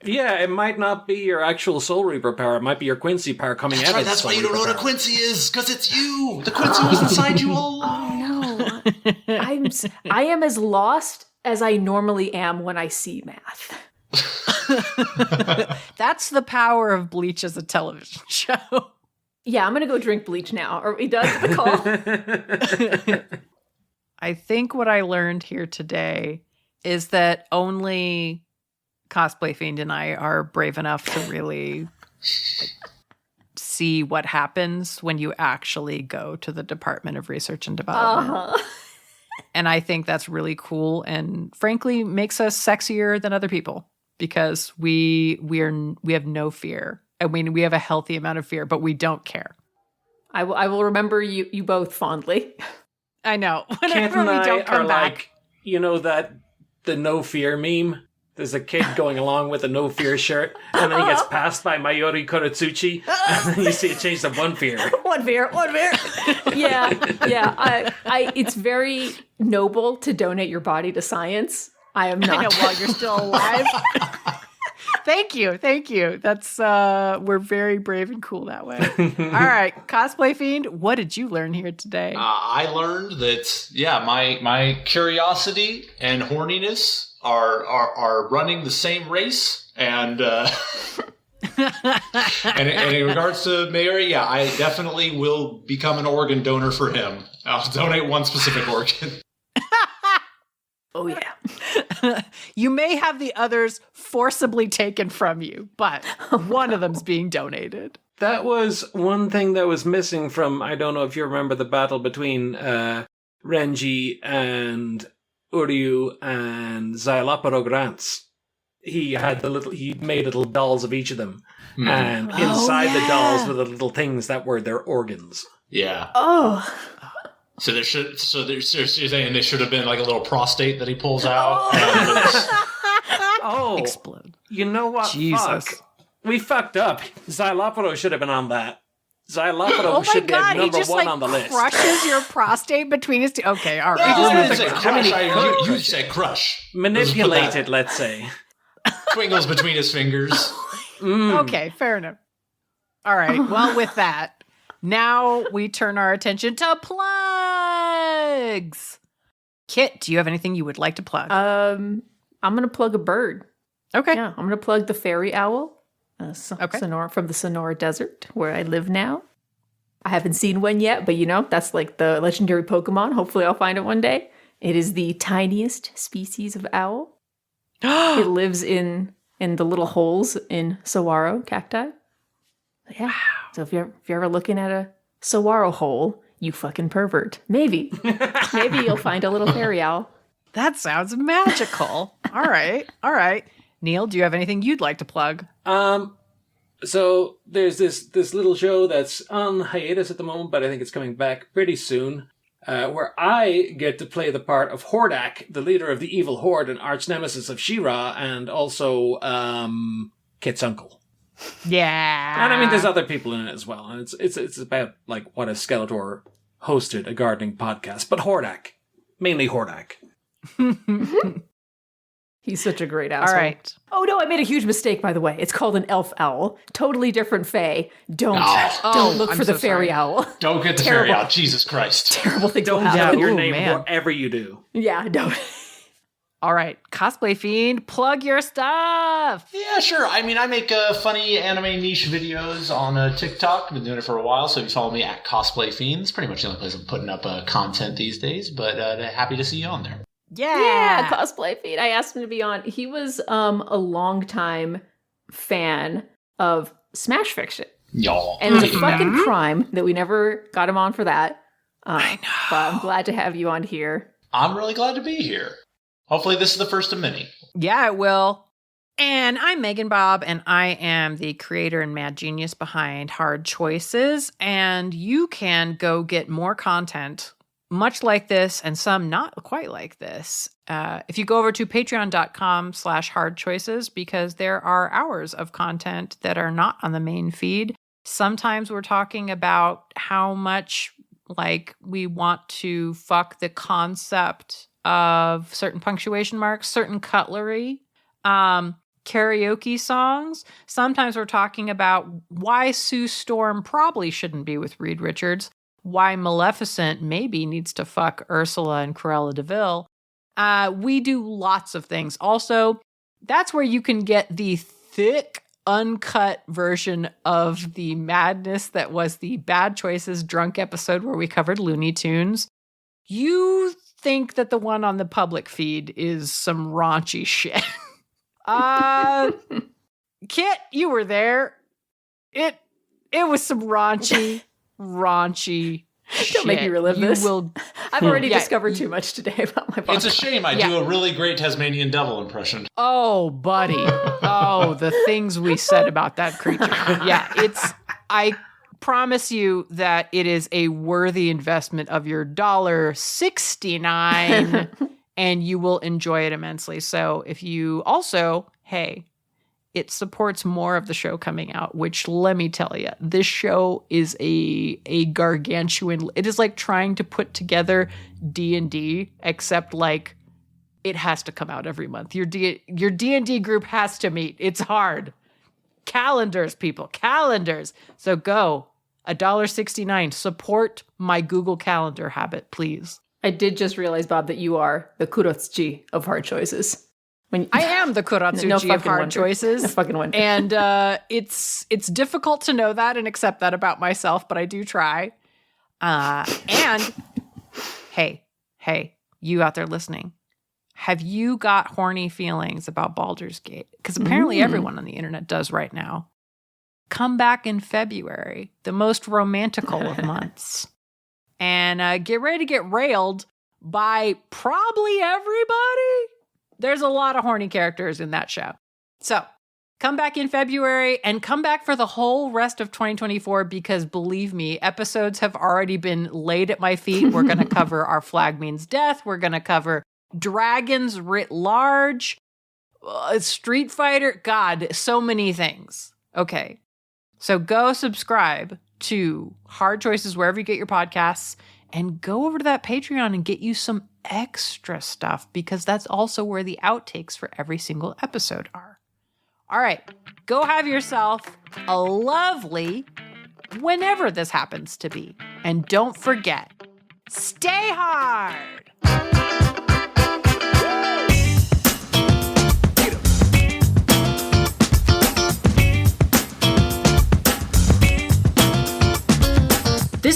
Yeah, it might not be your actual Soul Reaper power. It might be your Quincy power coming out of That's Soul why you don't know Reaper what a power. Quincy is, because it's you. The Quincy was inside you all along. No, I am as lost as I normally am when I see math. That's the power of Bleach as a television show. Yeah, I'm gonna go drink Bleach now. Are we done with the call? I think what I learned here today is that only Cosplay Fiend and I are brave enough to really see what happens when you actually go to the Department of Research and Development. And I think that's really cool and frankly makes us sexier than other people because we have no fear. I mean, we have a healthy amount of fear, but we don't care. I will remember you both fondly. I know. Kent Whenever and we I don't come are back. like, you know, the no fear meme? There's a kid going along with a no fear shirt, and then he gets passed by Mayuri Koretsuchi, and then you see it change to one fear. One fear. Yeah. I it's very noble to donate your body to science. I am not. I know, while you're still alive. Thank you. That's we're very brave and cool that way. All right, Cosplay Fiend, what did you learn here today? I learned that, my curiosity and horniness are running the same race, and and in regards to Mary, I definitely will become an organ donor for him. I'll donate one specific organ. Oh yeah. You may have the others forcibly taken from you, but one of them's being donated. That was one thing that was missing from, I don't know if you remember the battle between Renji and Uryu and Xylopero Grants. He made little dolls of each of them. And inside the dolls were the little things that were their organs. Yeah. Oh. So you're saying there should have been like a little prostate that he pulls out. Oh, Explode. you know what? Jesus. Fuck. We fucked up. Xylopero should have been on that. Xylopero Oh my should be God, he number just one on the list. crushes your prostate between his two. Okay, all right. You Well, didn't say crush. You said crush. Manipulated, let's say. Twinkles between his fingers. Okay, fair enough. All right, well, with that, now we turn our attention to plugs. Kit, do you have anything you would like to plug? I'm gonna plug a bird. Okay. Yeah, I'm gonna plug the fairy owl. Okay. Sonora from the Sonora Desert, where I live now. I haven't seen one yet, but that's like the legendary Pokemon. Hopefully I'll find it one day. It is the tiniest species of owl. It lives in the little holes in saguaro cacti. Yeah. So if you're ever looking at a saguaro hole, you fucking pervert. Maybe you'll find a little fairy owl. That sounds magical. All right. Neil, do you have anything you'd like to plug? So there's this little show that's on hiatus at the moment, but I think it's coming back pretty soon, where I get to play the part of Hordak, the leader of the evil horde and arch nemesis of She-Ra, and also Kit's uncle. Yeah. And I mean, there's other people in it as well, and it's about like what if Skeletor hosted a gardening podcast, but Hordak, mainly Hordak. He's such a great asshole. All right. Oh no, I made a huge mistake, by the way. It's called an elf owl. Totally different fae. Don't look for the fairy owl. Don't get the fairy owl. Jesus Christ. Terrible thing to Have happen. your Ooh, name man. whatever you do. Yeah, don't. All right. Cosplay Fiend, plug your stuff. Yeah, sure. I mean, I make funny anime niche videos on TikTok. I've been doing it for a while, so if you follow me at Cosplay Fiend, it's pretty much the only place I'm putting up content these days, but happy to see you on there. Yeah, Cosplay Feed. I asked him to be on. He was a longtime fan of Smash Fiction. Y'all. And it's a fucking crime that we never got him on for that. I know. But I'm glad to have you on here. I'm really glad to be here. Hopefully this is the first of many. Yeah, it will. And I'm Megan Bob, and I am the creator and mad genius behind Hard Choices. And you can go get more content much like this and some not quite like this. If you go over to patreon.com/hardchoices, because there are hours of content that are not on the main feed. Sometimes we're talking about how much like we want to fuck the concept of certain punctuation marks, certain cutlery, karaoke songs. Sometimes we're talking about why Sue Storm probably shouldn't be with Reed Richards, why Maleficent maybe needs to fuck Ursula and Cruella de Vil. We do lots of things. Also, that's where you can get the thick, uncut version of the madness that was the Bad Choices drunk episode where we covered Looney Tunes. You think that the one on the public feed is some raunchy shit. Kit, you were there. It was some raunchy shit. Don't make me relive this. I've already Yeah. discovered too much today about my podcast. It's a shame I do a really great Tasmanian devil impression. Oh, buddy. Oh, the things we said about that creature. Yeah, I promise you that it is a worthy investment of your $1.69 and you will enjoy it immensely. So if you also, it supports more of the show coming out, which let me tell you, this show is a gargantuan. It is like trying to put together D&D, except like it has to come out every month. Your D&D group has to meet. It's hard. Calendars, people, calendars. So go $1.69. Support my Google Calendar habit, please. I did just realize, Bob, that you are the Kurotsuchi of Hard Choices. I am the Kurotsuchi of Hard Choices. No fucking wonder. And it's difficult to know that and accept that about myself, but I do try. And hey, you out there listening, have you got horny feelings about Baldur's Gate? Because apparently everyone on the internet does right now. Come back in February, the most romantical of months. And get ready to get railed by probably everybody. There's a lot of horny characters in that show. So come back in February and come back for the whole rest of 2024 because believe me, episodes have already been laid at my feet. We're going to cover Our Flag Means Death. We're going to cover dragons writ large, Street Fighter. God, so many things. Okay. So go subscribe to Hard Choices wherever you get your podcasts and go over to that Patreon and get you some extra stuff because that's also where the outtakes for every single episode are. All right, go have yourself a lovely whenever this happens to be. And don't forget, stay hard.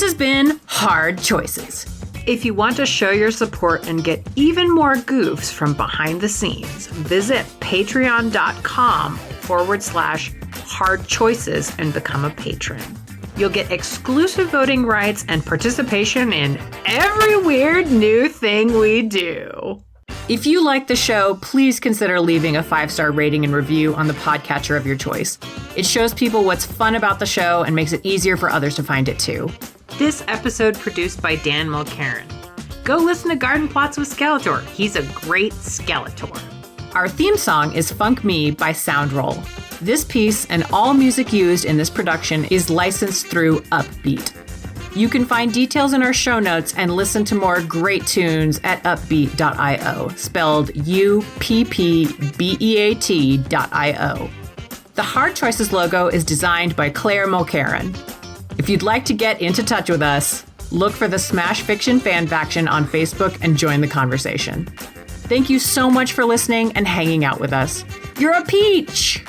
This has been Hard Choices. If you want to show your support and get even more goofs from behind the scenes, visit patreon.com/hardchoices and become a patron. You'll get exclusive voting rights and participation in every weird new thing we do. If you like the show, please consider leaving a 5-star rating and review on the podcatcher of your choice. It shows people what's fun about the show and makes it easier for others to find it too. This episode produced by Dan Mulcairn. Go listen to Garden Plots with Skeletor. He's a great Skeletor. Our theme song is Funk Me by Soundroll. This piece and all music used in this production is licensed through Uppbeat. You can find details in our show notes and listen to more great tunes at uppbeat.io, spelled UPPBEAT.io. The Hard Choices logo is designed by Claire Mulcairn. If you'd like to get into touch with us, look for the Smash Fiction Fan Faction on Facebook and join the conversation. Thank you so much for listening and hanging out with us. You're a peach!